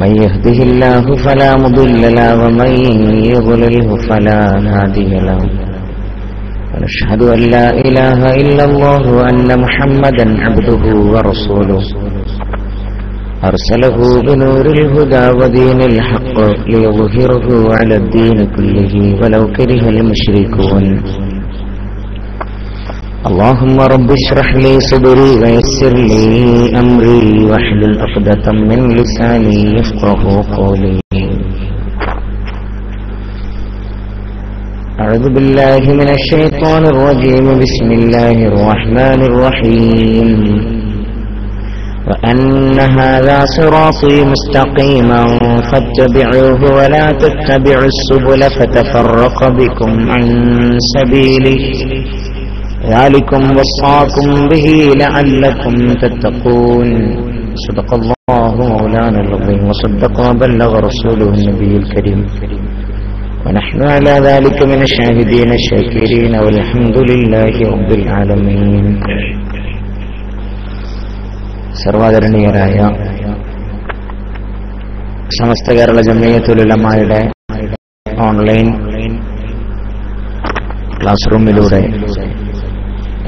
من يهده الله فلا مضل له ومن يضلله فلا هادي له ونشهد أن لا إله إلا الله وأن محمدا عبده ورسوله أرسله بنور الهدى ودين الحق ليظهره على الدين كله ولو كره المشركون اللهم رب اشرح لي صدري ويسر لي أمري واحلل عقدة من لساني يفقهوا قولي أعوذ بالله من الشيطان الرجيم بسم الله الرحمن الرحيم وأن هذا صراطي مستقيما فاتبعوه ولا تتبعوا السبل فتفرق بكم عن سبيله ذلكم وصاكم به لعلكم تتقون صدق الله مولانا العظيم وصدق وبلغ رسوله النبي الكريم ونحن على ذلك من الشاهدين الشاكرين والحمد لله رب العالمين. സർവ്വധരണീയരായ Samastha Kerala Jamiyyathul ഉലമായുടെ online class റൂമിലൂടെ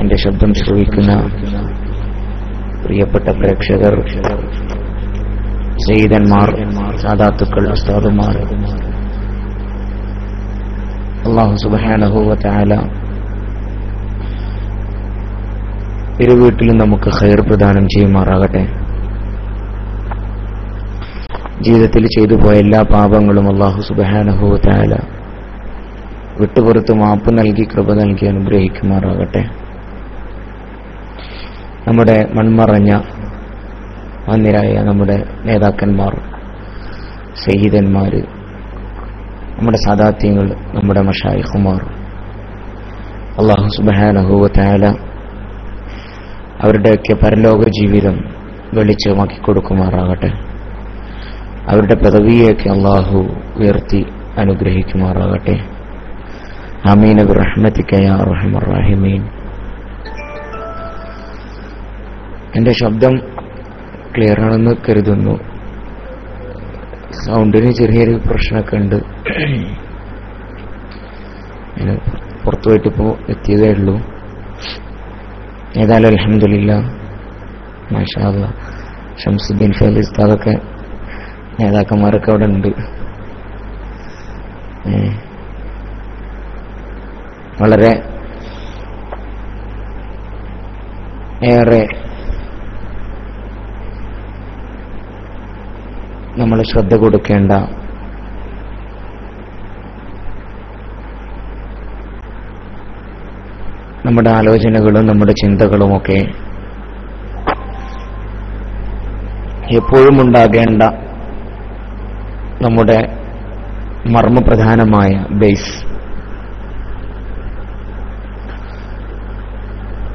എന്റെ ശബ്ദം ശ്രവിക്കുന്ന പ്രിയപ്പെട്ട പ്രേക്ഷകർ, സയ്യിദന്മാർ, സാദാത്തുക്കൾ, ഉസ്താദുമാർ, അല്ലാഹു സുബ്ഹാനഹു വ തആല ഇരു വീട്ടിലും നമുക്ക് ഖൈർ പ്രദാനം ചെയ്യുമാറാകട്ടെ. ജീവിതത്തിൽ ചെയ്തു പോയ എല്ലാ പാപങ്ങളും അല്ലാഹു സുബ്ഹാനഹു വ തആല വിട്ടുപുറത്ത് മാപ്പ് നൽകി കൃപ നൽകി അനുഗ്രഹിക്കുമാറാകട്ടെ. നമ്മുടെ മൺമറഞ്ഞ മാന്യരായ നമ്മുടെ നേതാക്കന്മാർ, സയ്യിദന്മാർ, നമ്മുടെ സാദാത്യങ്ങൾ, നമ്മുടെ മശായിഖുമാർ, അല്ലാഹു സുബ്ഹാനഹു വ തആല അവരുടെയൊക്കെ പരലോക ജീവിതം വെളിച്ചമാക്കി കൊടുക്കുമാറാകട്ടെ. അവരുടെ പദവിയൊക്കെ അല്ലാഹു ഉയർത്തി അനുഗ്രഹിക്കുമാറാകട്ടെ. ആമീൻ ബിറഹ്മതിക യാ അർഹമർ റഹീമീൻ. എന്റെ ശബ്ദം ക്ലിയർ ആണെന്ന് കരുതുന്നു. സൗണ്ടിന് ചെറിയൊരു പ്രശ്നമൊക്കെ ഉണ്ട്. പുറത്തു പോയിട്ടിപ്പോൾ എത്തിയതേ ഉള്ളൂ. ഏതായാലും അൽഹംദുലില്ലാ, മാഷാ അല്ലാഹ്, ഷംസുദ്ദീൻ ഫൈസി ഉസ്താദൊക്കെ നേതാക്കന്മാരൊക്കെ അവിടെ ഉണ്ട്. വളരെ ഏറെ നമ്മൾ ശ്രദ്ധ കൊടുക്കേണ്ട നമ്മുടെ ആലോചനകളും നമ്മുടെ ചിന്തകളുമൊക്കെ എപ്പോഴും ഉണ്ടാകേണ്ട നമ്മുടെ മർമ്മപ്രധാനമായ ബേസ്,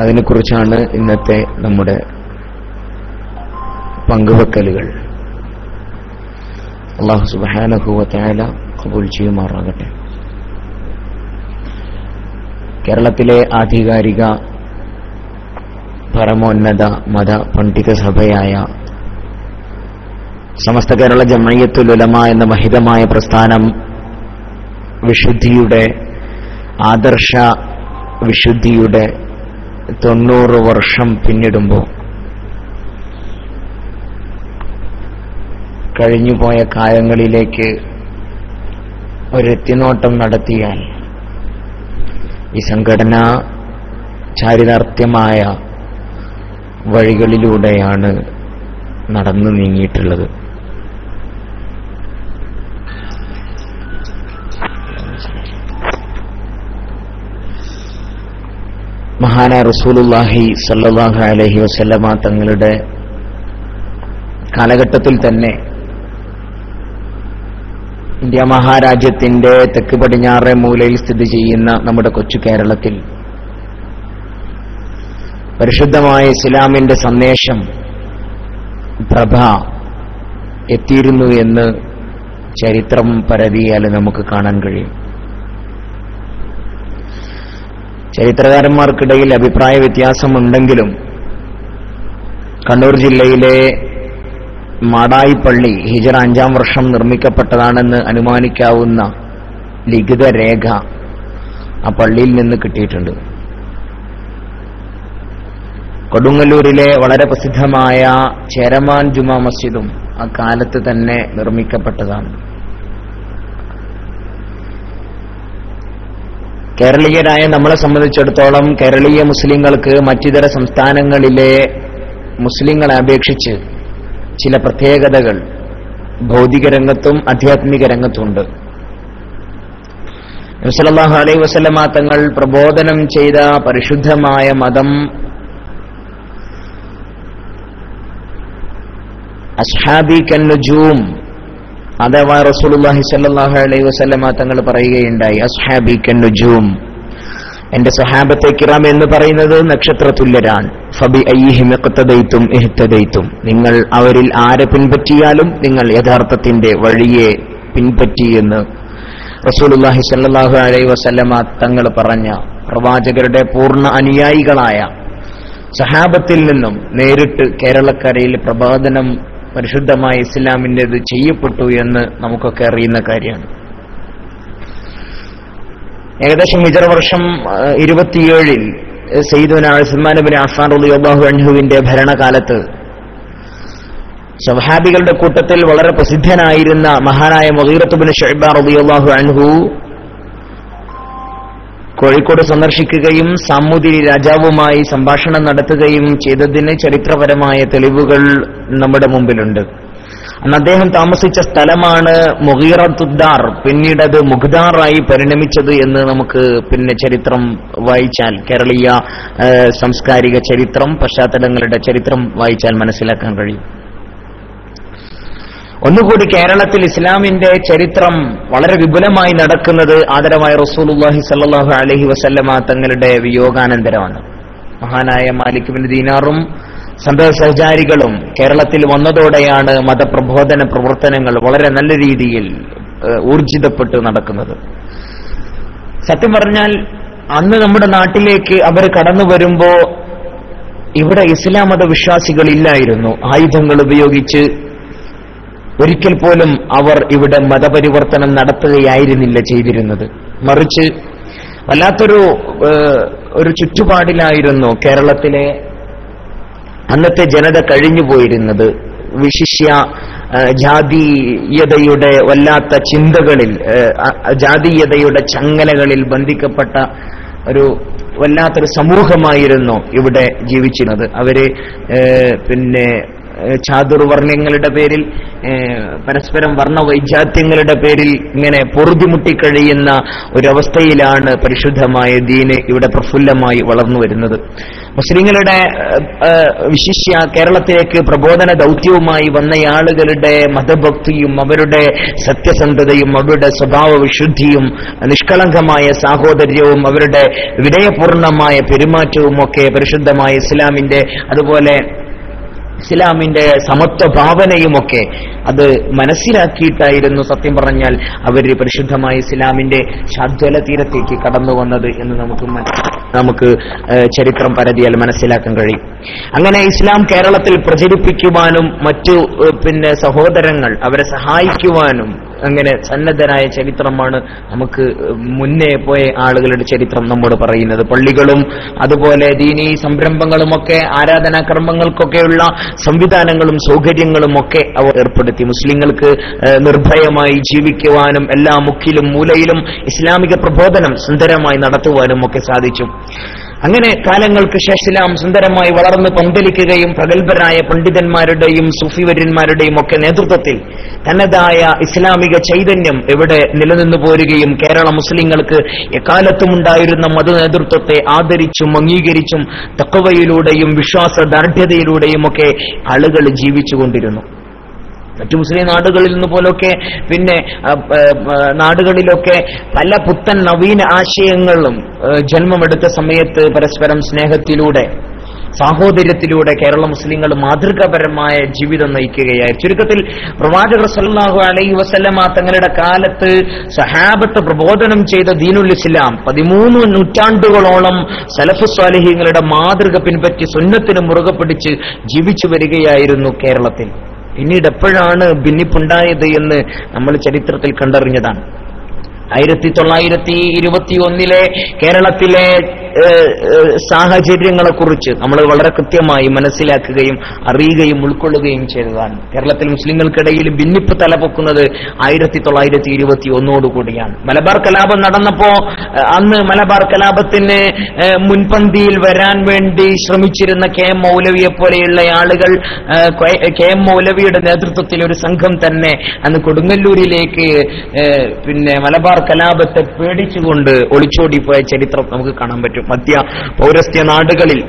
അതിനെക്കുറിച്ചാണ് ഇന്നത്തെ നമ്മുടെ പങ്കുവെക്കലുകൾ. അല്ലാഹു സുബ്ഹാനഹു വ തആല ഖബൂൽ ചെയ്യുമാറാകട്ടെ. കേരളത്തിലെ ആധികാരിക പരമോന്നത മത പണ്ഡിത സഭയായ സമസ്ത കേരള ജംഇയ്യത്തുൽ ഉലമ എന്ന മഹിതമായ പ്രസ്ഥാനം വിശുദ്ധിയുടെ, ആദർശ വിശുദ്ധിയുടെ 90 വർഷം പിന്നിടുമ്പോൾ കഴിഞ്ഞുപോയ കാലങ്ങളിലേക്ക് ഒരെത്തിനോട്ടം നടത്തിയാൽ ഈ സംഘടന ചാരിതാർത്ഥ്യമായ വഴികളിലൂടെയാണ് നടന്നു നീങ്ങിയിട്ടുള്ളത്. മഹാനായ റസൂലുള്ളാഹി സ്വല്ലല്ലാഹു അലൈഹി വസല്ലമ തങ്ങളുടെ കാലഘട്ടത്തിൽ തന്നെ ഇന്ത്യ മഹാരാജ്യത്തിന്റെ തെക്ക് പടിഞ്ഞാറേ മൂലയിൽ സ്ഥിതി ചെയ്യുന്ന നമ്മുടെ കൊച്ചു കേരളത്തിൽ പരിശുദ്ധമായ ഇസ്ലാമിന്റെ സന്ദേശം പ്രഭ എത്തിയിരുന്നു എന്ന് ചരിത്രം പരതിയാൽ നമുക്ക് കാണാൻ കഴിയും. ചരിത്രകാരന്മാർക്കിടയിൽ അഭിപ്രായ വ്യത്യാസമുണ്ടെങ്കിലും കണ്ണൂർ ജില്ലയിലെ മാടായി പള്ളി ഹിജറ 5-ാം വർഷം നിർമ്മിക്കപ്പെട്ടതാണെന്ന് അനുമാനിക്കാവുന്ന ലിഖിത രേഖ ആ പള്ളിയിൽ നിന്ന് കിട്ടിയിട്ടുണ്ട്. കൊടുങ്ങല്ലൂരിലെ വളരെ പ്രസിദ്ധമായ ചേരമാൻ ജുമാ മസ്ജിദും ആ കാലത്ത് തന്നെ നിർമ്മിക്കപ്പെട്ടതാണ്. കേരളീയരായ നമ്മളെ സംബന്ധിച്ചിടത്തോളം കേരളീയ മുസ്ലിങ്ങൾക്ക് മറ്റിതര സംസ്ഥാനങ്ങളിലെ മുസ്ലിങ്ങളെ അപേക്ഷിച്ച് ചില പ്രത്യേകതകൾ ഭൗതിക രംഗത്തും ആധ്യാത്മിക രംഗത്തുമുണ്ട്. നബി സല്ലല്ലാഹു അലൈഹി വസല്ലമ തങ്ങൾ പ്രബോധനം ചെയ്ത പരിശുദ്ധമായ മതം അസ്ഹാബി കന്നുജൂം, അഥവാ റസൂലുള്ളാഹി സ്വല്ലല്ലാഹു അലൈഹി വസല്ലമ തങ്ങൾ പറയുകയുണ്ടായി, അസ്ഹാബി കന്നുജൂം, എന്റെ സഹാബത്തെ കിറാം എന്ന് പറയുന്നത് നക്ഷത്രതുല്യരാണ്. ഫബി അയ്യിഹിം ഇഖ്തദൈതും ഇഹ്തദൈതും, നിങ്ങൾ അവരിൽ ആരെ പിൻപറ്റിയാലും നിങ്ങൾ യഥാർത്ഥത്തിന്റെ വഴിയെ പിൻപറ്റി എന്ന് റസൂലുള്ളാഹി സ്വല്ലല്ലാഹു അലൈഹി വസല്ലമ തങ്ങൾ പറഞ്ഞ പ്രവാചകരുടെ പൂർണ്ണ അനുയായികളായ സഹാബത്തിൽ നിന്നും നേരിട്ട് കേരളക്കരയിൽ പ്രബോധനം പരിശുദ്ധമായ ഇസ്ലാമിൻ്റെത് ചെയ്യപ്പെട്ടു എന്ന് നമുക്കൊക്കെ അറിയുന്ന കാര്യമാണ്. ഏകദേശം ഹിജറ വർഷം 27 സയ്യിദുനാ ഉസ്മാൻ ഇബ്നു അഫ്ഫാൻ റളിയല്ലാഹു അൻഹുവിന്റെ ഭരണകാലത്ത് സ്വഹാബികളുടെ കൂട്ടത്തിൽ വളരെ പ്രസിദ്ധനായിരുന്ന മഹാനായ മുഗീറത്ത് ഇബ്നു ശുഅബ റളിയല്ലാഹു അൻഹു കോഴിക്കോട് സന്ദർശിക്കുകയും സാമൂതിരി രാജാവുമായി സംഭാഷണം നടത്തുകയും ചെയ്തതിന് ചരിത്രപരമായ തെളിവുകൾ നമ്മുടെ മുമ്പിലുണ്ട്. അന്ന് അദ്ദേഹം താമസിച്ച സ്ഥലമാണ് മുഗീറത്തുദ്ദാർ, പിന്നീട് അത് മുഖ്ദാറായി പരിണമിച്ചത് എന്ന് നമുക്ക് പിന്നെ ചരിത്രം വായിച്ചാൽ, കേരളീയ സാംസ്കാരിക ചരിത്രം, പശ്ചാത്തലങ്ങളുടെ ചരിത്രം വായിച്ചാൽ മനസ്സിലാക്കാൻ കഴിയും. ഒന്നുകൂടി കേരളത്തിൽ ഇസ്ലാമിന്റെ ചരിത്രം വളരെ വിപുലമായി നടക്കുന്നത് ആദരവായ റസൂലുള്ളാഹി സ്വല്ലല്ലാഹു അലൈഹി വസല്ലമ തങ്ങളുടെ വിയോഗാനന്തരമാണ്. മഹാനായ മാലിക് ബിൻ ദീനാറും സഹചാരികളും കേരളത്തിൽ വന്നതോടെയാണ് മതപ്രബോധന പ്രവർത്തനങ്ങൾ വളരെ നല്ല രീതിയിൽ ഊർജിതപ്പെട്ട് നടക്കുന്നത്. സത്യം പറഞ്ഞാൽ അന്ന് നമ്മുടെ നാട്ടിലേക്ക് അവർ കടന്നു വരുമ്പോ ഇവിടെ ഇസ്ലാം മതവിശ്വാസികളില്ലായിരുന്നു. ആയുധങ്ങൾ ഉപയോഗിച്ച് ഒരിക്കൽ പോലും അവർ ഇവിടെ മതപരിവർത്തനം നടത്തുകയായിരുന്നില്ല ചെയ്തിരുന്നത്. മറിച്ച് വല്ലാത്തൊരു ചുറ്റുപാടിലായിരുന്നു കേരളത്തിലെ അന്നത്തെ ജനത കഴിഞ്ഞുപോയിരുന്നത്. വിശിഷ്യ ജാതീയതയുടെ വല്ലാത്ത ചിന്തകളിൽ, ജാതീയതയുടെ ചങ്ങലകളിൽ ബന്ധിക്കപ്പെട്ട ഒരു വല്ലാത്തൊരു സമൂഹമായിരുന്നു ഇവിടെ ജീവിച്ചിരുന്നത്. അവര് പിന്നെ ചാതുർവർണ്ണങ്ങളുടെ പേരിൽ, പരസ്പരം വർണ്ണവൈജാത്യങ്ങളുടെ പേരിൽ ഇങ്ങനെ പൊറുതിമുട്ടിക്കഴിയുന്ന ഒരവസ്ഥയിലാണ് പരിശുദ്ധമായ ദീന് ഇവിടെ പ്രഫുല്ലമായി വളർന്നു വരുന്നത്. മുസ്ലിങ്ങളുടെ വിശിഷ്യ കേരളത്തിലേക്ക് പ്രബോധന ദൗത്യവുമായി വന്നയാളുകളുടെ മതഭക്തിയും അവരുടെ സത്യസന്ധതയും അവരുടെ സ്വഭാവ വിശുദ്ധിയും നിഷ്കളങ്കമായ സാഹോദര്യവും അവരുടെ വിനയപൂർണമായ പെരുമാറ്റവും ഒക്കെ പരിശുദ്ധമായ ഇസ്ലാമിന്റെ, അതുപോലെ ഇസ്ലാമിന്റെ സമത്വ ഭാവനയുമൊക്കെ അത് മനസ്സിലാക്കിയിട്ടായിരുന്നു സത്യം പറഞ്ഞാൽ അവർ പരിശുദ്ധമായ ഇസ്ലാമിന്റെ ശാദ്വല തീരത്തേക്ക് കടന്നു വന്നത് എന്ന് നമുക്ക് ചരിത്രം പരതിയാൽ മനസ്സിലാക്കാൻ കഴിയും. അങ്ങനെ ഇസ്ലാം കേരളത്തിൽ പ്രചരിപ്പിക്കുവാനും മറ്റു പിന്നെ സഹോദരങ്ങൾ അവരെ സഹായിക്കുവാനും അങ്ങനെ സന്നദ്ധരായ ചരിത്രമാണ് നമുക്ക് മുന്നേ പോയ ആളുകളുടെ ചരിത്രം നമ്മോട് പറയുന്നത്. പള്ളികളും അതുപോലെ ദീനീ സംരംഭങ്ങളുമൊക്കെ ആരാധനാകർമ്മങ്ങൾക്കൊക്കെയുള്ള സംവിധാനങ്ങളും സൗകര്യങ്ങളും ഒക്കെ അവർ ഏർപ്പെടുത്തി. മുസ്ലിങ്ങൾക്ക് നിർഭയമായി ജീവിക്കുവാനും എല്ലാ മുക്കിലും മൂലയിലും ഇസ്ലാമിക പ്രബോധനം സുന്ദരമായി നടത്തുവാനും ഒക്കെ സാധിച്ചു. അങ്ങനെ കാലങ്ങൾക്ക് ശേഷം ഇസ്ലാം സുന്ദരമായി വളർന്ന് പന്തലിക്കുകയും പ്രഗത്ഭരായ പണ്ഡിതന്മാരുടെയും സൂഫിവര്യന്മാരുടെയും ഒക്കെ നേതൃത്വത്തിൽ തനതായ ഇസ്ലാമിക ചൈതന്യം ഇവിടെ നിലനിന്നു പോരുകയും കേരള മുസ്ലിങ്ങൾക്ക് എക്കാലത്തുമുണ്ടായിരുന്ന മത നേതൃത്വത്തെ ആദരിച്ചും അംഗീകരിച്ചും തഖ്വയിലൂടെയും വിശ്വാസദാർഢ്യതയിലൂടെയും ഒക്കെ ആളുകൾ ജീവിച്ചുകൊണ്ടിരുന്നു. മറ്റു മുസ്ലിം നാടുകളിൽ നിന്ന് പോലൊക്കെ പിന്നെ നാടുകളിലൊക്കെ പല പുത്തൻ നവീന ആശയങ്ങളും ജന്മമെടുത്ത സമയത്ത് പരസ്പരം സ്നേഹത്തിലൂടെ സാഹോദര്യത്തിലൂടെ കേരള മുസ്ലിങ്ങൾ മാതൃകാപരമായ ജീവിതം നയിക്കുകയായി. ചുരുക്കത്തിൽ പ്രവാചകർ സല്ലല്ലാഹു അലൈഹി വസല്ലമ തങ്ങളുടെ കാലത്ത് സഹാബത്ത് പ്രബോധനം ചെയ്ത ദീനുൽ ഇസ്ലാം 13 നൂറ്റാണ്ടുകളോളം സലഫ് സ്വാലിഹീങ്ങളുടെ മാതൃക പിൻപറ്റി സുന്നത്തിന് മുറുകെ പിടിച്ച് ജീവിച്ചു വരികയായിരുന്നു കേരളത്തിൽ. പിന്നീട് എപ്പോഴാണ് ഭിന്നിപ്പുണ്ടായത് എന്ന് നമ്മൾ ചരിത്രത്തിൽ കണ്ടറിഞ്ഞതാണ്. 1921 കേരളത്തിലെ സാഹചര്യങ്ങളെക്കുറിച്ച് നമ്മൾ വളരെ കൃത്യമായി മനസ്സിലാക്കുകയും അറിയുകയും ഉൾക്കൊള്ളുകയും ചെയ്തതാണ്. കേരളത്തിൽ മുസ്ലിങ്ങൾക്കിടയിൽ ഭിന്നിപ്പ് തലപൊക്കുന്നത് 1921 മലബാർ കലാപം നടന്നപ്പോ അന്ന് മലബാർ കലാപത്തിന് മുൻപന്തിയിൽ വരാൻ വേണ്ടി ശ്രമിച്ചിരുന്ന KM മൗലവിയെ പോലെയുള്ള ആളുകൾ KM മൗലവിയുടെ നേതൃത്വത്തിൽ ഒരു സംഘം തന്നെ അന്ന് കൊടുങ്ങല്ലൂരിലേക്ക് മലബാർ കലാപത്തെ പേടിച്ചുകൊണ്ട് ഒളിച്ചോടിപ്പോയ ചരിത്രം നമുക്ക് കാണാൻ പറ്റും. മധ്യ പൗരസ്ത്യ നാടുകളിൽ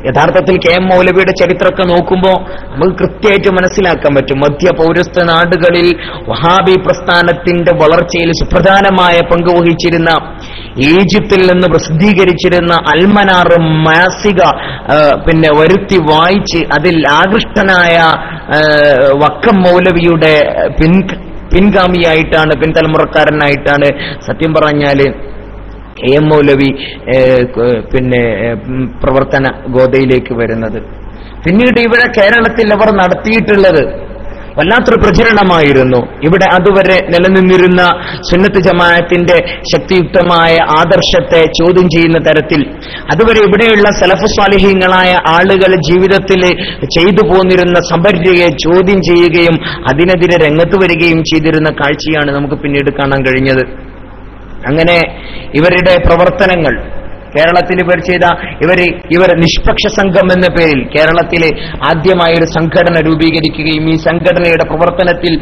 യഥാർത്ഥത്തിൽ KM മൗലവിയുടെ ചരിത്രമൊക്കെ നോക്കുമ്പോൾ നമുക്ക് കൃത്യമായിട്ട് മനസ്സിലാക്കാൻ പറ്റും. മധ്യ പൗരസ്ത്യ നാടുകളിൽ വഹാബി പ്രസ്ഥാനത്തിന്റെ വളർച്ചയിൽ സുപ്രധാനമായ പങ്ക് വഹിച്ചിരുന്ന ഈജിപ്തിൽ നിന്ന് പ്രസിദ്ധീകരിച്ചിരുന്ന അൽമനാർ മാസിക വരുത്തി വായിച്ച് അതിൽ ആകൃഷ്ടനായ വക്കം മൗലവിയുടെ പിൻഗാമിയായിട്ടാണ്, പിൻതലമുറക്കാരനായിട്ടാണ് സത്യം പറഞ്ഞാല് KM മൗലവി പ്രവർത്തന ഗോതയിലേക്ക് വരുന്നത്. പിന്നീട് ഇവിടെ കേരളത്തിൽ അവർ നടത്തിയിട്ടുള്ളത് വല്ലാത്തൊരു പ്രചരണമായിരുന്നു. ഇവിടെ അതുവരെ നിലനിന്നിരുന്ന സുന്നത്ത് ജമാഅത്തിന്റെ ശക്തിയുക്തമായ ആദർശത്തെ ചോദ്യം ചെയ്യുന്ന തരത്തിൽ അതുവരെ ഇവിടെയുള്ള സലഫ് സ്വാലിഹീങ്ങളായ ആളുകൾ ജീവിതത്തിൽ ചെയ്തു പോന്നിരുന്ന സമ്പര്യയെ ചോദ്യം ചെയ്യുകയും അതിനെതിരെ രംഗത്ത് വരികയും ചെയ്തിരുന്ന കാഴ്ചയാണ് നമുക്ക് പിന്നീട് കാണാൻ കഴിഞ്ഞത്. അങ്ങനെ ഇവരുടെ പ്രവർത്തനങ്ങൾ കേരളത്തിൽ ഇവർ ചെയ്ത ഇവർ നിഷ്പക്ഷ സംഘം എന്ന പേരിൽ കേരളത്തിലെ ആദ്യമായൊരു സംഘടന രൂപീകരിക്കുകയും ഈ സംഘടനയുടെ പ്രവർത്തനത്തിൽ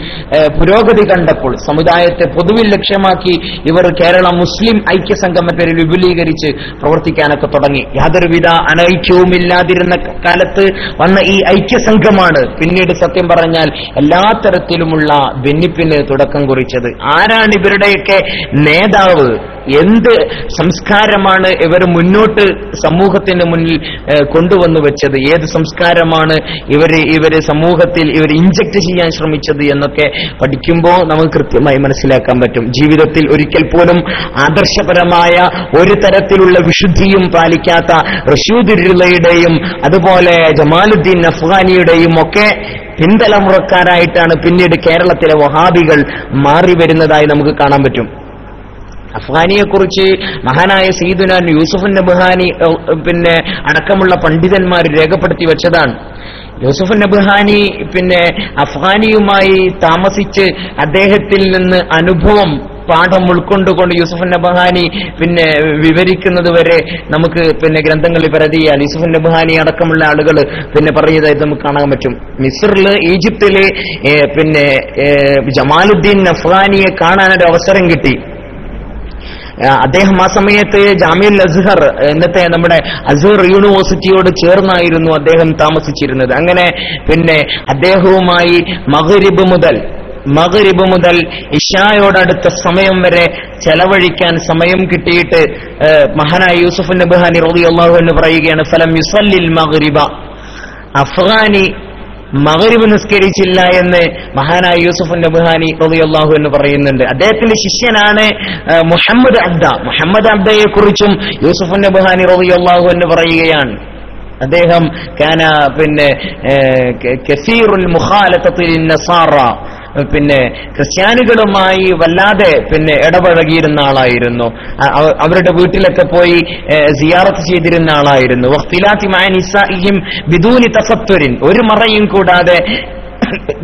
പുരോഗതി കണ്ടപ്പോൾ സമുദായത്തെ പൊതുവിൽ ലക്ഷ്യമാക്കി ഇവർ കേരള മുസ്ലിം ഐക്യസംഘം എന്ന പേരിൽ വിപുലീകരിച്ച് പ്രവർത്തിക്കാനൊക്കെ തുടങ്ങി. യാതൊരുവിധ അനൈക്യവുമില്ലാതിരുന്ന കാലത്ത് വന്ന ഈ ഐക്യസംഘമാണ് പിന്നീട് സത്യം പറഞ്ഞാൽ എല്ലാ തരത്തിലുമുള്ള ഭിന്നിപ്പിന് തുടക്കം കുറിച്ചത്. ആരാണ് ഇവരുടെയൊക്കെ നേതാവ്? എന്ത് സംസ്കാരമാണ് ഇവർ മുന്നോട്ട് സമൂഹത്തിന് മുന്നിൽ കൊണ്ടുവന്നു വെച്ചത്? ഏത് സംസ്കാരമാണ് ഇവര് സമൂഹത്തിൽ ഇൻജക്ട് ചെയ്യാൻ ശ്രമിച്ചത് എന്നൊക്കെ പഠിക്കുമ്പോൾ നമുക്ക് കൃത്യമായി മനസ്സിലാക്കാൻ പറ്റും. ജീവിതത്തിൽ ഒരിക്കൽ പോലും ആദർശപരമായ ഒരു തരത്തിലുള്ള വിശുദ്ധിയും പാലിക്കാത്ത റഷീദ് റിളയുടെയും അതുപോലെ ജമാലുദ്ദീൻ അഫ്ഗാനിയുടെയും ഒക്കെ പിൻതലമുറക്കാരായിട്ടാണ് പിന്നീട് കേരളത്തിലെ വഹാബികൾ മാറി വരുന്നതായി നമുക്ക് കാണാൻ പറ്റും. അഫ്ഗാനിയെക്കുറിച്ച് മഹാനായ സയ്യിദുനാ യൂസുഫ് നബ്ഹാനി അടക്കമുള്ള പണ്ഡിതന്മാർ രേഖപ്പെടുത്തി വെച്ചതാണ്. യൂസുഫ് നബ്ഹാനി അഫ്ഗാനിയുമായി താമസിച്ച് അദ്ദേഹത്തിൽ നിന്ന് അനുഭവം പാഠം ഉൾക്കൊണ്ടുകൊണ്ട് യൂസുഫ് നബ്ഹാനി വിവരിക്കുന്നത് വരെ നമുക്ക് ഗ്രന്ഥങ്ങളിൽ പരതിയാൽ യൂസുഫ് നബ്ഹാനി അടക്കമുള്ള ആളുകൾ പറഞ്ഞതായിട്ട് നമുക്ക് കാണാൻ പറ്റും. മിസ്റില് ഈജിപ്തില് ജമാലുദ്ദീൻ അഫ്ഗാനിയെ കാണാനൊരു അവസരം കിട്ടി. അദ്ദേഹം ആ സമയത്ത് ജാമിഉൽ അസ്ഹർ ഇന്നത്തെ നമ്മുടെ അസ്ഹർ യൂണിവേഴ്സിറ്റിയോട് ചേർന്നായിരുന്നു അദ്ദേഹം താമസിച്ചിരുന്നത്. അങ്ങനെ അദ്ദേഹവുമായി മഗ്രിബ് മുതൽ ഇശായോടടുത്ത സമയം വരെ ചെലവഴിക്കാൻ സമയം കിട്ടിയിട്ട് മഹാനായ യൂസുഫ് നബ്ഹാനി റളിയല്ലാഹു അൻഹു പറയുകയാണ്, ഫലം യുസല്ലിൽ മഗ്രിബ, അഫ്ഗാനി മഗ്രിബ് നിസ്കരിച്ചില്ല എന്ന് മഹാനായ യൂസുഫ് നബ്ഹാനി റളിയല്ലാഹു അൻഹു പറയുന്നുണ്ട്. അദ്ദേഹത്തിന്റെ ശിഷ്യനാണ് മുഹമ്മദ് അബ്ദയെ കുറിച്ചും യൂസുഫ് നബ്ഹാനി റളിയല്ലാഹു അൻഹു പറയുകയാണ്, അദ്ദേഹം കാന കസീറുൽ മുഖാലതത്തി ലിന്നസാറ, ക്രിസ്ത്യാനികളുമായി വല്ലാതെ ഇടപഴകിയിരുന്ന ആളായിരുന്നു. അവരുടെ വീട്ടിലൊക്കെ പോയി സിയാറത്ത് ചെയ്തിരുന്ന ആളായിരുന്നു. വഖ്തിലാത്തി മഅ നിസാഇഹിം ബിദൂനി തസത്തുരിൻ, ഒരു മറയും കൂടാതെ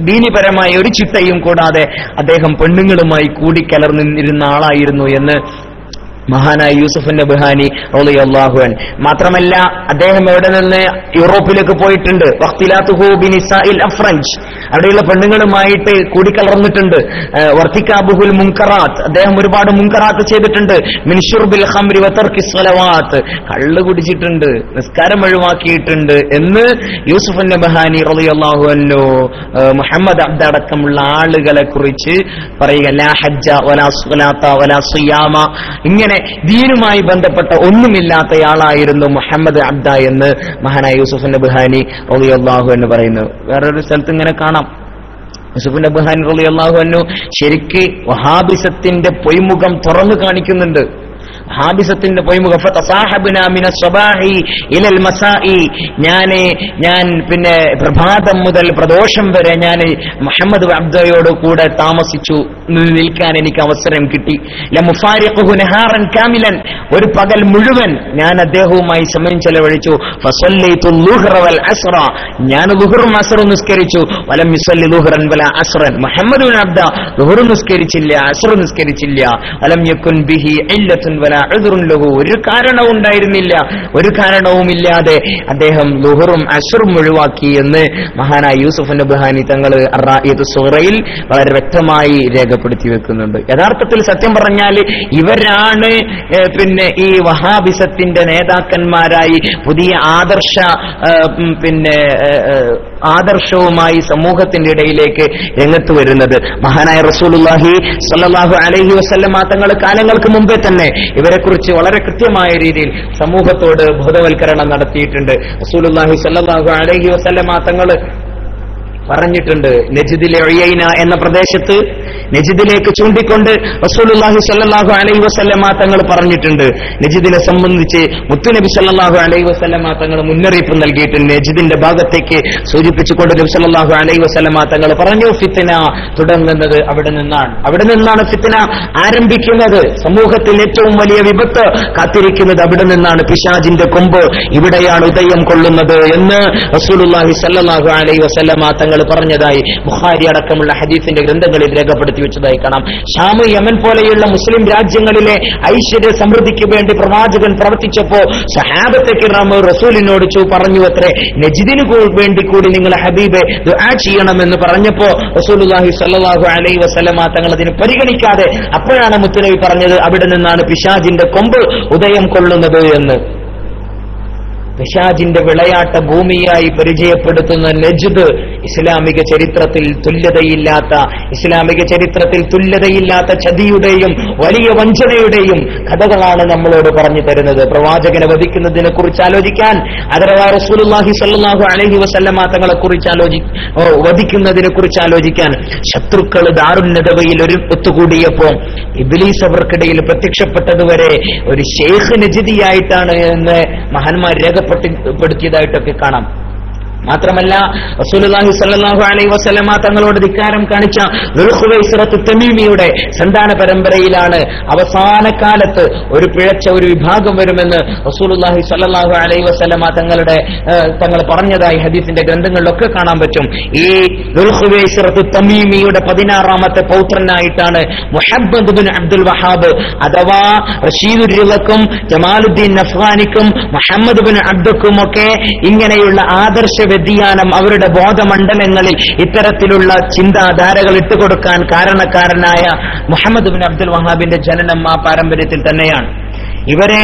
ദീനിപരമായ ഒരു ചിട്ടയും കൂടാതെ അദ്ദേഹം പെണ്ണുങ്ങളുമായി കൂടിക്കലർന്നിരുന്ന ആളായിരുന്നു എന്ന് മഹാനായ യൂസുഫ് നബ്ഹാനി റളിയല്ലാഹു അൻഹു. മാത്രമല്ല അദ്ദേഹം എവിടെ നിന്ന് യൂറോപ്പിലേക്ക് പോയിട്ടുണ്ട്. വഖ്തിലാതുഹു ബിനിസാഇൽ അഫ്രഞ്ച്, അവിടെയുള്ള പെണ്ണുങ്ങളുമായിട്ട് കൂടിക്കലർന്നിട്ടുണ്ട്. വർത്തികാബുൽ മുൻകറാത്ത്, അദ്ദേഹം ഒരുപാട് മുൻകറാത്ത് ചെയ്തിട്ടുണ്ട്. മിൻ ശുർബിൽ ഖംരി വതർക്കി സ്വലവാത്ത്, കള്ള് കുടിച്ചിട്ടുണ്ട്, നിസ്കാരം ഒഴിവാക്കിയിട്ടുണ്ട് എന്ന് യൂസുഫ് നബ്ഹാനി റളിയല്ലാഹു അൻഹു മുഹമ്മദ് അബ്ദ അടക്കമുള്ള ആളുകളെ കുറിച്ച് പറയുക. ലാ ഹജ്ജ വലാ സ്വലാത്ത വലാ സിയാമ, ഇങ്ങനെ ദീനുമായി ബന്ധപ്പെട്ട ഒന്നുമില്ലാത്തയാളായിരുന്നു മുഹമ്മദ് അബ്ദ എന്ന് മഹാനായ യൂസുഫ് നബ്ഹാനി റളിയല്ലാഹു അൻഹു പറയുന്നു. വേറൊരു സ്ഥലത്ത് ഇങ്ങനെ കാണാം, യൂസുഫ് നബ്ഹാനി റളിയല്ലാഹു അൻഹു ശരിക്ക് വഹാബിസത്തിന്റെ പൊയ്മുഖം തുറന്നു കാണിക്കുന്നുണ്ട്. വഹാബിസത്തിന്റെ പൊയ്മുഖ ഫതസാഹബ്നാ മിനസ് സ്വബാഹി ഇലൽ മസാഇ, ഞാൻ പിന്നെ പ്രഭാതം മുതൽ പ്രദോഷം വരെ ഞാൻ മുഹമ്മദ് അബ്ദയോട് കൂടെ താമസിച്ചു, നിൽക്കാൻ എനിക്ക് അവസരം കിട്ടി. ലമുഫാരിഖുഹു നഹാറൻ കാമിലൻ, ഒരു പകൽ മുഴുവൻ ഞാൻ അദ്ദേഹവുമായി സമയം ചെലവഴിച്ചു. ഫസല്ലൈതു ളുഹ്റ വൽ അസ്റ, ഞാൻ ളുഹ്റും അസ്റും നിസ്കരിച്ചു. വലം യുസല്ലി ളുഹ്റൻ വലാ അസ്റൻ, മുഹമ്മദ് ഇബ്നു അബ്ദ ളുഹ്ർ നിസ്കരിച്ചില്ല, അസ്ർ നിസ്കരിച്ചില്ല. വലം യകുൻ ബിഹി ഇല്ലത്തുൻ വലാ ഉദ്റുൻ ലഹു, ഒരു കാരണവും ഉണ്ടായിരുന്നില്ല, ഒരു കാരണവുമില്ലാതെ അദ്ദേഹം ളുഹ്റും അസ്റും ഒഴിവാക്കി എന്ന് മഹാനായ യൂസുഫ് നബ്ഹാനി തങ്ങൾ അർ-റാഇയത്തു സുഗ്റയിൽ വളരെ വ്യക്തമായി രേഖപ്പെടുത്തി വെക്കുന്നുണ്ട്. യഥാർത്ഥത്തിൽ സത്യം പറഞ്ഞാൽ ഇവരാണ് പിന്നെ ഈ വഹാബിസത്തിന്റെ നേതാക്കന്മാരായി പുതിയ ആദർശവുമായി സമൂഹത്തിന്റെ ഇടയിലേക്ക് രംഗത്ത് വരുന്നത്. മഹാനായ റസൂലുള്ളാഹി സ്വല്ലല്ലാഹു അലൈഹി വസല്ലമ തങ്ങൾ കാലങ്ങൾക്ക് മുമ്പേ തന്നെ ഇവരെക്കുറിച്ച് വളരെ കൃത്യമായ രീതിയിൽ സമൂഹത്തോട് ബോധവൽക്കരണം നടത്തിയിട്ടുണ്ട്. റസൂലുള്ളാഹി സ്വല്ലല്ലാഹു അലൈഹി വസല്ലമ തങ്ങൾ പറഞ്ഞിട്ടുണ്ട്, നജ്ദിലെ ഉയൈന എന്ന പ്രദേശത്ത് നജ്ദിലേക്ക് ചൂണ്ടിക്കൊണ്ട് റസൂലുള്ളാഹി സ്വല്ലല്ലാഹു അലൈഹി വസല്ലമ തങ്ങൾ പറഞ്ഞിട്ടുണ്ട്. നജ്ദിനെ സംബന്ധിച്ച് മുത്തുനബി സ്വല്ലല്ലാഹു അലൈഹി വസല്ലമ തങ്ങൾ മുന്നറിയിപ്പ് നൽകിയിട്ടുണ്ട്. നജ്ദിന്റെ ഭാഗത്തേക്ക് സൂചിപ്പിച്ചുകൊണ്ട് നബി സ്വല്ലല്ലാഹു അലൈഹി വസല്ലമ തങ്ങൾ പറഞ്ഞു, ഫിത്ന തുടങ്ങുന്നത് അവിടെ നിന്നാണ് ഫിത്ന ആരംഭിക്കുന്നത്. സമൂഹത്തിൽ ഏറ്റവും വലിയ വിപത്ത് കാത്തിരിക്കുന്നത് അവിടെ നിന്നാണ്. പിശാചിന്റെ കൊമ്പ് ഇവിടെയാണ് ഉദയം കൊള്ളുന്നത് എന്ന് റസൂലുള്ളാഹി സ്വല്ലല്ലാഹു അലൈഹി വസല്ലമ തങ്ങൾ പറഞ്ഞതായി ബുഖാരി അടക്കമുള്ള ഹദീസിന്റെ ഗ്രന്ഥങ്ങളിൽ രേഖപ്പെടുത്തി വെച്ചതായി കാണാം. ഷാം, യമൻ പോലെയുള്ള മുസ്ലിം രാജ്യങ്ങളിലെ ഐശ്വര്യ സമൃദ്ധിക്ക് വേണ്ടി പ്രവാചകൻ പ്രവർത്തിച്ചപ്പോ സഹാബത്തെ കിറാം റസൂലിനോട് പറഞ്ഞു അത്രേ, നജ്ദിന് വേണ്ടി കൂടി നിങ്ങൾ ഹബീബെ ദുആ ചെയ്യണമെന്ന് പറഞ്ഞപ്പോ റസൂലുള്ളാഹി സ്വല്ലല്ലാഹു അലൈഹി വസല്ലമ തങ്ങൾ അതിന് പരിഗണിക്കാതെ അപ്പോഴാണ് മുത്തുനബി പറഞ്ഞത്, അവിടെ നിന്നാണ് പിശാചിന്റെ കൊമ്പ് ഉദയം കൊള്ളുന്നത് എന്ന്. പിശാചിന്റെ വിളയാട്ട ഭൂമിയായി പരിചയപ്പെടുത്തുന്ന നജ്ദ് ഇസ്ലാമിക ചരിത്രത്തിൽ തുല്യതയില്ലാത്ത ചതിയുടെയും വലിയ വഞ്ചനയുടെയും കഥകളാണ് നമ്മളോട് പറഞ്ഞു തരുന്നത്. പ്രവാചകനെ വധിക്കുന്നതിനെ കുറിച്ച് ആലോചിക്കാൻ, അഥവാ റസൂലുള്ളാഹി സ്വല്ലല്ലാഹു അലൈഹി വസല്ലമ തങ്ങളെ കുറിച്ച് വധിക്കുന്നതിനെ കുറിച്ച് ആലോചിക്കാൻ ശത്രുക്കൾ ദാറുൻ നദവയിൽ ഒത്തുകൂടിയപ്പോൾ ഇബ്ലീസ് അവർക്കിടയിൽ പ്രത്യക്ഷപ്പെട്ടതുവരെ ഒരു ഷെയ്ഖ് നജ്ദിയായിട്ടാണ് എന്ന് മഹാന്മാർ രേഖപ്പെടുത്തിയതായിട്ടൊക്കെ കാണാം. മാത്രമല്ല റസൂലുള്ളാഹി സ്വല്ലല്ലാഹു അലൈഹി വസല്ലമ തങ്ങളോട് ധിക്കാരം കാണിച്ച ദുൽഖുവൈസിറത്തു തമീമിയുടെ സന്താന പരമ്പരയിലാണ് അവസാന കാലത്ത് ഒരു പിഴച്ച ഒരു വിഭാഗം വരുമെന്ന് റസൂലുള്ളാഹി സ്വല്ലല്ലാഹു അലൈഹി വസല്ലമ തങ്ങൾ പറഞ്ഞതായി ഹദീസിന്റെ ഗ്രന്ഥങ്ങളിലൊക്കെ കാണാൻ പറ്റും. ഈ ദുൽഖുവൈസിറത്തു തമീമിയുടെ 16ാമത്തെ പൗത്രനായിട്ടാണ് മുഹമ്മദ് ബിൻ അബ്ദുൽ വഹാബ് അഥവാ റഷീദുർ റിളക്കും ജമാലുദ്ദീൻ അഫ്ഗാനിക്കും മുഹമ്മദ് ബിൻ അബ്ദുക്കും ഒക്കെ ഇങ്ങനെയുള്ള ആദർശ വ്യതിയാനം അവരുടെ ബോധമണ്ഡലങ്ങളിൽ ഇത്തരത്തിലുള്ള ചിന്താധാരകൾ ഇട്ടുകൊടുക്കാൻ കാരണക്കാരനായ മുഹമ്മദ് ബിൻ അബ്ദുൽ വഹാബിന്റെ ജനനം ആ പാരമ്പര്യത്തിൽ തന്നെയാണ്. ഇവരെ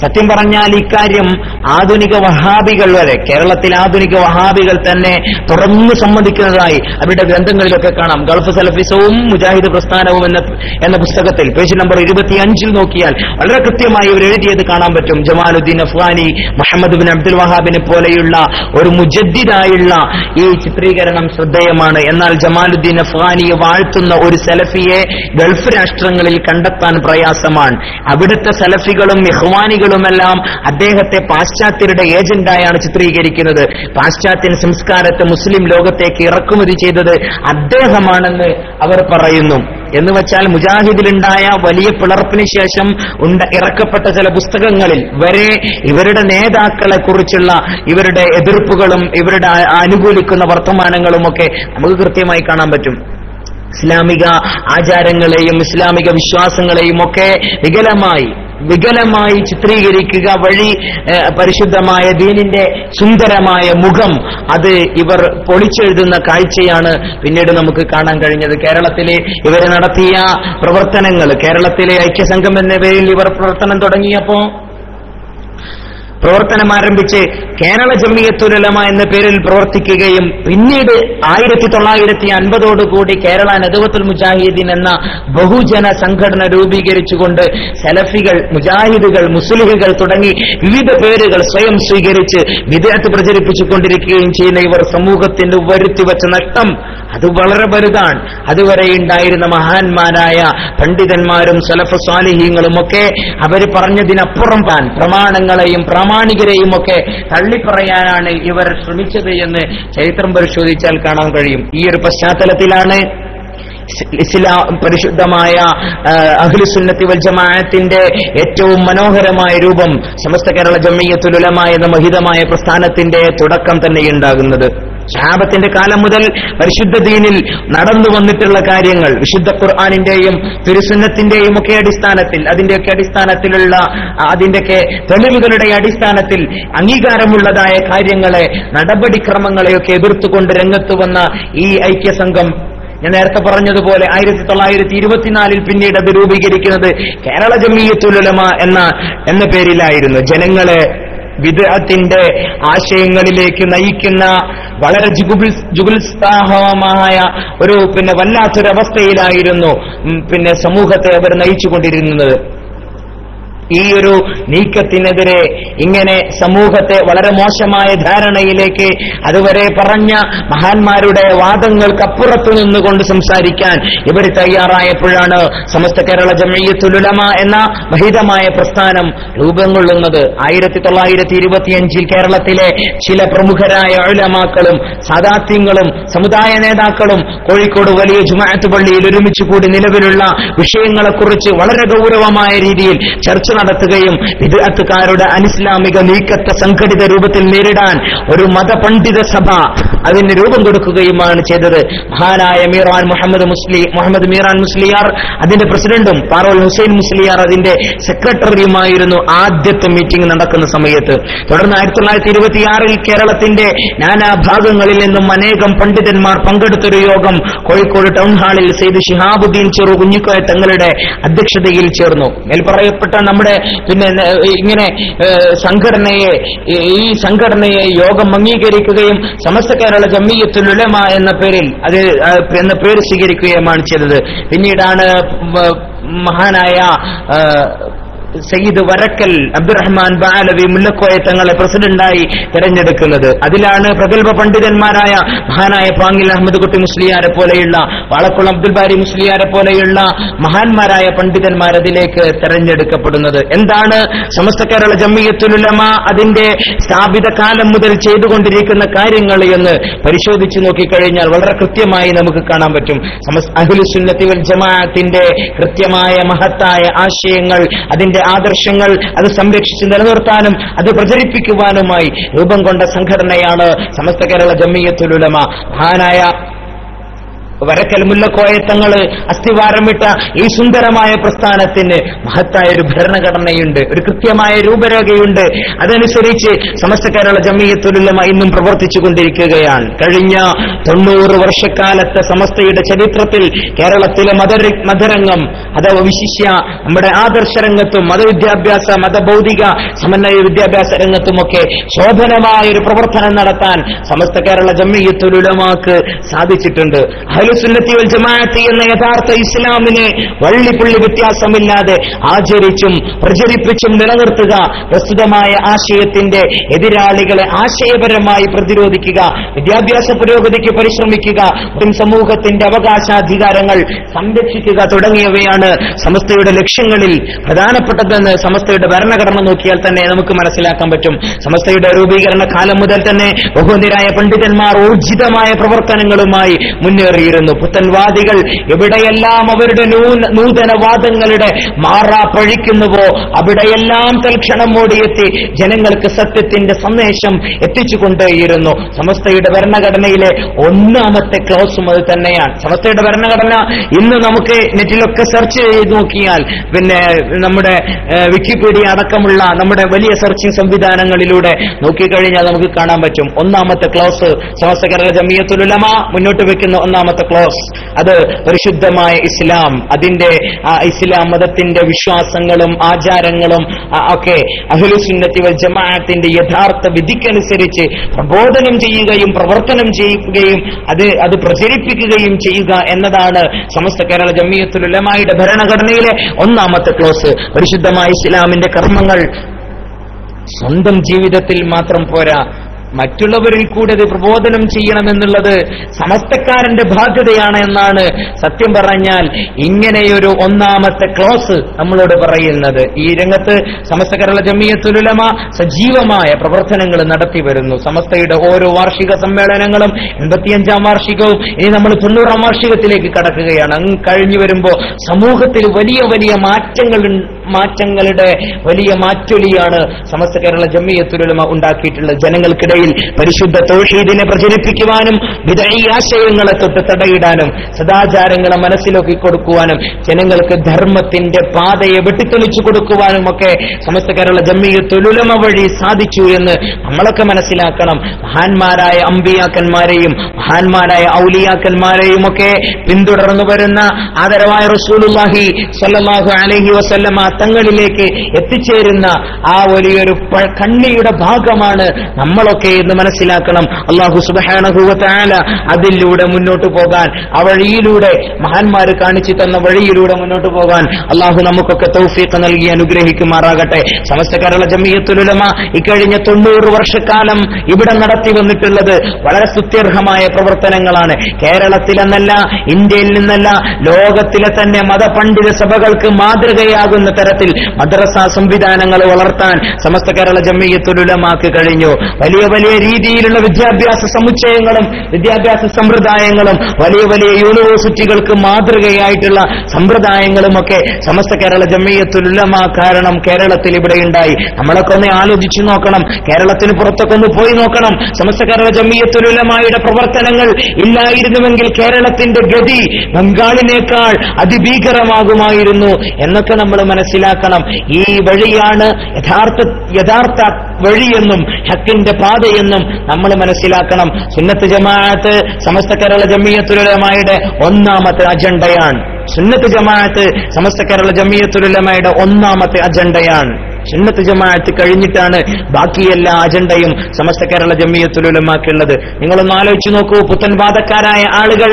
സത്യം പറഞ്ഞാൽ ഇക്കാര്യം ആധുനിക വഹാബികൾ വരെ, കേരളത്തിൽ ആധുനിക വഹാബികൾ തന്നെ തുറന്നു സമ്മതിക്കുന്നതായി അവരുടെ ഗ്രന്ഥങ്ങളിലൊക്കെ കാണാം. ഗൾഫ് സലഫിസവും മുജാഹിദ് പ്രസ്ഥാനവും എന്ന പുസ്തകത്തിൽ പേജ് നമ്പർ 25 നോക്കിയാൽ വളരെ കൃത്യമായി ഇവർ എഴുതിയത് കാണാൻ പറ്റും. ജമാലുദ്ദീൻ അഫ്ഗാനി, മുഹമ്മദ് ബിൻ അബ്ദുൽ വഹാബിനെ പോലെയുള്ള ഒരു മുജദ്ദിദായുള്ള ഈ ചിത്രീകരണം ശ്രദ്ധേയമാണ്. എന്നാൽ ജമാലുദ്ദീൻ അഫ്ഗാനിയെ വാഴ്ത്തുന്ന ഒരു സലഫിയെ ഗൾഫ് രാഷ്ട്രങ്ങളിൽ കണ്ടെത്താൻ പ്രയാസമാണ്. അവിടുത്തെ സലഫികളും ഇഖ്വാനികളുമെല്ലാം അദ്ദേഹത്തെ പാശ്ചാത്യരുടെ ഏജന്റായാണ് ചിത്രീകരിക്കുന്നത്. പാശ്ചാത്യൻ സംസ്കാരത്തെ മുസ്ലിം ലോകത്തേക്ക് ഇറക്കുമതി ചെയ്തത് അദ്ദേഹമാണെന്ന് അവർ പറയുന്നു. എന്ന് വെച്ചാൽ മുജാഹിദിലുണ്ടായ വലിയ പിളർപ്പിന് ശേഷം ഇറക്കപ്പെട്ട ചില പുസ്തകങ്ങളിൽ വരെ ഇവരുടെ നേതാക്കളെ കുറിച്ചുള്ള ഇവരുടെ എതിർപ്പുകളും ഇവരുടെ അനുകൂലിക്കുന്ന വർത്തമാനങ്ങളുമൊക്കെ നമുക്ക് കൃത്യമായി കാണാൻ പറ്റും. ഇസ്ലാമിക ആചാരങ്ങളെയും ഇസ്ലാമിക വിശ്വാസങ്ങളെയും ഒക്കെ വികലമായി ചിത്രീകരിക്കുക വഴി പരിശുദ്ധമായ ദീനിന്റെ സുന്ദരമായ മുഖം അത് ഇവർ പൊളിച്ചെഴുതുന്ന കാഴ്ചയാണ് പിന്നീട് നമുക്ക് കാണാൻ കഴിഞ്ഞത്. കേരളത്തിലെ ഇവർ നടത്തിയ പ്രവർത്തനങ്ങൾ, കേരളത്തിലെ ഐക്യസംഘം എന്ന പേരിൽ ഇവർ പ്രവർത്തനം തുടങ്ങിയപ്പോ പ്രവർത്തനം ആരംഭിച്ച് കേരള ജംഇയ്യത്തുൽ ഉലമ എന്ന പേരിൽ പ്രവർത്തിക്കുകയും പിന്നീട് 1950 കേരള നദവത്തുൽ മുജാഹിദീൻ എന്ന ബഹുജന സംഘടന രൂപീകരിച്ചുകൊണ്ട് സലഫികൾ, മുജാഹിദുകൾ, മുസ്ലിഹുകൾ തുടങ്ങി വിവിധ പേരുകൾ സ്വയം സ്വീകരിച്ച് വിദ്അത്ത് പ്രചരിപ്പിച്ചുകൊണ്ടിരിക്കുകയും ചെയ്യുന്ന ഇവർ സമൂഹത്തിന് വരുത്തിവെച്ച നഷ്ടം അത് വളരെ വലുതാണ്. അതുവരെ ഉണ്ടായിരുന്ന മഹാന്മാരായ പണ്ഡിതന്മാരും സലഫ് സ്വാലിഹീങ്ങളും ഒക്കെ അവർ പറഞ്ഞതിനപ്പുറം പ്രമാണങ്ങളെയും പ്രാമാണികരെയും ഒക്കെ തള്ളിപ്പറയാനാണ് ഇവർ ശ്രമിച്ചത് എന്ന് ചരിത്രം പരിശോധിച്ചാൽ കാണാൻ കഴിയും. ഈ ഒരു പശ്ചാത്തലത്തിലാണ് ഇസ്ലാം പരിശുദ്ധമായ അഹ്ലുസുന്നത്തി വൽ ജമാഅത്തിന്റെ ഏറ്റവും മനോഹരമായ രൂപം സമസ്ത കേരള ജംഇയ്യത്തുൽ ഉലമ എന്ന മഹിതമായ പ്രസ്ഥാനത്തിന്റെ തുടക്കം തന്നെ ഉണ്ടാകുന്നത്. സഹാബത്തിന്റെ കാലം മുതൽ പരിശുദ്ധ ദീനിൽ നടന്നു വന്നിട്ടുള്ള കാര്യങ്ങൾ വിശുദ്ധ ഖുർആനിന്റെയും തിരുസുന്നത്തിന്റെയും ഒക്കെ അടിസ്ഥാനത്തിൽ, അതിന്റെയൊക്കെ അടിസ്ഥാനത്തിലുള്ള അതിന്റെയൊക്കെ തെളിവുകളുടെ അടിസ്ഥാനത്തിൽ അംഗീകാരമുള്ളതായ കാര്യങ്ങളെ, നടപടിക്രമങ്ങളെയൊക്കെ എതിർത്തുകൊണ്ട് രംഗത്ത് വന്ന ഈ ഐക്യസംഘം, ഞാൻ നേരത്തെ പറഞ്ഞതുപോലെ 1924 പിന്നീട് അത് രൂപീകരിക്കുന്നത് കേരള ജംഇയ്യത്തുൽ ഉലമ എന്ന പേരിലായിരുന്നു. ജനങ്ങളെ ബിദ്അത്തിന്റെ ആശയങ്ങളിലേക്ക് നയിക്കുന്ന വളരെ ജുഗുൽസാഹമായ ഒരു വല്ലാത്തൊരവസ്ഥയിലായിരുന്നു സമൂഹത്തെ അവർ നയിച്ചുകൊണ്ടിരുന്നത്. ഈ ഒരു നീക്കത്തിനെതിരെ ഇങ്ങനെ സമൂഹത്തെ വളരെ മോശമായ ധാരണയിലേക്ക് അതുവരെ പറഞ്ഞ മഹാന്മാരുടെ വാദങ്ങൾക്കപ്പുറത്തു നിന്നുകൊണ്ട് സംസാരിക്കാൻ ഇവർ തയ്യാറായപ്പോഴാണ് സമസ്ത കേരള ജംഇയ്യത്തുൽ ഉലമ എന്ന മഹിതമായ പ്രസ്ഥാനം രൂപം കൊള്ളുന്നത്. 1925 കേരളത്തിലെ ചില പ്രമുഖരായ ഉലമാക്കളും സാദാത്യങ്ങളും സമുദായ നേതാക്കളും കോഴിക്കോട് വലിയ ജുമുഅത്ത് പള്ളിയിൽ ഒരുമിച്ച് കൂടി നിലവിലുള്ള വിഷയങ്ങളെക്കുറിച്ച് വളരെ ഗൗരവമായ രീതിയിൽ ചർച്ച നടത്തുകയും വിദ്അത്തുകാരുടെ അനിസ്ലാമിക നീക്കത്തെ സംഘടിത രൂപത്തിൽ നേരിടാൻ ഒരു മതപണ്ഡിത സഭ അതിന് രൂപം കൊടുക്കുകയുമാണ് ചെയ്തത്. മഹാനായ മുഹമ്മദ് മീറാൻ മുസ്ലിയാർ അതിന്റെ പ്രസിഡന്റും പാറോൽ ഹുസൈൻ മുസ്ലിയാർ അതിന്റെ സെക്രട്ടറിയുമായിരുന്നു ആദ്യത്തെ മീറ്റിംഗ് നടക്കുന്ന സമയത്ത്. തുടർന്ന് 1926 കേരളത്തിന്റെ നാനാഭാഗങ്ങളിൽ നിന്നും അനേകം പണ്ഡിതന്മാർ പങ്കെടുത്തൊരു യോഗം കോഴിക്കോട് ടൗൺ ഹാളിൽ സെയ്ദ് ശിഹാബുദ്ദീൻ ചെറു കുഞ്ഞിക്കോയ തങ്ങളുടെ അധ്യക്ഷതയിൽ ചേർന്നു. മേൽപ്പറയപ്പെട്ട നമ്മുടെ ഇങ്ങനെ ഈ സംഘടനയെ യോഗം അംഗീകരിക്കുകയും സമസ്ത കേരള ജംഇയ്യത്തുൽ ഉലമ എന്ന പേര് സ്വീകരിക്കുകയുമാണ് ചെയ്തത്. പിന്നീടാണ് മഹാനായ സയ്യിദ് വരക്കൽ അബ്ദുറഹ്മാൻ ബാലവി മുല്ലക്കോയ തങ്ങളെ പ്രസിഡന്റായി തെരഞ്ഞെടുക്കുന്നത്. അതിലാണ് പ്രഗത്ഭ പണ്ഡിതന്മാരായ മഹാനായ പാങ്ങിൽ അഹമ്മദ് കുട്ടി മുസ്ലിയാരെ പോലെയുള്ള, വാളക്കുളം അബ്ദുൽ ബാരി മുസ്ലിയാരെ പോലെയുള്ള മഹാന്മാരായ പണ്ഡിതന്മാർ അതിലേക്ക് തെരഞ്ഞെടുക്കപ്പെടുന്നത്. എന്താണ് സമസ്ത കേരള ജംഇയ്യത്തുൽ ഉലമ അതിന്റെ സ്ഥാപിത കാലം മുതൽ ചെയ്തുകൊണ്ടിരിക്കുന്ന കാര്യങ്ങൾ എന്ന് പരിശോധിച്ചു നോക്കിക്കഴിഞ്ഞാൽ വളരെ കൃത്യമായി നമുക്ക് കാണാൻ പറ്റും. അഹ്ലുസുന്നത്തി വൽ ജമാഅത്തിന്റെ കൃത്യമായ മഹത്തായ ആശയങ്ങൾ, അതിന്റെ ആദർശങ്ങൾ അത് സംരക്ഷിച്ച് നിലനിർത്താനും അത് പ്രചരിപ്പിക്കുവാനുമായി രൂപം കൊണ്ട സംഘടനയാണ് സമസ്ത കേരള ജംഇയ്യത്തുൽ ഉലമ. മഹാനായ വരക്കൽ മുല്ലക്കോയ തങ്ങള് അസ്ഥിവാരമിട്ട ഈ സുന്ദരമായ പ്രസ്ഥാനത്തിന് മഹത്തായ ഒരു ഭരണഘടനയുണ്ട്, ഒരു കൃത്യമായ രൂപരേഖയുണ്ട്. അതനുസരിച്ച് സമസ്ത കേരള ജംഇയ്യത്തുൽ ഉലമ ഇന്നും പ്രവർത്തിച്ചു കൊണ്ടിരിക്കുകയാണ്. കഴിഞ്ഞ 90 വർഷക്കാലത്തെ സമസ്തയുടെ ചരിത്രത്തിൽ കേരളത്തിലെ മതരംഗം അഥവാ വിശിഷ്യ നമ്മുടെ ആദർശ രംഗത്തും മതവിദ്യാഭ്യാസ മതഭൗതിക സമന്വയ വിദ്യാഭ്യാസ രംഗത്തുമൊക്കെ ശോഭനമായ ഒരു പ്രവർത്തനം നടത്താൻ സമസ്ത കേരള ജംഇയ്യത്തുൽ ഉലമാക്ക് സാധിച്ചിട്ടുണ്ട്. അഹ്ലുസുന്നത്തി വൽ ജമാഅത്ത് എന്ന യഥാർത്ഥ ഇസ്ലാമിനെ വള്ളിപ്പുള്ളി വ്യത്യാസമില്ലാതെ ആചരിച്ചും പ്രചരിപ്പിച്ചും നിലനിർത്തുക, പ്രസ്തുതമായ ആശയത്തിന്റെ എതിരാളികളെ ആശയപരമായി പ്രതിരോധിക്കുക, വിദ്യാഭ്യാസ പുരോഗതിക്ക് പരിശ്രമിക്കുക, സമൂഹത്തിന്റെ അവകാശാധികാരങ്ങൾ സംരക്ഷിക്കുക തുടങ്ങിയവയാണ് സമസ്തയുടെ ലക്ഷ്യങ്ങളിൽ പ്രധാനപ്പെട്ടതെന്ന് സമസ്തയുടെ ഭരണഘടന നോക്കിയാൽ തന്നെ നമുക്ക് മനസ്സിലാക്കാൻ പറ്റും. സമസ്തയുടെ രൂപീകരണ കാലം മുതൽ തന്നെ ബഹുനിരായ പണ്ഡിതന്മാർ ഊർജിതമായ പ്രവർത്തനങ്ങളുമായി മുന്നേറിയിരുന്നു. പുത്തൻവാദികൾ എവിടെയെല്ലാം അവരുടെ നൂതനവാദങ്ങളുടെ മാറാ പഴിക്കുന്നുവോ അവിടെയെല്ലാം തൽക്ഷണം ഓടിയെത്തി ജനങ്ങൾക്ക് സത്യത്തിന്റെ സന്ദേശം എത്തിച്ചുകൊണ്ടേയിരുന്നു. സമസ്തയുടെ ഭരണഘടനയിലെ ഒന്നാമത്തെ ക്ലോസും അത് തന്നെയാണ്. സമസ്തയുടെ ഭരണഘടന ഇന്ന് നമുക്ക് നെറ്റിലൊക്കെ സെർച്ച് സെർച്ച് ചെയ്ത് നോക്കിയാൽ, പിന്നെ നമ്മുടെ വിക്കിപീഡിയ അടക്കമുള്ള നമ്മുടെ വലിയ സെർച്ചിങ് സംവിധാനങ്ങളിലൂടെ നോക്കിക്കഴിഞ്ഞാൽ നമുക്ക് കാണാൻ പറ്റും. ഒന്നാമത്തെ ക്ലോസ് സമസ്ത കേരള ജമിയത്തുൽ ഉലമ മുന്നോട്ട് വെക്കുന്ന ഒന്നാമത്തെ ക്ലോസ് അത് പരിശുദ്ധമായ ഇസ്ലാം, അതിന്റെ ഇസ്ലാം മതത്തിന്റെ വിശ്വാസങ്ങളും ആചാരങ്ങളും ഒക്കെ അഹ്ലുസുന്നത്തി വൽ ജമാഅത്തിന്റെ യഥാർത്ഥ വിധിക്കനുസരിച്ച് പ്രബോധനം ചെയ്യുകയും പ്രവർത്തനം ചെയ്യുകയും അത് പ്രചരിപ്പിക്കുകയും ചെയ്യുക എന്നതാണ് സമസ്ത കേരള ജമിയത്തുൽ ഉലമയുടെ ഭരണഘടനയിലെ ഒന്നാമത്തെ ക്ലോസ്. പരിശുദ്ധമായ ഇസ്ലാമിന്റെ കർമ്മങ്ങൾ സ്വന്തം ജീവിതത്തിൽ മാത്രം പോരാ, മറ്റുള്ളവരിൽ കൂടെ അത് പ്രബോധനം ചെയ്യണമെന്നുള്ളത് സമസ്തക്കാരന്റെ ബാധ്യതയാണ് എന്നാണ് സത്യം പറഞ്ഞാൽ ഇങ്ങനെയൊരു ഒന്നാമത്തെ ക്ലോസ് നമ്മളോട് പറയുന്നത്. ഈ രംഗത്ത് സമസ്ത കേരള ജമിയത്തുൽ ഉലമ സജീവമായ പ്രവർത്തനങ്ങൾ നടത്തി വരുന്നു. സമസ്തയുടെ ഓരോ വാർഷിക സമ്മേളനങ്ങളും 85ാം വാർഷികവും ഇനി നമ്മൾ 90ാം വാർഷികത്തിലേക്ക് കടക്കുകയാണ്. അങ്ങ് കഴിഞ്ഞു വരുമ്പോൾ സമൂഹത്തിൽ വലിയ വലിയ മാറ്റങ്ങളുടെ വലിയ മാറ്റൊലിയാണ് സമസ്ത കേരള ജമിയത്തുൽ ഉലമ ഉണ്ടാക്കിയിട്ടുള്ളത്. ജനങ്ങൾക്കിടയിൽ പരിശുദ്ധ തൗഹീദിനെ പ്രചരിപ്പിക്കുവാനും വിദഈ ആശയങ്ങളെ തൊട്ട് തടയിടാനും സദാചാരങ്ങളെ മനസ്സിലാക്കി കൊടുക്കുവാനും ജനങ്ങൾക്ക് ധർമ്മത്തിന്റെ പാതയെ വെട്ടിത്തെളിച്ചു കൊടുക്കുവാനും ഒക്കെ സമസ്ത കേരള ജമിയത്തുൽ ഉലമ വഴി സാധിച്ചു എന്ന് നമ്മളൊക്കെ മനസ്സിലാക്കണം. മഹാന്മാരായ അമ്പിയാക്കന്മാരെയും മഹാന്മാരായ ഔലിയാക്കന്മാരെയും ഒക്കെ പിന്തുടർന്നു വരുന്ന ആദരവായ റസൂലുള്ളാഹി സ്വല്ലല്ലാഹു അലൈഹി വസല്ലമ തങ്ങളിലേക്ക് എത്തിച്ചേരുന്ന ആ വലിയൊരു കണ്ണിയുടെ ഭാഗമാണ് നമ്മളൊക്കെ എന്ന് മനസ്സിലാക്കണം. അല്ലാഹു സുബ്ഹാനഹു വ തആല അതിലൂടെ മുന്നോട്ട് പോകാൻ, ആ വഴിയിലൂടെ മഹാന്മാർ കാണിച്ചു തന്ന വഴിയിലൂടെ മുന്നോട്ട് പോകാൻ അല്ലാഹു നമുക്കൊക്കെ തൗഫീഖ് നൽകി അനുഗ്രഹിക്കുമാറാകട്ടെ. സമസ്ത കേരള ജമിയത്തുൽ ഉലമ ഇക്കഴിഞ്ഞ 90 വർഷക്കാലം ഇവിടെ നടത്തി വന്നിട്ടുള്ളത് വളരെ സ്തുത്യർഹമായ പ്രവർത്തനങ്ങളാണ്. കേരളത്തിലെന്നല്ല, ഇന്ത്യയിൽ നിന്നല്ല, ലോകത്തിലെ തന്നെ മതപണ്ഡിത സഭകൾക്ക് മാതൃകയാകുന്ന തരത്തിൽ മദ്രസ സംവിധാനങ്ങൾ വളർത്താൻ സമസ്ത കേരള ജമിയത്തുൽ ഉലമാക്ക് കഴിഞ്ഞു. വലിയ വലിയ രീതിയിലുള്ള വിദ്യാഭ്യാസ സമുച്ചയങ്ങളും വിദ്യാഭ്യാസ സമ്പ്രദായങ്ങളും വലിയ വലിയ യൂണിവേഴ്സിറ്റികൾക്ക് മാതൃകയായിട്ടുള്ള സമ്പ്രദായങ്ങളുമൊക്കെ സമസ്ത കേരള ജമിയത്തുൽ ഉലമ കാരണം കേരളത്തിൽ ഇവിടെ ഉണ്ടായി. നമ്മളൊക്കെ ഒന്ന് ആലോചിച്ചു നോക്കണം, കേരളത്തിന് പുറത്തൊക്കെ ഒന്ന് പോയി നോക്കണം. സമസ്ത കേരള ജമിയത്തുൽ ഉലമയുടെ പ്രവർത്തനങ്ങൾ ഇല്ലായിരുന്നുവെങ്കിൽ കേരളത്തിന്റെ ഗതി ബംഗാളിനേക്കാൾ അതിഭീകരമാകുമായിരുന്നു എന്നൊക്കെ നമ്മൾ മനസ്സിലാക്കണം. ഈ വഴിയാണ് യഥാർത്ഥ വഴിയെന്നും ഹക്കിന്റെ പാതയെന്നും നമ്മൾ മനസ്സിലാക്കണം. സുന്നത്ത് ജമാഅത്ത് സമസ്ത കേരള ജമിയത്തുൽ ഉലമയുടെ ഒന്നാമത്തെ അജണ്ടയാണ്. സുന്നത്ത് ജമാഅത്ത് സമസ്ത കേരള ജമിയത്തുൽ ഉലമയുടെ ഒന്നാമത്തെ അജണ്ടയാണ്. സുന്നത്ത് ജമാഅത്ത് കഴിഞ്ഞിട്ടാണ് ബാക്കി എല്ലാ അജണ്ടയും സമസ്ത കേരള ജമിയത്തുൽ ഉലമക്കുള്ളത്. നിങ്ങളൊന്ന് ആലോചിച്ചു നോക്കൂ, പുത്തൻവാദക്കാരായ ആളുകൾ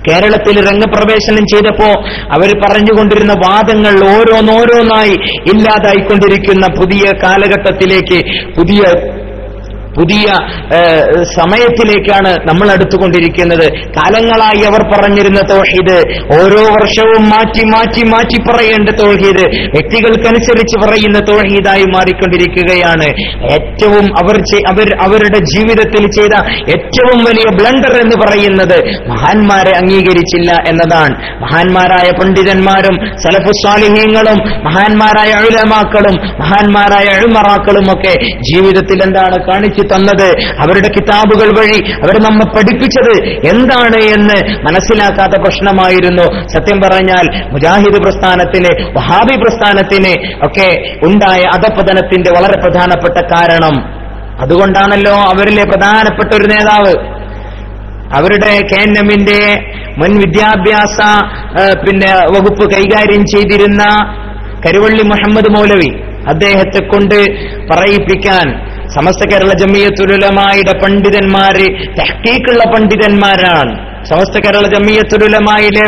കേരളത്തിൽ രംഗപ്രവേശനം ചെയ്തപ്പോ അവർ പറഞ്ഞുകൊണ്ടിരുന്ന വാദങ്ങൾ ഓരോന്നോരോന്നായി ഇല്ലാതായിക്കൊണ്ടിരിക്കുന്ന പുതിയ കാലഘട്ടത്തിലേക്ക്, പുതിയ സമയത്തിലേക്കാണ് നമ്മൾ അടുത്തുകൊണ്ടിരിക്കുന്നത്. കാലങ്ങളായി അവർ പറഞ്ഞിരുന്ന തൗഹീദ് ഓരോ വർഷവും മാറ്റി പറയേണ്ട തൗഹീദ് വ്യക്തികൾക്കനുസരിച്ച് പറയുന്ന തൗഹീദായി മാറിക്കൊണ്ടിരിക്കുകയാണ്. ഏറ്റവും അവരുടെ ജീവിതത്തിൽ ചെയ്ത ഏറ്റവും വലിയ ബ്ലണ്ടർ എന്ന് പറയുന്നത് മഹാന്മാരെ അംഗീകരിച്ചില്ല എന്നതാണ്. മഹാന്മാരായ പണ്ഡിതന്മാരും സലഫുസ് സാലിഹീങ്ങളും മഹാന്മാരായ ഉലമാക്കളും മഹാന്മാരായ ഉമറാക്കളും ഒക്കെ ജീവിതത്തിൽ എന്താണ് കാണിച്ചു തന്നത്, അവരുടെ കിതാബുകൾ വഴി അവർ നമ്മെ പഠിപ്പിച്ചത് എന്താണ് എന്ന് മനസ്സിലാക്കാത്ത പ്രശ്നമായിരുന്നു. സത്യം പറഞ്ഞാൽ മുജാഹിദ് പ്രസ്ഥാനത്തിന്, വഹാബി പ്രസ്ഥാനത്തിന് ഒക്കെ ഉണ്ടായ അധപതനത്തിന്റെ വളരെ പ്രധാനപ്പെട്ട കാരണം അതുകൊണ്ടാണല്ലോ അവരിലെ പ്രധാനപ്പെട്ട ഒരു നേതാവ്, അവരുടെ KNMന്റെ മുൻ വിദ്യാഭ്യാസ വകുപ്പ് കൈകാര്യം ചെയ്തിരുന്ന കരുവള്ളി മുഹമ്മദ് മൗലവി, അദ്ദേഹത്തെ കൊണ്ട് പറയിപ്പിക്കാൻ സമസ്ത കേരള ജമിയത്തുൽ ഉലമയുടെ പണ്ഡിതന്മാര് തഹ്ഖീഖുള്ള പണ്ഡിതന്മാരാണ്. സമസ്ത കേരള ജമിയത്തുൽ ഉലമയിലെ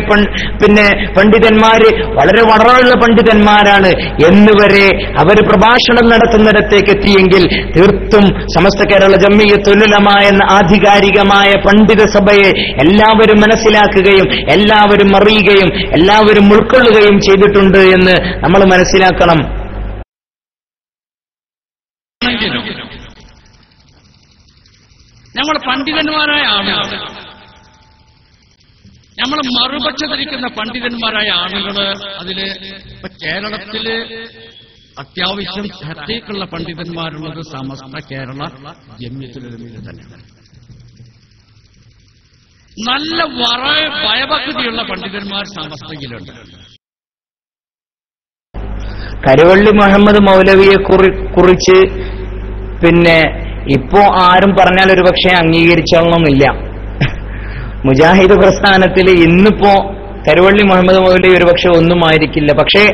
പണ്ഡിതന്മാര് വളരെ വളരെയുള്ള പണ്ഡിതന്മാരാണ് എന്നുവരെ അവർ പ്രഭാഷണം നടത്തുന്നിടത്തേക്ക് എത്തിയെങ്കിൽ തീർത്തും സമസ്ത കേരള ജമിയത്തുൽ ഉലമ എന്ന ആധികാരികമായ പണ്ഡിത സഭയെ എല്ലാവരും മനസ്സിലാക്കുകയും എല്ലാവരും അറിയുകയും എല്ലാവരും ഉൾക്കൊള്ളുകയും ചെയ്തിട്ടുണ്ട് എന്ന് നമ്മൾ മനസ്സിലാക്കണം. നമ്മൾ പണ്ഡിതന്മാരായ ആളുകൾ, നമ്മൾ മറുപക്ഷത്തിരിക്കുന്ന പണ്ഡിതന്മാരായ ആളുകൾ, അതില് ഇപ്പൊ കേരളത്തില് അത്യാവശ്യം തഹ്ഖീഖുള്ള പണ്ഡിതന്മാരുള്ളത് സമസ്ത കേരള ജമിയത്തുൽ ഉലമയിൽ തന്നെയാണ്. നല്ല ഭയഭക്തിയുള്ള പണ്ഡിതന്മാർ സമസ്തയിലുണ്ട്. കരുവള്ളി മുഹമ്മദ് മൗലവിയെ കുറിച്ച് പിന്നെ ഇപ്പോ ആരും പറഞ്ഞാൽ ഒരു പക്ഷേ അംഗീകരിച്ചോളണമെന്നില്ല. മുജാഹിദ് പ്രസ്ഥാനത്തിൽ ഇന്നിപ്പോ കരുവള്ളി മുഹമ്മദ് മൗലവി ഒരു പക്ഷെ ഒന്നും ആയിരിക്കില്ല. പക്ഷേ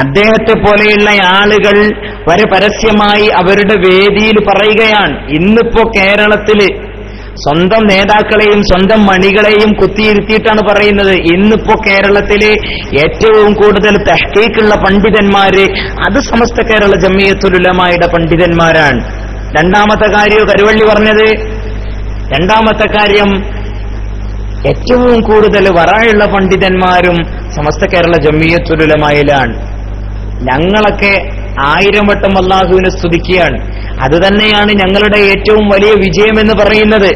അദ്ദേഹത്തെ പോലെയുള്ള ആളുകൾ വരെ പരസ്യമായി അവരുടെ വേദിയിൽ പറയുകയാണ്, ഇന്നിപ്പോ കേരളത്തില് സ്വന്തം നേതാക്കളെയും സ്വന്തം മണികളെയും കുത്തിയിരുത്തിയിട്ടാണ് പറയുന്നത്, ഇന്നിപ്പോ കേരളത്തിലെ ഏറ്റവും കൂടുതൽ തഹ്ഖീഖുള്ള പണ്ഡിതന്മാര് അത് സമസ്ത കേരള ജമിയത്തുൽ ഉലമായുടെ പണ്ഡിതന്മാരാണ്. രണ്ടാമത്തെ കാര്യം കരുവള്ളി പറഞ്ഞത്, രണ്ടാമത്തെ കാര്യം ഏറ്റവും കൂടുതൽ വറയുള്ള പണ്ഡിതന്മാരും സമസ്ത കേരള ജമിയത്തുൽ ഉലമായിലാണ്. ഞങ്ങളൊക്കെ 1000 വട്ടം അല്ലാഹുവിനെ സ്തുതിക്കുകയാണ്. അതുതന്നെയാണ് ഞങ്ങളുടെ ഏറ്റവും വലിയ വിജയമെന്ന് പറയുന്നത്.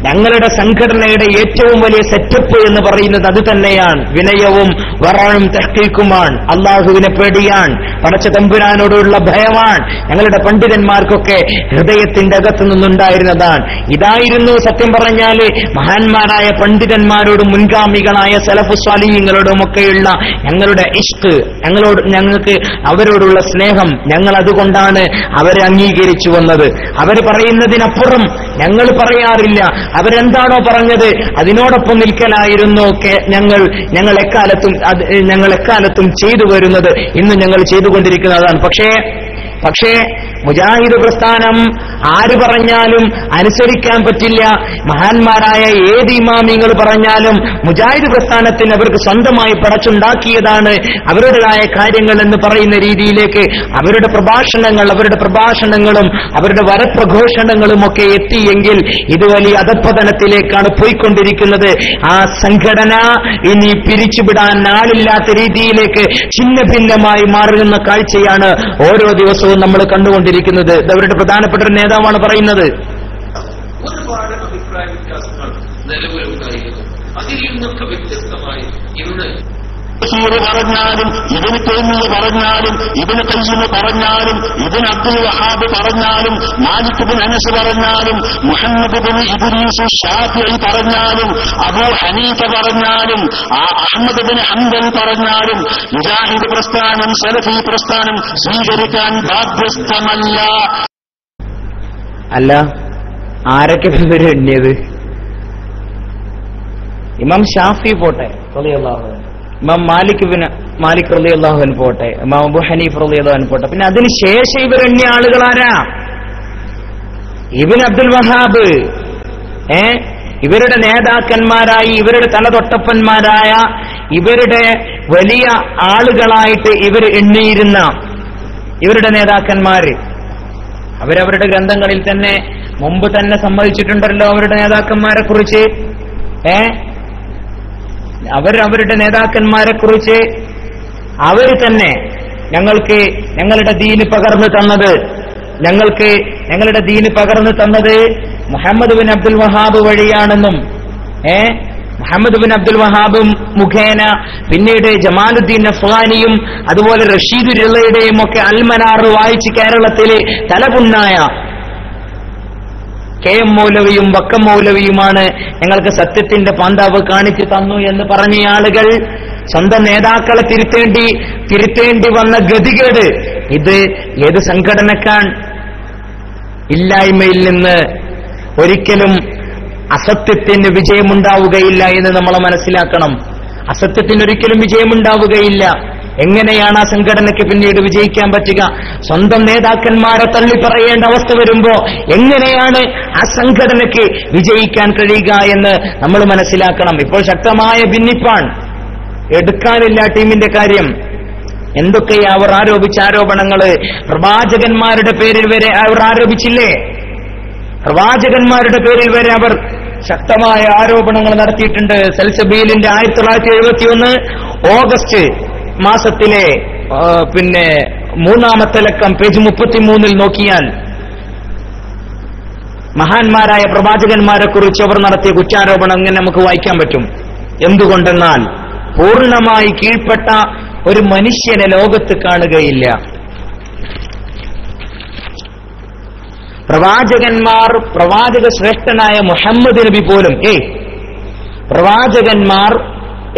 ഞങ്ങളുടെ സംഘടനയുടെ ഏറ്റവും വലിയ സെറ്റപ്പ് എന്ന് പറയുന്നത് അത് തന്നെയാണ്. വിനയവും വറയും തഹ്ഖീഖുമാണ്, അല്ലാഹുവിനെ പേടിയാണ്, പടച്ച തമ്പുരാനോടുള്ള ഭയമാണ് ഞങ്ങളുടെ പണ്ഡിതന്മാർക്കൊക്കെ ഹൃദയത്തിന്റെ അകത്തു നിന്നുണ്ടായിരുന്നതാണ്. ഇതായിരുന്നു സത്യം പറഞ്ഞാല് മഹാന്മാരായ പണ്ഡിതന്മാരോടും മുൻഗാമികളായ സലഫു സ്വാലിഹീങ്ങളോടുമൊക്കെയുള്ള ഞങ്ങളുടെ ഇഷ്ക്, ഞങ്ങൾക്ക് അവരോടുള്ള സ്നേഹം. ഞങ്ങൾ അതുകൊണ്ടാണ് അവരെ അംഗീകരിച്ചു വന്നത്. അവർ പറയുന്നതിനപ്പുറം ഞങ്ങൾ പറയാറില്ല. അവരെന്താണോ പറഞ്ഞത് അതിനോടൊപ്പം നിൽക്കലായിരുന്നു ഞങ്ങൾ എക്കാലത്തും ചെയ്തു വരുന്നത്, ഇന്ന് ഞങ്ങൾ ചെയ്തുകൊണ്ടിരിക്കുന്നതാണ്. പക്ഷേ മുജാഹിദ് പ്രസ്ഥാനം ആര് പറഞ്ഞാലും അനുസരിക്കാൻ പറ്റില്ല. മഹാന്മാരായ ഏത് ഇമാമിങ്ങൾ പറഞ്ഞാലും മുജാഹിദ് പ്രസ്ഥാനത്തിന് അവർക്ക് സ്വന്തമായി പടച്ചുണ്ടാക്കിയതാണ് അവരുടേതായ കാര്യങ്ങൾ എന്ന് പറയുന്ന രീതിയിലേക്ക് അവരുടെ പ്രഭാഷണങ്ങളും അവരുടെ വരപ്രഘോഷണങ്ങളും ഒക്കെ എത്തിയെങ്കിൽ ഇത് വലിയ അധപ്പതനത്തിലേക്കാണ് പോയിക്കൊണ്ടിരിക്കുന്നത്. ആ സംഘടന ഇനി പിരിച്ചുവിടാൻ ആളില്ലാത്ത രീതിയിലേക്ക് ഛിന്ന ഭിന്നമായി മാറുന്ന കാഴ്ചയാണ് ഓരോ ദിവസവും നമ്മൾ കണ്ടുകൊണ്ടിരിക്കുന്നത്. അവരുടെ പ്രധാനപ്പെട്ട ഒരു നേതാവാണ് പറയുന്നത്. ഒരുപാട് അഭിപ്രായ വ്യത്യാസങ്ങൾ നിലവിലുണ്ടായിരുന്നു. അതിൽ നിന്നൊക്കെ വ്യത്യസ്തമായി ഇന്ന് പറഞ്ഞാലും ഇബിന് തൈമിയ്യ പറഞ്ഞാലും ഇബിന് ഖയ്യിം പറഞ്ഞാലും ഇബിന് അബ്ദുൽ വഹാബ് പറഞ്ഞാലും മാലിക് ബിൻ അനസ് പറഞ്ഞാലും മുഹമ്മദ് ബിൻ ഇദ്രീസ് ശാഫിഈ പറഞ്ഞാലും അബൂ ഹനീഫ പറഞ്ഞാലും അഹ്മദ് ബിൻ ഹംബൽ പറഞ്ഞാലും മുജാഹിദ് പ്രസ്ഥാനം സലഫി പ്രസ്ഥാനം സ്വീകരിക്കാൻ ബാധ്യസ്ഥമല്ല. അല്ല, ആരൊക്കെ വിവരം എണ്ണിയത്? ഇമാം ഷാഫി പോട്ടെ റളിയല്ലാഹു അൻഹു, ഇമാം മാലിക് റളിയല്ലാഹു അൻഹു പോട്ടെ, ഇമാം അബൂ ഹനീഫ റളിയല്ലാഹു അൻഹു പോട്ടെ, പിന്നെ അതിന് ശേഷം ഇവരെണ്ണിയ ആളുകളാരാ? ഇബ്നു അബ്ദുൽ വഹാബ്, ഇവരുടെ നേതാക്കന്മാരായി, ഇവരുടെ തലതൊട്ടപ്പന്മാരായ, ഇവരുടെ വലിയ ആളുകളായിട്ട് ഇവർ എണ്ണിയിരുന്ന ഇവരുടെ നേതാക്കന്മാര് അവരവരുടെ ഗ്രന്ഥങ്ങളിൽ തന്നെ മുമ്പ് തന്നെ സമ്മതിച്ചിട്ടുണ്ടല്ലോ അവരുടെ നേതാക്കന്മാരെ കുറിച്ച്. അവരുടെ നേതാക്കന്മാരെ കുറിച്ച് അവർ തന്നെ ഞങ്ങൾക്ക് ഞങ്ങളുടെ ദീന് പകർന്നു തന്നത് മുഹമ്മദ് ബിൻ അബ്ദുൽ വഹാബ് വഴിയാണെന്നും മുഹമ്മദ് ബിൻ അബ്ദുൽ വഹാബ് മുഖേന പിന്നീട് ജമാലുദ്ദീൻ അഫ്ഗാനിയും അതുപോലെ റഷീദ് റിളയുടെയും ഒക്കെ അൽമനാർ വായിച്ച് കേരളത്തിലെ തലപുണ്ണായ കെ എം മൗലവിയും വക്കം മൗലവിയുമാണ് ഞങ്ങൾക്ക് സത്യത്തിന്റെ പാന്താവ് കാണിച്ചു തന്നു എന്ന് പറഞ്ഞ ആളുകൾ സ്വന്തം നേതാക്കളെ തിരുത്തേണ്ടി വന്ന ഗതികേട് ഇത് ഏത് സംഘടനക്കാൻ? ഇല്ലായ്മയിൽ നിന്ന് ഒരിക്കലും അസത്യത്തിന് വിജയമുണ്ടാവുകയില്ല എന്ന് നമ്മൾ മനസ്സിലാക്കണം. അസത്യത്തിന് ഒരിക്കലും വിജയമുണ്ടാവുകയില്ല. എങ്ങനെയാണ് ആ സംഘടനയ്ക്ക് പിന്നീട് വിജയിക്കാൻ പറ്റുക? സ്വന്തം നേതാക്കന്മാരെ തള്ളിപ്പറയേണ്ട അവസ്ഥ വരുമ്പോ എങ്ങനെയാണ് ആ സംഘടനയ്ക്ക് വിജയിക്കാൻ കഴിയുക എന്ന് നമ്മൾ മനസ്സിലാക്കണം. ഇപ്പോൾ ശക്തമായ ഭിന്നിപ്പാണ്, എടുക്കാനില്ല ടീമിന്റെ കാര്യം. എന്തൊക്കെയാ അവർ ആരോപിച്ച ആരോപണങ്ങള്? പ്രവാചകന്മാരുടെ പേരിൽ വരെ അവർ ആരോപിച്ചില്ലേ? പ്രവാചകന്മാരുടെ പേരിൽ വരെ അവർ ശക്തമായ ആരോപണങ്ങൾ നടത്തിയിട്ടുണ്ട്. സൽസബീലിന്റെ 1971 ഓഗസ്റ്റ് മാസത്തിലെ പിന്നെ 3-ാമത്തെ ലക്കം പേജ് 33 നോക്കിയാൽ മഹാന്മാരായ പ്രവാചകന്മാരെ കുറിച്ച് അവർ നടത്തിയ കുറ്റാരോപണം അങ്ങനെ നമുക്ക് വായിക്കാൻ പറ്റും. എന്തുകൊണ്ടെന്നാൽ പൂർണ്ണമായി കീഴ്പ്പെട്ട ഒരു മനുഷ്യനെ ലോകത്ത് കാണുകയില്ല. പ്രവാചക ശ്രേഷ്ഠനായ മുഹമ്മദ് നബി പോലും പ്രവാചകന്മാർ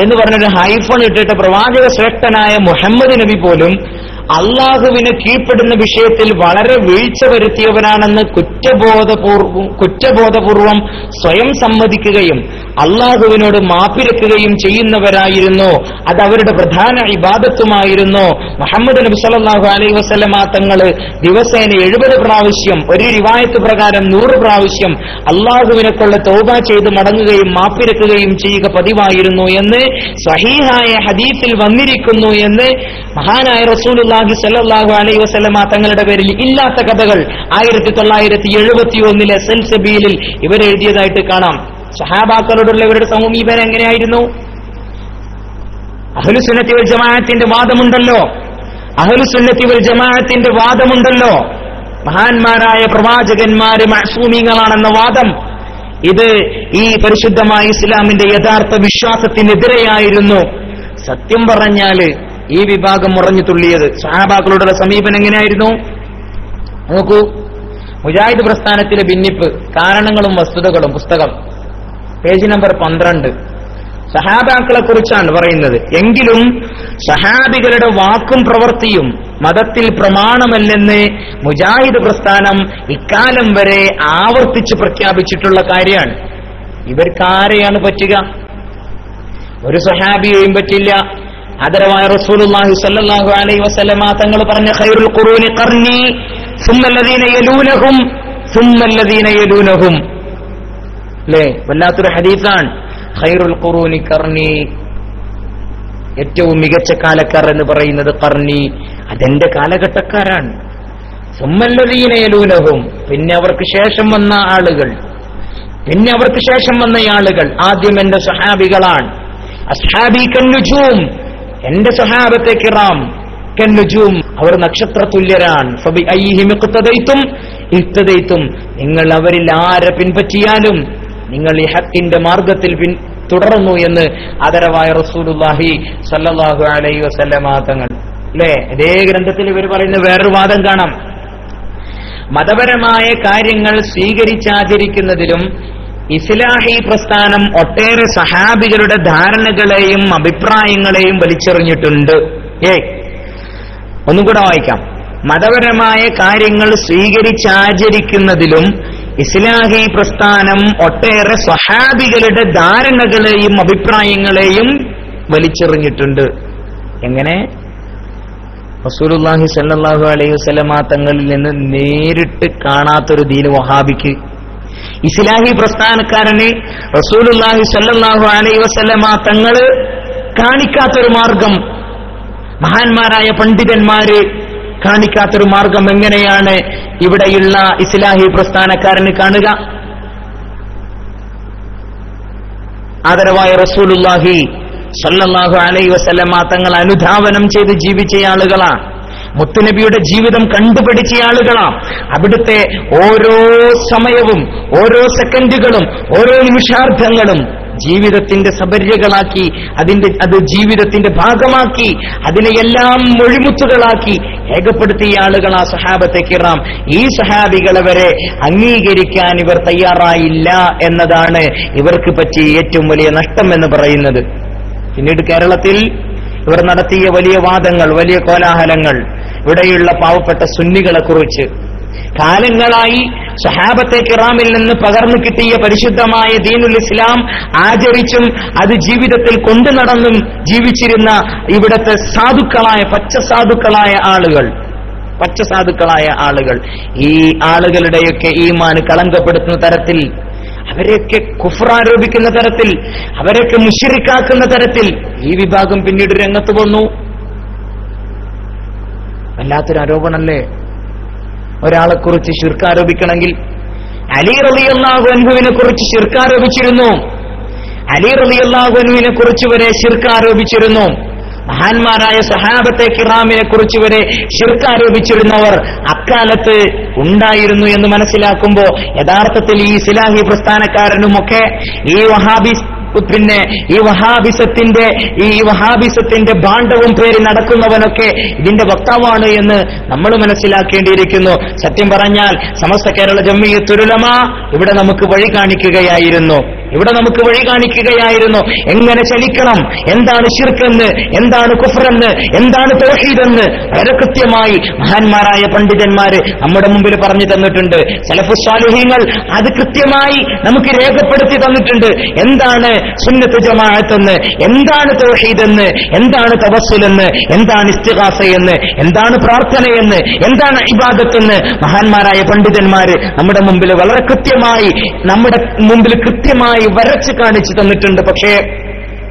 എന്ന് പറഞ്ഞൊരു ഹൈഫൺ ഇട്ടിട്ട് പ്രവാചക ശ്രേഷ്ഠനായ മുഹമ്മദ് നബി പോലും അള്ളാഹുവിന് കീഴ്പ്പെടുന്ന വിഷയത്തിൽ വളരെ വീഴ്ച വരുത്തിയവനാണെന്ന് കുറ്റബോധപൂർവം സ്വയം സമ്മതിക്കുകയും അള്ളാഹുവിനോട് മാപ്പിരക്കുകയും ചെയ്യുന്നവരായിരുന്നു. അത് അവരുടെ പ്രധാന ഇബാദത്തുമായിരുന്നു. മുഹമ്മദ് നബി സല്ലല്ലാഹു അലൈഹി വസല്ലമ തങ്ങള് ദിവസേന 70 പ്രാവശ്യം, ഒരു റിവായത്ത് പ്രകാരം 100 പ്രാവശ്യം അള്ളാഹുവിനെ കൊള്ള തൗബ ചെയ്ത് മടങ്ങുകയും മാപ്പിരക്കുകയും ചെയ്യുക പതിവായിരുന്നു എന്ന് സ്വഹീഹായ ഹദീസിൽ വന്നിരിക്കുന്നു എന്ന് മഹാനായ റസൂലുള്ളാഹി സ്വല്ലല്ലാഹു അലൈഹി വസല്ലമ തങ്ങളുടെ പേരിൽ ഇല്ലാത്ത കഥകൾ 1971 സൽസബീലിൽ ഇവരെഴുതിയതായിട്ട് കാണാം. സഹാബാക്കളോടുള്ള ഇവരുടെ സമീപനം എങ്ങനെയായിരുന്നു? അഹ്ലുസുന്നത്തി വൽ ജമാഅത്തിന്റെ വാദമുണ്ടല്ലോ, മഹാന്മാരായ പ്രവാചകന്മാര് മഅ്സൂമീങ്ങളാണെന്ന വാദം. ഇത് ഈ പരിശുദ്ധമായ ഇസ്ലാമിന്റെ യഥാർത്ഥ വിശ്വാസത്തിനെതിരെയായിരുന്നു. സത്യം പറഞ്ഞാല് ഈ വിഭാഗം മുറഞ്ഞു തുള്ളിയത്. സഹാബാക്കളോടുള്ള സമീപനം എങ്ങനെയായിരുന്നു നോക്കൂ. മുജാഹിദ് പ്രസ്ഥാനത്തിലെ ഭിന്നിപ്പ്, കാരണങ്ങളും വസ്തുതകളും, പുസ്തകം പേജ് നമ്പർ 12. സഹാബാക്കളെ കുറിച്ചാണ് പറയുന്നത്. എങ്കിലും സഹാബികളുടെ വാക്കും പ്രവൃത്തിയും മതത്തിൽ പ്രമാണമല്ലെന്ന് മുജാഹിദ് പ്രസ്ഥാനം ഇക്കാലം വരെ ആവർത്തിച്ച് പ്രഖ്യാപിച്ചിട്ടുള്ള കാര്യമാണ്. ഇവർക്കാരെയാണ് പറ്റുക? ഒരു സഹാബിയെയും പറ്റില്ല. ആദരവായ റസൂലുള്ളാഹി സ്വല്ലല്ലാഹു അലൈഹി വസല്ലമ തങ്ങൾ പറഞ്ഞ ഖൈറുൽ ഖുറൂനി ഖർനി സുമ്മല്ലദീന യലൂനഹും സുമ്മല്ലദീന യലൂനഹും, അല്ലേ? വല്ലാത്തൊരു ഹദീസാണ്. ഖൈറുൽ ഖുറൂനി ഖർനി, ഏറ്റവും മികച്ച കാലക്കാർ എന്ന് പറയുന്നത് ഖർനി, അതെന്റെ കാലഘട്ടക്കാരാണ്. സുമ്മല്ലദീന യലൂനഹും, പിന്നെ അവർക്ക് ശേഷം വന്ന ആളുകൾ, ആദ്യം എന്റെ സഹാബികളാണ്. അസ്ഹാബി കന്നുജൂം, എന്റെ സഹാബത്തെ കിറാം കന്നുജൂം, അവർ നക്ഷത്ര തുല്യരാണ്. ഫബിഅയ്യിഹിം ഇഖ്തദൈതും, നിങ്ങൾ അവരിൽ ആരെ പിൻപറ്റിയാലും നിങ്ങൾ ഈ ഹക്കിന്റെ മാർഗത്തിൽ തുടർന്നു എന്ന് ആദരവായ റസൂലുള്ളാഹി സ്വല്ലല്ലാഹു അലൈഹി വസല്ലമ തങ്ങൾ, അല്ലേ? ഇതേ ഗ്രന്ഥത്തിൽ ഇവർ പറയുന്ന വേറൊരു വാദം കാണാം. മതപരമായ കാര്യങ്ങൾ സ്വീകരിച്ചാചരിക്കുന്നതിലും ഇസ്ലാഹി പ്രസ്ഥാനം ഒട്ടേറെ സഹാബികളുടെ ധാരണകളെയും അഭിപ്രായങ്ങളെയും വലിച്ചെറിഞ്ഞിട്ടുണ്ട്. ഒന്നും കൂടെ വായിക്കാം. മതപരമായ കാര്യങ്ങൾ സ്വീകരിച്ചാചരിക്കുന്നതിലും ഇസ്ലാഹി പ്രസ്ഥാനം ഒട്ടേറെ സ്വഹാബികളുടെ ധാരണകളെയും അഭിപ്രായങ്ങളെയും വലിച്ചെറിഞ്ഞിട്ടുണ്ട്. എങ്ങനെ? റസൂലുള്ളാഹി സ്വല്ലല്ലാഹു അലൈഹി വസല്ലമ തങ്ങളിൽ നിന്ന് നേരിട്ട് കാണാത്തൊരു ദീൻ വഹാബിക്ക്, ഇസ്ലാഹി പ്രസ്ഥാനക്കാരന് റസൂലുള്ളാഹി സ്വല്ലല്ലാഹു അലൈഹി വസല്ലമ തങ്ങള് കാണിക്കാത്തൊരു മാർഗം, മഹാന്മാരായ പണ്ഡിതന്മാര് കാണിക്കാത്തൊരു മാർഗം എങ്ങനെയാണ് ഇവിടെയുള്ള ഇസ്ലാഹി പ്രസ്ഥാനക്കാരന് കാണുക? ആദരവായ റസൂലുള്ളാഹി സ്വല്ലല്ലാഹു അലൈഹി വസല്ലമ തങ്ങൾ അനുധാവനം ചെയ്ത് ജീവിച്ച ആളുകളാണ്. മുത്തുനബിയുടെ ജീവിതം കണ്ടുപിടിച്ച ആളുകളാണ്. അവിടുത്തെ ഓരോ സമയവും, ഓരോ സെക്കൻഡുകളും, ഓരോ നിമിഷാർദ്ധങ്ങളും ജീവിതത്തിന്റെ സബര്യകളാക്കി, അത് ജീവിതത്തിന്റെ ഭാഗമാക്കി, അതിനെയെല്ലാം മൊഴിമുത്തുകളാക്കി രേഖപ്പെടുത്തിയ ആളുകളാ സഹാബത്തെ കിറാം. ഈ സഹാബികളെ വരെ അംഗീകരിക്കാൻ ഇവർ തയ്യാറായില്ല എന്നതാണ് ഇവർക്ക് പറ്റിയ ഏറ്റവും വലിയ നഷ്ടം എന്ന് പറയുന്നത്. പിന്നീട് കേരളത്തിൽ ഇവർ നടത്തിയ വലിയ വാദങ്ങൾ, വലിയ കോലാഹലങ്ങൾ ഇവിടെയുള്ള പാവപ്പെട്ട സുന്നികളെ കുറിച്ച്. കാലങ്ങളായി സഹാബത്തെ കിറാമിൽ നിന്ന് പകർന്നു കിട്ടിയ പരിശുദ്ധമായ ദീനുൽ ഇസ്ലാം ആചരിച്ചും അത് ജീവിതത്തിൽ കൊണ്ടു നടന്നും ജീവിച്ചിരുന്ന ഇവിടത്തെ സാധുക്കളായ പച്ചസാധുക്കളായ ആളുകൾ ഈ ആളുകളുടെയൊക്കെ ഈമാൻ കളങ്കപ്പെടുത്തുന്ന തരത്തിൽ, അവരെയൊക്കെ കുഫ്റാരോപിക്കുന്ന തരത്തിൽ, അവരെയൊക്കെ മുശ്രിക്കാക്കുന്ന തരത്തിൽ ഈ വിഭാഗം പിന്നീട് രംഗത്ത് വന്നു. വല്ലാത്തൊരു ആരോപണമല്ലേ? ഒരാളെക്കുറിച്ച് ശിർക്ക് അലി റളിയല്ലാഹു അൻഹുവിനെ കുറിച്ച് ശിർക്ക് ആരോപിച്ചിരുന്നു. അലി റളിയല്ലാഹു അൻഹുവിനെ കുറിച്ച് വരെ ശിർക്ക് ആരോപിച്ചിരുന്നു. മഹാന്മാരായ സഹാബത്തെ കിറാമിനെ കുറിച്ച് വരെ ശിർക്ക് ആരോപിച്ചിരുന്നവർ അക്കാലത്ത് ഉണ്ടായിരുന്നു എന്ന് മനസ്സിലാക്കുമ്പോൾ യഥാർത്ഥത്തിൽ ഈ ഇസ്ലാഹി പ്രസ്ഥാനക്കാരനുമൊക്കെ ഈ വഹാബിസത്തിന്റെ ഭാണ്ഡവും പേര് നടക്കുന്നവനൊക്കെ ഇതിന്റെ വക്താവാണ് എന്ന് നമ്മൾ മനസ്സിലാക്കേണ്ടിയിരിക്കുന്നു. സത്യം പറഞ്ഞാൽ സമസ്ത കേരള ജംഇയ്യത്തുൽ ഉലമ ഇവിടെ നമുക്ക് വഴി കാണിക്കുകയായിരുന്നു. ഇവിടെ നമുക്ക് വഴി കാണിക്കുകയായിരുന്നു എങ്ങനെ ചലിക്കണം, എന്താണ് ശിർക്കെന്ന്, എന്താണ് കുഫ്റെന്ന്, എന്താണ് തൗഹീദെന്ന് വളരെ കൃത്യമായി മഹാന്മാരായ പണ്ഡിതന്മാര് നമ്മുടെ മുമ്പിൽ പറഞ്ഞു തന്നിട്ടുണ്ട്. സലഫു സ്വാലിഹീങ്ങൾ അത് കൃത്യമായി നമുക്ക് രേഖപ്പെടുത്തി തന്നിട്ടുണ്ട്. എന്താണ് സുന്നത്ത് ജമാഅത്തെന്ന്, എന്താണ് തൗഹീദെന്ന്, എന്താണ് തവസ്സുലെന്ന്, എന്താണ് ഇസ്തിഗാസയെന്ന്, എന്താണ് പ്രാർത്ഥനയെന്ന്, എന്താണ് ഇബാദത്തെന്ന് മഹാന്മാരായ പണ്ഡിതന്മാര് നമ്മുടെ മുമ്പിൽ വളരെ കൃത്യമായി വരച്ച് കാണിച്ചു തന്നിട്ടുണ്ട്. പക്ഷേ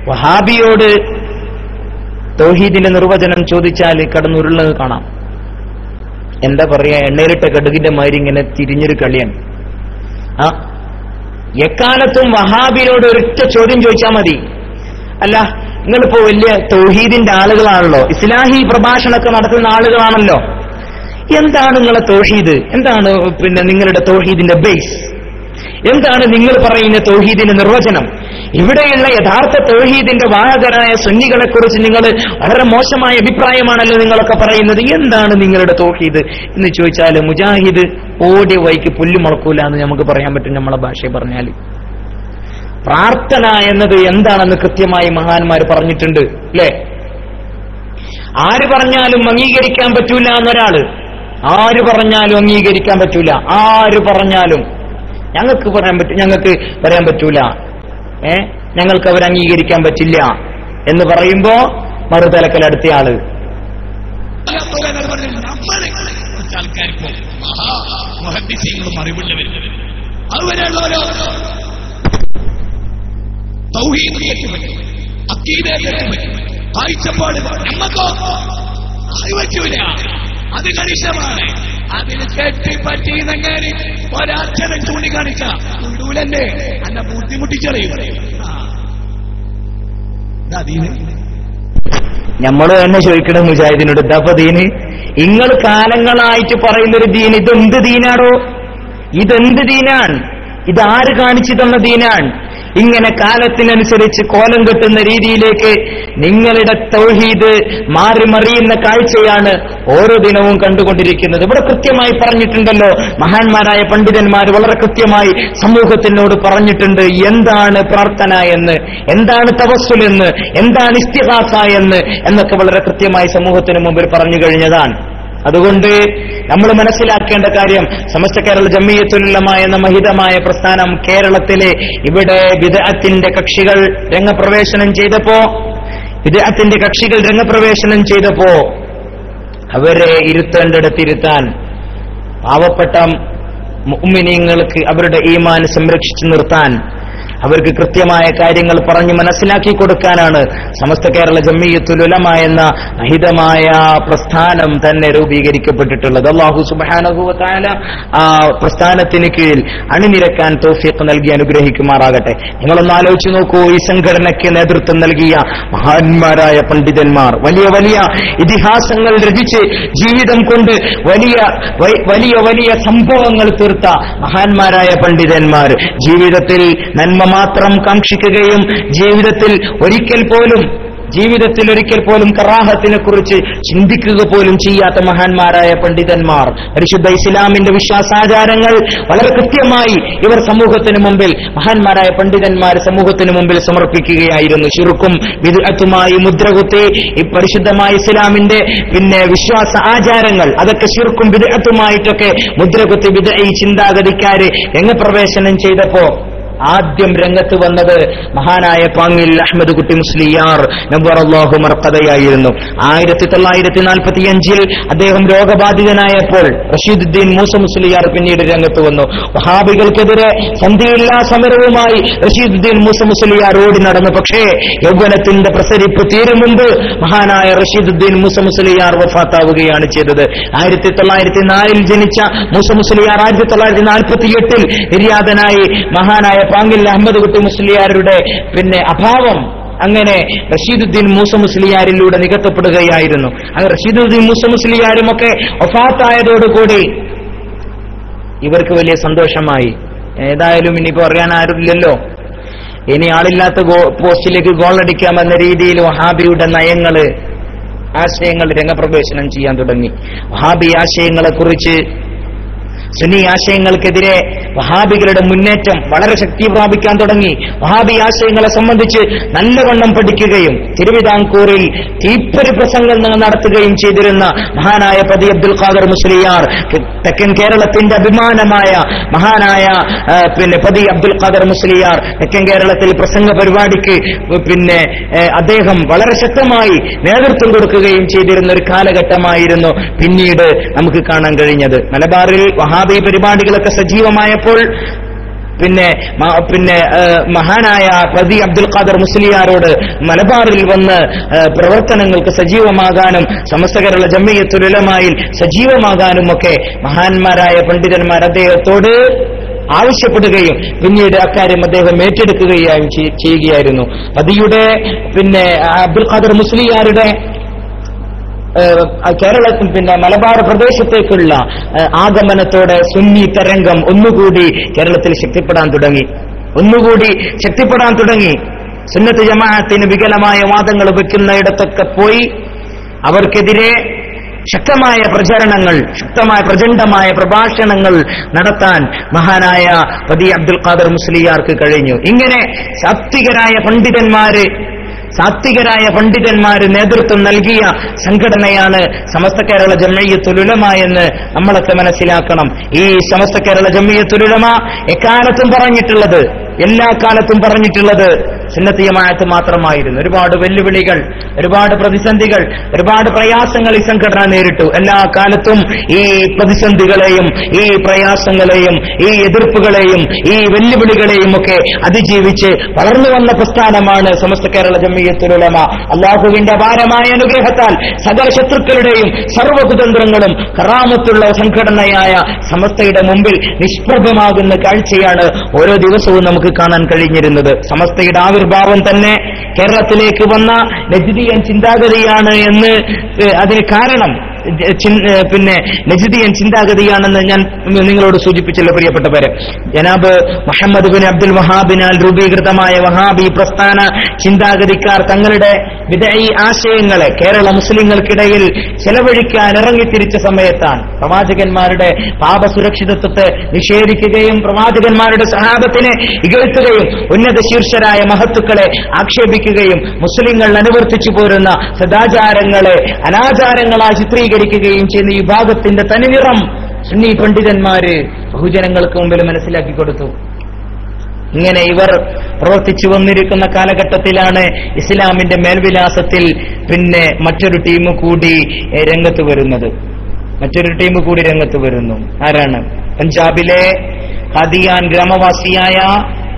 വഹാബിയോട് തൗഹീദിന്റെ നിർവചനം ചോദിച്ചാൽ കടന്നുരുള്ളത് കാണാം. എന്താ പറയാ, എണ്ണയിലിട്ട കടുകിന്റെ മാതിരി ഇങ്ങനെ തിരിഞ്ഞൊരു കളിയാണ്. എക്കാലത്തും വഹാബിനോട് ഒരൊറ്റ ചോദ്യം ചോദിച്ചാൽ മതി, അല്ല നിങ്ങളിപ്പോ വലിയ തൗഹീദിന്റെ ആളുകളാണല്ലോ, ഇസ്ലാഹി പ്രഭാഷണമൊക്കെ നടത്തുന്ന ആളുകളാണല്ലോ, എന്താണ് നിങ്ങളെ തൗഹീദ്, എന്താണ് നിങ്ങളുടെ തൗഹീദിന്റെ ബേസ്, എന്താണ് നിങ്ങൾ പറയുന്ന തൗഹീദിന്റെ നിർവചനം? ഇവിടെയുള്ള യഥാർത്ഥ തൗഹീദിന്റെ വാഹകരായ സുന്നികളെ കുറിച്ച് നിങ്ങൾ വളരെ മോശമായ അഭിപ്രായമാണല്ലോ നിങ്ങളൊക്കെ പറയുന്നത്, എന്താണ് നിങ്ങളുടെ തൗഹീദ് എന്ന് ചോദിച്ചാൽ മുജാഹിദ് ഓടിയ വൈക്ക് പുല്ല് മുളക്കൂല എന്ന് നമുക്ക് പറയാൻ പറ്റും. നമ്മളെ ഭാഷയെ പറഞ്ഞാൽ പ്രാർത്ഥന എന്നത് എന്താണെന്ന് കൃത്യമായി മഹാന്മാർ പറഞ്ഞിട്ടുണ്ട്, അല്ലേ? ആര് പറഞ്ഞാലും അംഗീകരിക്കാൻ പറ്റൂല എന്നൊരാള്, ആര് പറഞ്ഞാലും അംഗീകരിക്കാൻ പറ്റൂല, ആര് പറഞ്ഞാലും ഞങ്ങൾക്ക് പറയാൻ പറ്റൂല, ഞങ്ങൾക്ക് അവർ അംഗീകരിക്കാൻ പറ്റില്ല എന്ന് പറയുമ്പോ മറുതലക്കൽ അടുത്തയാള് അത് കണിശമാണ്. അതിന് കെട്ടിപ്പറ്റി നങ്ങാരി ഒരാക്ഷരം ചൂണ്ടിക്കാണിച്ച ഉണ്ടൂലല്ലേ അന്നെ ബുദ്ധിമുട്ടിച്ചറിയും. നമ്മള് തന്നെ ചോദിക്കണം മുജാഹിദിനോട്, ഇതപ്പോ ദീന് നിങ്ങൾ കാലങ്ങളായിട്ട് പറയുന്നൊരു ദീൻ ഇതെന്ത് ദീനാണോ, ഇതെന്ത് ദീനാണ്, ഇതാര് കാണിച്ചു തന്ന ദീനാണ്? ഇങ്ങനെ കാലത്തിനനുസരിച്ച് കോലം കെട്ടുന്ന രീതിയിലേക്ക് നിങ്ങളുടെ തൗഹീദ് മാറി മറിയുന്ന കാഴ്ചയാണ് ഓരോ ദിനവും കണ്ടുകൊണ്ടിരിക്കുന്നത്. ഇവിടെ കൃത്യമായി പറഞ്ഞിട്ടുണ്ടല്ലോ, മഹാന്മാരായ പണ്ഡിതന്മാർ വളരെ കൃത്യമായി സമൂഹത്തിനോട് പറഞ്ഞിട്ടുണ്ട് എന്താണ് പ്രാർത്ഥന എന്ന്, എന്താണ് തവസ്സുൽ എന്ന്, എന്താണ് ഇസ്തിഗാസ എന്നൊക്കെ വളരെ കൃത്യമായി സമൂഹത്തിന് മുമ്പിൽ പറഞ്ഞു കഴിഞ്ഞതാണ്. അതുകൊണ്ട് നമ്മൾ മനസ്സിലാക്കേണ്ട കാര്യം, സമസ്ത കേരള ജംഇയ്യത്തുൽ ഉലമ എന്ന മഹിതമായ പ്രസ്ഥാനം കേരളത്തിലെ ഇവിടെ ബിദ്അത്തിന്റെ കക്ഷികൾ രംഗപ്രവേശനം ചെയ്തപ്പോ അവരെ ഇരുത്തേണ്ടിടത്തിരുത്താൻ, പാവപ്പെട്ട മുഅ്മിനീങ്ങൾക്ക് അവരുടെ ഈമാൻ സംരക്ഷിച്ചു നിർത്താൻ, അവർക്ക് കൃത്യമായ കാര്യങ്ങൾ പറഞ്ഞ് മനസ്സിലാക്കി കൊടുക്കാനാണ് സമസ്ത കേരള ജംഇയ്യത്തുൽ ഉലമ എന്ന മഹിതമായ പ്രസ്ഥാനം തന്നെ രൂപീകരിക്കപ്പെട്ടിട്ടുള്ളത്. അല്ലാഹു സുബ്ഹാനഹു വ തആല ആ പ്രസ്ഥാനത്തിന് കീഴിൽ അണിനിരക്കാൻ തൗഫീഖ് നൽകി അനുഗ്രഹിക്കുമാറാകട്ടെ. നിങ്ങളൊന്ന് ആലോചിച്ച് നോക്കൂ, ഈ സംഘടനയ്ക്ക് നേതൃത്വം നൽകിയ മഹാന്മാരായ പണ്ഡിതന്മാർ, വലിയ വലിയ ഇതിഹാസങ്ങൾ രചിച്ച് ജീവിതം കൊണ്ട് വലിയ വലിയ സംഭവങ്ങൾ തീർത്ത മഹാന്മാരായ പണ്ഡിതന്മാർ ജീവിതത്തിൽ നന്മ മാത്രം കാക്ഷിക്കുകയും ജീവിതത്തിൽ ഒരിക്കൽ പോലും കറാഹത്തിനെ കുറിച്ച് ചിന്തിക്കുക പോലും ചെയ്യാത്ത മഹാന്മാരായ പണ്ഡിതന്മാർ പരിശുദ്ധ ഇസ്ലാമിന്റെ വിശ്വാസാചാരങ്ങൾ വളരെ കൃത്യമായി ഇവർ സമൂഹത്തിന് മുമ്പിൽ, മഹാന്മാരായ പണ്ഡിതന്മാർ സമൂഹത്തിന് മുമ്പിൽ സമർപ്പിക്കുകയായിരുന്നു. ശിർക്കും ബിദ്അത്തുമായി മുദ്രകുത്തി ഈ പരിശുദ്ധമായ ഇസ്ലാമിന്റെ വിശ്വാസ ആചാരങ്ങൾ അതൊക്കെ ശിർക്കും ബിദ്അത്തുമായിട്ടൊക്കെ മുദ്രകുത്തി ബിദ്അഈ ചിന്താഗതിക്കാര് രംഗപ്രവേശനം ചെയ്തപ്പോ ആദ്യം രംഗത്ത് വന്നത് മഹാനായ പാങ്ങിൽ അഹ്മദ് കുട്ടി മുസ്ലിയാർ നവ്വറല്ലാഹു മർഖദയായിരുന്നു. 1945 അദ്ദേഹം രോഗബാധിതനായപ്പോൾ റഷീദുദ്ദീൻ മൂസ മുസ്ലിയാർ പിന്നീട് രംഗത്ത് വന്നു. വഹാബികൾക്കെതിരെ സന്ധിയില്ലാ സമരവുമായി റഷീദുദ്ദീൻ മൂസ മുസ്ലിയാർ ഓടി നടന്നു. പക്ഷേ യൗവനത്തിന്റെ പ്രസരിപ്പ് തീരും മുമ്പ് മഹാനായ റഷീദുദ്ദീൻ മൂസ മുസ്ലിയാർ വഫാത്താവുകയാണ് ചെയ്തത്. 1904 ജനിച്ച മൂസ മുസ്ലിയാർ 1948 നിര്യാതനായി. മഹാനായ പാങ്ങിൽ അഹമ്മദ് കുട്ടി മുസ്ലിയാരുടെ അഭാവം അങ്ങനെ റഷീദുദ്ദീൻ മൂസ മുസ്ലിയാരിലൂടെ നികത്തപ്പെടുകയായിരുന്നു. അങ്ങനെ റഷീദുദ്ദീൻ മൂസ മുസ്ലിയാരുമൊക്കെ വഫാത്തായതോടുകൂടി ഇവർക്ക് വലിയ സന്തോഷമായി. ഏതായാലും ഇനിയിപ്പോ അറിയാൻ ആരുമില്ലല്ലോ, ഇനി ആളില്ലാത്ത പോസ്റ്റിലേക്ക് ഗോളടിക്കാമെന്ന രീതിയിൽ വഹാബിയുടെ നയങ്ങള്, ആശയങ്ങൾ രംഗപ്രവേശനം ചെയ്യാൻ തുടങ്ങി. വഹാബി ആശയങ്ങളെ കുറിച്ച് സുന്നി ആശയങ്ങൾക്കെതിരെ വഹാബികളുടെ മുന്നേറ്റം വളരെ ശക്തി പ്രാപിക്കാൻ തുടങ്ങി. വഹാബി ആശയങ്ങളെ സംബന്ധിച്ച് നല്ലവണ്ണം പഠിക്കുകയും തിരുവിതാംകൂറിൽ തീപ്പൊരി പ്രസംഗങ്ങൾ നടത്തുകയും ചെയ്തിരുന്ന മഹാനായ പതി അബ്ദുൽ ഖാദർ മുസ്ലിയാർ, തെക്കൻ കേരളത്തിന്റെ അഭിമാനമായ മഹാനായ പതി അബ്ദുൽ ഖാദർ മുസ്ലിയാർ തെക്കൻ കേരളത്തിൽ പ്രസംഗ പരിപാടിക്ക് അദ്ദേഹം വളരെ ശക്തമായി നേതൃത്വം കൊടുക്കുകയും ചെയ്തിരുന്ന ഒരു കാലഘട്ടമായിരുന്നു പിന്നീട് നമുക്ക് കാണാൻ കഴിഞ്ഞത്. മലബാറിൽ വഹാബി പരിപാടികളൊക്കെ സജീവമായപ്പോൾ മഹാനായ പതി അബ്ദുൽ ഖാദർ മുസ്ലിയാരോട് മലബാറിൽ വന്ന് പ്രവർത്തനങ്ങൾക്ക് സജീവമാകാനും സമസ്ത കേരള ജംഇയ്യത്തുൽ ഉലമായിൽ സജീവമാകാനും ഒക്കെ മഹാന്മാരായ പണ്ഡിതന്മാർ അദ്ദേഹത്തോട് ആവശ്യപ്പെടുകയും പിന്നീട് അക്കാര്യം അദ്ദേഹം ഏറ്റെടുക്കുകയും ചെയ്യുകയായിരുന്നു. പതിയുടെ അബ്ദുൽ ഖാദർ മുസ്ലിയാരുടെ കേരളത്തിൽ മലബാർ പ്രദേശത്തേക്കുള്ള ആഗമനത്തോടെ സുന്നി തരംഗം ഒന്നുകൂടി കേരളത്തിൽ ശക്തിപ്പെടാൻ തുടങ്ങി. സുന്നത്ത് ജമാഅത്തിന് വികലമായ വാദങ്ങൾ വെക്കുന്നയിടത്തൊക്കെ പോയി അവർക്കെതിരെ ശക്തമായ പ്രചരണങ്ങൾ, പ്രചണ്ഡമായ പ്രഭാഷണങ്ങൾ നടത്താൻ മഹാനായ പതി അബ്ദുൽ ഖാദർ മുസ്ലിയാർക്ക് കഴിഞ്ഞു. ഇങ്ങനെ സാത്വികരായ പണ്ഡിതന്മാര് നേതൃത്വം നൽകിയ സംഘടനയാണ് സമസ്ത കേരള ജംഇയ്യത്തുൽ ഉലമ എന്ന് നമ്മളൊക്കെ മനസ്സിലാക്കണം. ഈ സമസ്ത കേരള ജംഇയ്യത്തുൽ ഉലമ എല്ലാ കാലത്തും പറഞ്ഞിട്ടുള്ളത് സുന്നത്ത് ജമാഅത്ത് മാത്രമായിരുന്നു. ഒരുപാട് വെല്ലുവിളികൾ, ഒരുപാട് പ്രതിസന്ധികൾ, ഒരുപാട് പ്രയാസങ്ങൾ ഈ സംഘടന നേരിട്ടു. എല്ലാ കാലത്തും ഈ പ്രതിസന്ധികളെയും ഈ പ്രയാസങ്ങളെയും ഈ എതിർപ്പുകളെയും ഈ വെല്ലുവിളികളെയും ഒക്കെ അതിജീവിച്ച് വളർന്നു വന്ന പ്രസ്ഥാനമാണ് സമസ്ത കേരള ജംഇയ്യത്തുൽ ഉലമ. അല്ലാഹുവിന്റെ അപാരമായ അനുഗ്രഹത്താൽ സകല ശത്രുക്കളുടെയും സർവ്വകുതന്ത്രങ്ങളും കറാമത്തുള്ള സംഘടനയായ സമസ്തയുടെ മുമ്പിൽ നിഷ്പ്രഭമാകുന്ന കാഴ്ചയാണ് ഓരോ ദിവസവും നമുക്ക് കാണാൻ കഴിഞ്ഞിരുന്നത്. സമസ്തയുടെ ആവിർഭാവം തന്നെ കേരളത്തിലേക്ക് വന്ന നജ്ദിയൻ ചിന്താഗതിയാണ് എന്ന് അതിന് കാരണം നജ്ദിയൻ ചിന്താഗതിയാണെന്ന് ഞാൻ നിങ്ങളോട് സൂചിപ്പിച്ചല്ലോ പ്രിയപ്പെട്ടവരെ. ജനാബ് മുഹമ്മദ് ബിൻ അബ്ദുൽ വഹാബിനാൽ രൂപീകൃതമായ വഹാബി പ്രസ്ഥാന ചിന്താഗതിക്കാർ തങ്ങളുടെ ബിദ്ഈ ആശയങ്ങളെ കേരള മുസ്ലിങ്ങൾക്കിടയിൽ ചെലവഴിക്കാൻ ഇറങ്ങിത്തിരിച്ച സമയത്താണ് പ്രവാചകന്മാരുടെ പാപസുരക്ഷിതത്വത്തെ നിഷേധിക്കുകയും പ്രവാചകന്മാരുടെ സഹാബത്തിനെ ഇകഴ്ത്തുകയും ഉന്നത ശീർഷരായ മഹത്തുക്കളെ ആക്ഷേപിക്കുകയും മുസ്ലിങ്ങൾ അനുവർത്തിച്ചു പോരുന്ന സദാചാരങ്ങളെ അനാചാരങ്ങളായി ചിത്രീകരിക്കുകയും ചെയ്യുന്ന ഈ വിഭാഗത്തിന്റെ തനിനിറം സുന്നി പണ്ഡിതന്മാര് ബഹുജനങ്ങൾക്ക് മുമ്പിൽ മനസ്സിലാക്കി കൊടുത്തു. ഇങ്ങനെ ഇവർ പ്രവർത്തിച്ചു വന്നിരിക്കുന്ന കാലഘട്ടത്തിലാണ് ഇസ്ലാമിന്റെ മേൽവിലാസത്തിൽ മറ്റൊരു ടീം കൂടി രംഗത്ത് വരുന്നു. ആരാണ്? പഞ്ചാബിലെ ഖാദിയാൻ ഗ്രാമവാസിയായ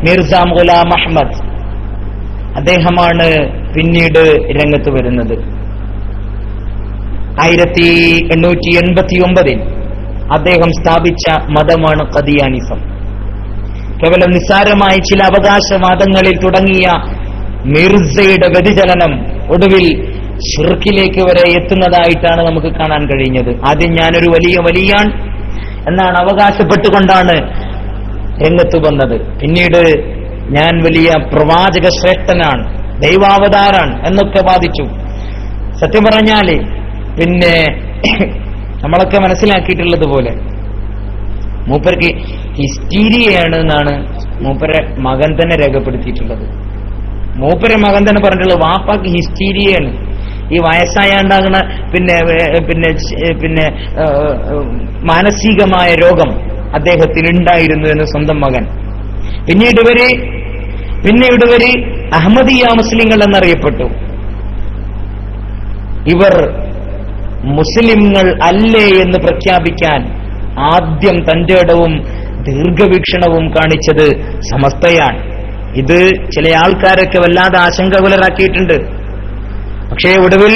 മിർസ ഗുലാം അഹ്മദ്. അദ്ദേഹമാണ് പിന്നീട് രംഗത്ത് വരുന്നത്. 1889 അദ്ദേഹം സ്ഥാപിച്ച മതമാണ് ഖദിയാനിസം. കേവലം നിസ്സാരമായി ചില അവകാശവാദങ്ങളിൽ തുടങ്ങിയ മിർസയുടെ വ്യതിചലനം ഒടുവിൽ ശിർക്കിലേക്ക് വരെ എത്തുന്നതായിട്ടാണ് നമുക്ക് കാണാൻ കഴിഞ്ഞത്. ആദ്യം ഞാനൊരു വലിയാൻ എന്നാണ് അവകാശപ്പെട്ടുകൊണ്ടാണ് രംഗത്ത് വന്നത്. പിന്നീട് ഞാൻ വലിയ പ്രവാചക ശ്രേഷ്ഠനാണ്, ദൈവാവതാരാണ് എന്നൊക്കെ വാദിച്ചു. സത്യം പറഞ്ഞാല് നമ്മളൊക്കെ മനസ്സിലാക്കിയിട്ടുള്ളത് പോലെ മൂപ്പർക്ക് ഹിസ്റ്റീരിയയാണ് എന്നാണ് മൂപ്പരെ മകൻ തന്നെ രേഖപ്പെടുത്തിയിട്ടുള്ളത്. മൂപ്പരെ മകൻ തന്നെ പറഞ്ഞിട്ടുള്ളത് വാപ്പാക്ക് ഹിസ്റ്റീരിയയാണ്. ഈ വയസ്സായാണ്ടാകുന്ന മാനസികമായ രോഗം അദ്ദേഹത്തിന് ഉണ്ടായിരുന്നു എന്ന് സ്വന്തം മകൻ. പിന്നീട് ഇവര് അഹമ്മദിയ മുസ്ലിങ്ങൾ എന്നറിയപ്പെട്ടു. ഇവർ മുസ്ലിങ്ങൾ അല്ലേ എന്ന് പ്രഖ്യാപിക്കാൻ ആദ്യം തന്റെ ഇടവും ദീർഘവീക്ഷണവും കാണിച്ചത് സമസ്തയാണ്. ഇത് ചില ആൾക്കാരൊക്കെ വല്ലാതെ ആശങ്കകുലരാക്കിയിട്ടുണ്ട്. പക്ഷേ ഒടുവിൽ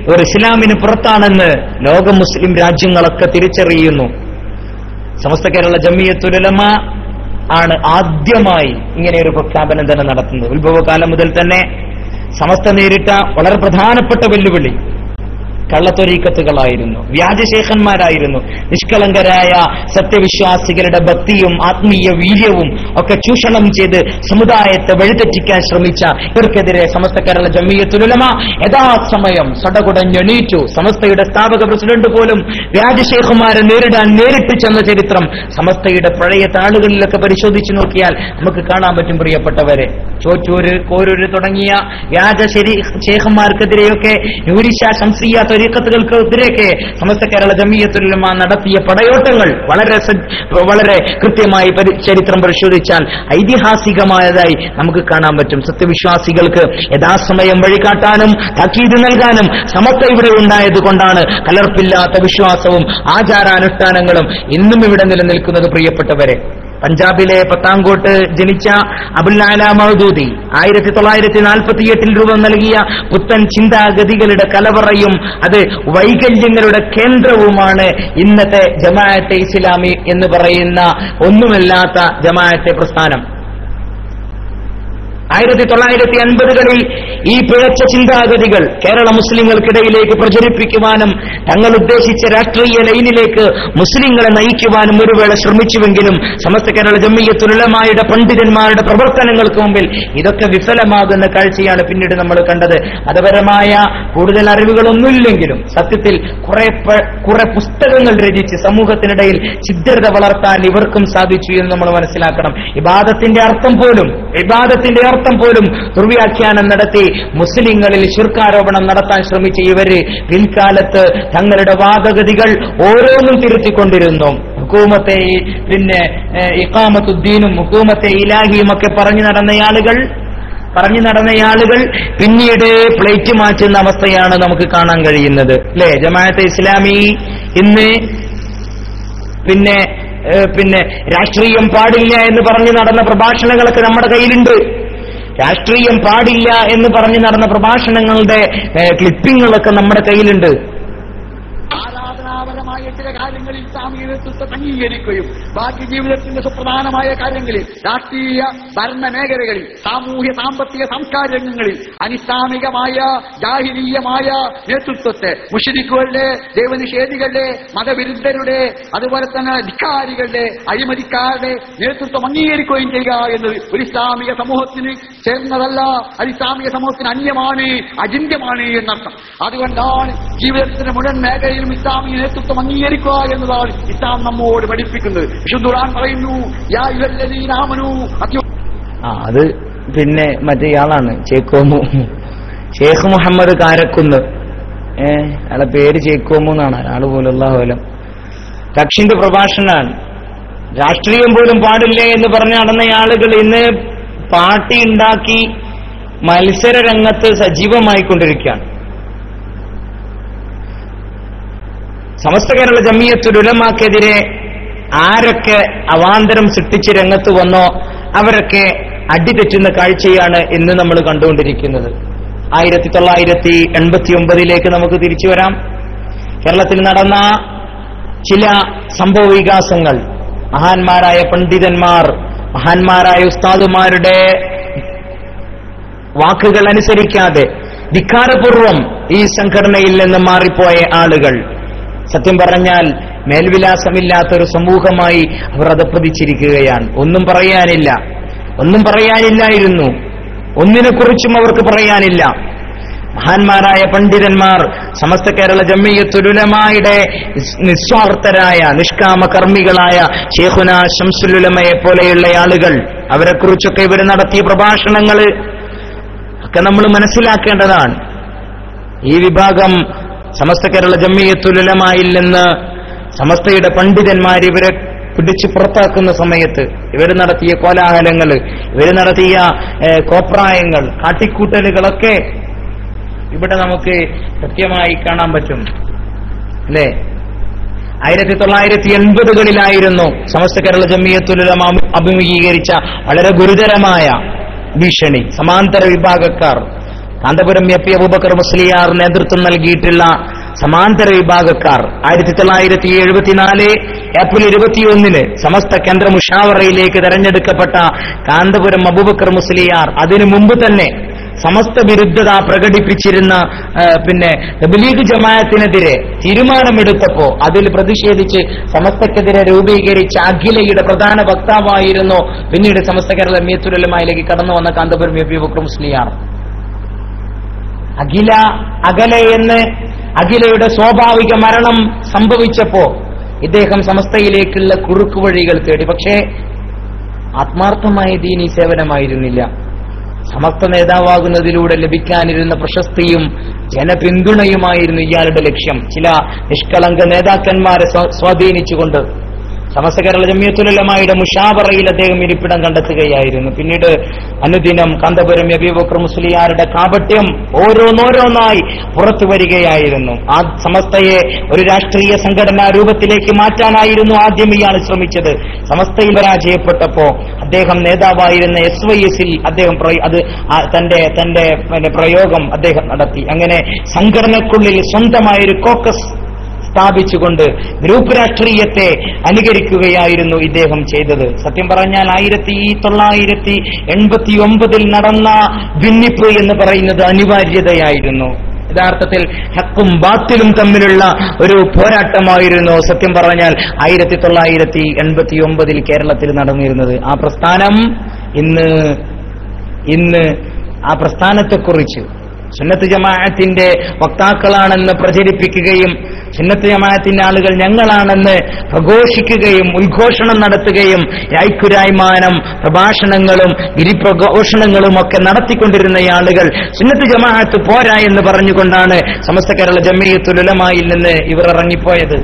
ഇവർ ഇസ്ലാമിന് പുറത്താണെന്ന് ലോക മുസ്ലിം രാജ്യങ്ങളൊക്കെ തിരിച്ചറിയുന്നു. സമസ്ത കേരള ജംഇയ്യത്തുൽ ഉലമ ആണ് ആദ്യമായി ഇങ്ങനെ ഒരു പ്രഖ്യാപനം തന്നെ നടത്തുന്നത്. ഉത്ഭവകാലം മുതൽ തന്നെ സമസ്ത നേരിട്ട വളരെ പ്രധാനപ്പെട്ട വെല്ലുവിളി കള്ളത്വരീക്കത്തുകളായിരുന്നു, വ്യാജശേഖന്മാരായിരുന്നു. നിഷ്കളങ്കരായ സത്യവിശ്വാസികളുടെ ഭക്തിയും ആത്മീയ വീര്യവും ഒക്കെ ചൂഷണം ചെയ്ത് സമുദായത്തെ വഴിതെറ്റിക്കാൻ ശ്രമിച്ച ഇവർക്കെതിരെ സമസ്ത കേരള ജംഇയ്യത്തുൽ ഉലമ യഥാസമയം സടകുടഞ്ഞെണീറ്റു. സമസ്തയുടെ സ്ഥാപക പ്രസിഡന്റ് പോലും വ്യാജശേഖന്മാരെ നേരിടാൻ നേരിട്ട് ചെന്ന ചരിത്രം സമസ്തയുടെ പഴയ താളുകളിലൊക്കെ പരിശോധിച്ചു നോക്കിയാൽ നമുക്ക് കാണാൻ പറ്റും. പ്രിയപ്പെട്ടവരെ, ചോറ്റൂര്, കോരൂര് തുടങ്ങിയ വ്യാജ ശേഖന്മാർക്കെതിരെയൊക്കെ നൂരിഷ, ശംസിയ തരീഖത്തുകൾക്കെതിരെയൊക്കെ സമസ്ത കേരള ജംഇയ്യത്തുൽ ഉലമ നടത്തിയ പടയോട്ടങ്ങൾ വളരെ കൃത്യമായി ചരിത്രം പരിശോധിച്ചാൽ ഐതിഹാസികമായതായി നമുക്ക് കാണാൻ പറ്റും. സത്യവിശ്വാസികൾക്ക് യഥാസമയം വഴികാട്ടാനും താക്കീത് നൽകാനും സമസ്ത ഇവിടെ ഉണ്ടായതുകൊണ്ടാണ് കലർപ്പില്ലാത്ത വിശ്വാസവും ആചാരാനുഷ്ഠാനങ്ങളും ഇന്നും ഇവിടെ നിലനിൽക്കുന്നത്. പ്രിയപ്പെട്ടവരെ, പഞ്ചാബിലെ പത്താൻകോട്ട് ജനിച്ച അബുൽ അഅ്ല മൗദൂദി 1948 രൂപം നൽകിയ പുത്തൻ ചിന്താഗതികളുടെ കലവറയും അത് വൈകല്യങ്ങളുടെ കേന്ദ്രവുമാണ് ഇന്നത്തെ ജമാഅത്തെ ഇസ്ലാമി എന്ന് പറയുന്ന ഒന്നുമല്ലാത്ത ജമാഅത്തെ പ്രസ്ഥാനം. 1950കളിൽ ഈ പിഴച്ച ചിന്താഗതികൾ കേരള മുസ്ലിങ്ങൾക്കിടയിലേക്ക് പ്രചരിപ്പിക്കുവാനും തങ്ങൾ ഉദ്ദേശിച്ച രാഷ്ട്രീയ ലൈനിലേക്ക് മുസ്ലിങ്ങളെ നയിക്കുവാനും ഒരു വേള ശ്രമിച്ചുവെങ്കിലും സമസ്ത കേരള ജംഇയ്യത്തുൽ ഉലമായുടെ പണ്ഡിതന്മാരുടെ പ്രവർത്തനങ്ങൾക്ക് മുമ്പിൽ ഇതൊക്കെ വിഫലമാകുന്ന കാഴ്ചയാണ് പിന്നീട് നമ്മൾ കണ്ടത്. മതപരമായ കൂടുതൽ അറിവുകളൊന്നുമില്ലെങ്കിലും സത്യത്തിൽ കുറെ പുസ്തകങ്ങൾ രചിച്ച് സമൂഹത്തിനിടയിൽ ഛിദ്രത വളർത്താൻ ഇവർക്കും സാധിച്ചു എന്ന് നമ്മൾ മനസ്സിലാക്കണം. ഇബാദത്തിന്റെ അർത്ഥം പോലും ദുർവ്യാഖ്യാനം നടത്തി മുസ്ലിങ്ങളിൽ ശിർക്കാരോപണം നടത്താൻ ശ്രമിച്ച ഇവര് പിൽക്കാലത്ത് തങ്ങളുടെ വാദഗതികൾ ഓരോന്നും തിരുത്തിക്കൊണ്ടിരുന്നു. ഹുക്കൂമത്തെ ഇഖാമത്തുദ്ദീനും ഹുക്കൂമത്തെ ഇലാഹിയും ഒക്കെ പറഞ്ഞു നടന്ന ആളുകൾ പിന്നീട് പ്ലേറ്റ് മാറ്റുന്ന അവസ്ഥയാണ് നമുക്ക് കാണാൻ കഴിയുന്നത്, അല്ലെ? ജമാഅത്തെ ഇസ്ലാമി ഇന്ന് പിന്നെ രാഷ്ട്രീയം പാടില്ല എന്ന് പറഞ്ഞു നടന്ന പ്രഭാഷണങ്ങളൊക്കെ നമ്മുടെ കയ്യിലുണ്ട്. രാഷ്ട്രീയം പാടില്ല എന്ന് പറഞ്ഞു നടന്ന പ്രഭാഷണങ്ങളുടെ ക്ലിപ്പിങ്ങുകളൊക്കെ നമ്മുടെ കയ്യിലുണ്ട്. ആരാധനാപരമായ ചില കാര്യങ്ങളിൽ ഇസ്ലാമിക നേതൃത്വത്തെ അംഗീകരിക്കുകയും ബാക്കി ജീവിതത്തിന്റെ സുപ്രധാനമായ കാര്യങ്ങളിൽ, രാഷ്ട്രീയ ഭരണ മേഖലകളിൽ, സാമൂഹ്യ സാമ്പത്തിക സാംസ്കാരിക രംഗങ്ങളിൽ അനിസ്ലാമികമായ ജാഹിലീയമായ നേതൃത്വത്തെ മുശ്രിക്കുകളുടെ, ദൈവനിഷേധികളുടെ, മതവിരുദ്ധരുടെ, അതുപോലെ തന്നെ ധിക്കാരികളുടെ, അഴിമതിക്കാരുടെ നേതൃത്വം അംഗീകരിക്കുകയും ചെയ്യുക എന്നത് ഒരു ഇസ്ലാമിക സമൂഹത്തിന് ചേർന്നതല്ല. അത് ഇസ്ലാമിക സമൂഹത്തിന് അന്യമാണ്, അചിന്യമാണ് എന്നർത്ഥം. അതുകൊണ്ടാണ് ജീവിതത്തിന്റെ മുഴുവൻ മേഖലയിലും ഇസ്ലാമിക നേതൃത്വം അംഗീകരിക്കുക എന്നതാണ് ഇസ്ലാം നമ്മോട് പഠിപ്പിക്കുന്നത്. വിശുദ്ധ ഖുർആൻ പറയുന്നു, യാ അയ്യുഹല്ലദീന ആമനൂ. അത് പിന്നെ മറ്റേയാളാണ് ചേക്കോമു, ഷേഖ് മുഹമ്മദ് കാരക്കുന്ന്. അയാളെ പേര് ചേക്കോമു എന്നാണ്. ആള് പോലും അല്ലാഹുവലം കക്ഷിന്റെ പ്രഭാഷണമാണ്. രാഷ്ട്രീയം പോലും പാടില്ലേ എന്ന് പറഞ്ഞ് നടന്ന ആളുകൾ ഇന്ന് പാർട്ടി ഉണ്ടാക്കി മത്സര രംഗത്ത് സജീവമായിക്കൊണ്ടിരിക്കുകയാണ്. സമസ്ത കേരള ജംഇയ്യത്തുൽ ഉലമാക്കെതിരെ ആരൊക്കെ അവാന്തരം സൃഷ്ടിച്ച് രംഗത്ത് വന്നോ അവരൊക്കെ അടിതെറ്റുന്ന കാഴ്ചയാണ് ഇന്ന് നമ്മൾ കണ്ടുകൊണ്ടിരിക്കുന്നത്. 1989 നമുക്ക് തിരിച്ചു വരാം. കേരളത്തിൽ നടന്ന ചില സംഭവ വികാസങ്ങൾ, മഹാന്മാരായ പണ്ഡിതന്മാർ, മഹാന്മാരായ ഉസ്താദുമാരുടെ വാക്കുകൾ അനുസരിക്കാതെ ധിക്കാരപൂർവം ഈ സംഘടനയിൽ നിന്ന് മാറിപ്പോയ ആളുകൾ, സത്യം പറഞ്ഞാൽ മേൽവിലാസമില്ലാത്തൊരു സമൂഹമായി അവർ അധപ്പതിച്ചിരിക്കുകയാണ്. ഒന്നും പറയാനില്ലായിരുന്നു, ഒന്നിനെക്കുറിച്ചും അവർക്ക് പറയാനില്ല. മഹാന്മാരായ പണ്ഡിതന്മാർ, സമസ്ത കേരള ജംഇയ്യത്തുൽ ഉലമായുടെ നിസ്വാർത്ഥരായ നിഷ്കാമ കർമ്മികളായ ശൈഖുന ശംസുൽ ഉലമയെ പോലെയുള്ള ആളുകൾ, അവരെക്കുറിച്ചൊക്കെ ഇവർ നടത്തിയ പ്രഭാഷണങ്ങൾ ഒക്കെ നമ്മൾ മനസ്സിലാക്കേണ്ടതാണ്. ഈ വിഭാഗം സമസ്ത കേരള ജംഇയ്യത്തുൽ ഉലമായിൽ നിന്ന് സമസ്തയുടെ പണ്ഡിതന്മാർ ഇവരെ പിടിച്ചു പുറത്താക്കുന്ന സമയത്ത് ഇവർ നടത്തിയ കോലാഹലങ്ങൾ, ഇവർ നടത്തിയ കോപ്രായങ്ങൾ, കാട്ടിക്കൂട്ടലുകളൊക്കെ ഇവിടെ നമുക്ക് കൃത്യമായി കാണാൻ പറ്റും, അല്ലേ? 1980കളിലായിരുന്നു സമസ്ത കേരള ജംഇയ്യത്തുൽ ഉലമ അഭിമുഖീകരിച്ച വളരെ ഗുരുതരമായ ഭീഷണി. സമാന്തര വിഭാഗക്കാർ, കാന്തപുരം എ പി അബൂബക്കർ മുസ്ലിയാർ നേതൃത്വം നൽകിയിട്ടുള്ള സമാന്തര വിഭാഗക്കാർ 1974 ഏപ്രിൽ 21 സമസ്ത കേന്ദ്ര മുഷാവറയിലേക്ക് തെരഞ്ഞെടുക്കപ്പെട്ട കാന്തപുരം അബൂബക്കർ മുസ്ലിയാർ അതിനു മുമ്പ് തന്നെ സമസ്ത വിരുദ്ധത പ്രകടിപ്പിച്ചിരുന്ന പിന്നെ തബ്ലീഗ് ജമാഅത്തിനെതിരെ തീരുമാനമെടുത്തപ്പോ അതിൽ പ്രതിഷേധിച്ച് സമസ്തക്കെതിരെ രൂപീകരിച്ച അഖിലയുടെ പ്രധാന വക്താവായിരുന്നു പിന്നീട് സമസ്ത കേരള ജമിയത്തുൽ ഉലമയിലേക്ക് കടന്നു വന്ന കാന്തപുരം അബൂബക്കർ മുസ്ലിയാർ. അകലെയെന്ന് അഖിലയുടെ സ്വാഭാവിക മരണം സംഭവിച്ചപ്പോ ഇദ്ദേഹം സമസ്തയിലേക്കുള്ള കുറുക്കുവഴികൾ തേടി. പക്ഷേ ആത്മാർത്ഥമായ ദീനീ സേവനമായിരുന്നില്ല. സമസ്ത നേതാവാകുന്നതിലൂടെ ലഭിക്കാനിരുന്ന പ്രശസ്തിയും ജനപിന്തുണയുമായിരുന്നു ഇയാളുടെ ലക്ഷ്യം. ചില നിഷ്കളങ്ക നേതാക്കന്മാരെ സ്വാധീനിച്ചുകൊണ്ട് സമസ്ത കേരള ജമിയത്തുൽ ഉലമയുടെ മുഷാവറയിൽ അദ്ദേഹം ഇരിപ്പിടം കണ്ടെത്തുകയായിരുന്നു. പിന്നീട് അനുദിനം കാന്തപുരം അബൂബക്കർ മുസ്ലിയാരുടെ കാപട്യം ഓരോന്നോരോന്നായി പുറത്തു വരികയായിരുന്നു. ആ സമസ്തയെ ഒരു രാഷ്ട്രീയ സംഘടനാ രൂപത്തിലേക്ക് മാറ്റാനായിരുന്നു ആദ്യം ഇയാൾ ശ്രമിച്ചത്. സമസ്തയിൽ പരാജയപ്പെട്ടപ്പോ അദ്ദേഹം നേതാവായിരുന്ന SYS-ൽ അദ്ദേഹം തന്റെ പ്രയോഗം അദ്ദേഹം നടത്തി. അങ്ങനെ സംഘടനക്കുള്ളിൽ സ്വന്തമായൊരു കോക്കസ് സ്ഥാപിച്ചുകൊണ്ട് ഗ്രൂപ്പ് രാഷ്ട്രീയത്തെ അനുകരിക്കുകയായിരുന്നു ഇദ്ദേഹം ചെയ്തത്. സത്യം പറഞ്ഞാൽ 1989 നടന്ന ഭിന്നിപ്പ് എന്ന് പറയുന്നത് അനിവാര്യതയായിരുന്നു. യഥാർത്ഥത്തിൽ ഹക്കും ബാത്തിലും തമ്മിലുള്ള ഒരു പോരാട്ടമായിരുന്നു സത്യം പറഞ്ഞാൽ 1989 കേരളത്തിൽ നടന്നിരുന്നത്. ആ പ്രസ്ഥാനം ഇന്ന് ആ പ്രസ്ഥാനത്തെക്കുറിച്ച് സുന്നത്ത് ജമാഅത്തിന്റെ വക്താക്കളാണെന്ന് പ്രചരിപ്പിക്കുകയും സുന്നത്ത് ജമാഅത്തിന്റെ ആളുകൾ ഞങ്ങളാണെന്ന് പ്രഘോഷിക്കുകയും ഉദ്ഘോഷണം നടത്തുകയും ഐക്യരായ്മാനം പ്രഭാഷണങ്ങളും ഗിരിപ്രഘോഷണങ്ങളും ഒക്കെ നടത്തിക്കൊണ്ടിരുന്ന ആളുകൾ സുന്നത്ത് ജമാഅത്ത് പോരാ എന്ന് പറഞ്ഞുകൊണ്ടാണ് സമസ്ത കേരള ജമിയത്തുൽ ഉലമയിൽ നിന്ന് ഇവർ ഇറങ്ങിപ്പോയത്.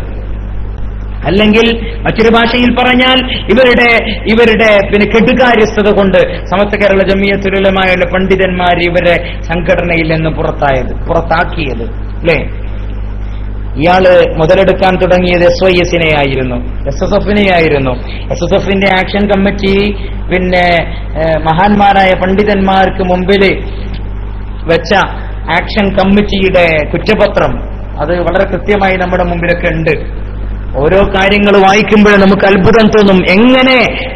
അല്ലെങ്കിൽ മറ്റൊരു ഭാഷയിൽ പറഞ്ഞാൽ ഇവരുടെ പിന്നെ കെടുകാര്യസ്ഥത കൊണ്ട് സമസ്ത കേരള ജമിയത്തുൽ ഉലമയുടെ പണ്ഡിതന്മാർ ഇവരെ സംഘടനയിൽ നിന്ന് പുറത്താക്കിയത്. അല്ലേ? ഇയാള് മുതലെടുക്കാൻ തുടങ്ങിയത് SYS-നെ ആയിരുന്നു, SSF-നെ ആയിരുന്നു. SSF-ന്റെ ആക്ഷൻ കമ്മിറ്റി പിന്നെ മഹാന്മാരായ പണ്ഡിതന്മാർക്ക് മുമ്പിൽ വെച്ച ആക്ഷൻ കമ്മിറ്റിയുടെ കുറ്റപത്രം അത് വളരെ കൃത്യമായി നമ്മുടെ മുമ്പിലൊക്കെ ഉണ്ട്. ഓരോ കാര്യങ്ങൾ വായിക്കുമ്പോഴും നമുക്ക് അത്ഭുതം തോന്നും. എങ്ങനെ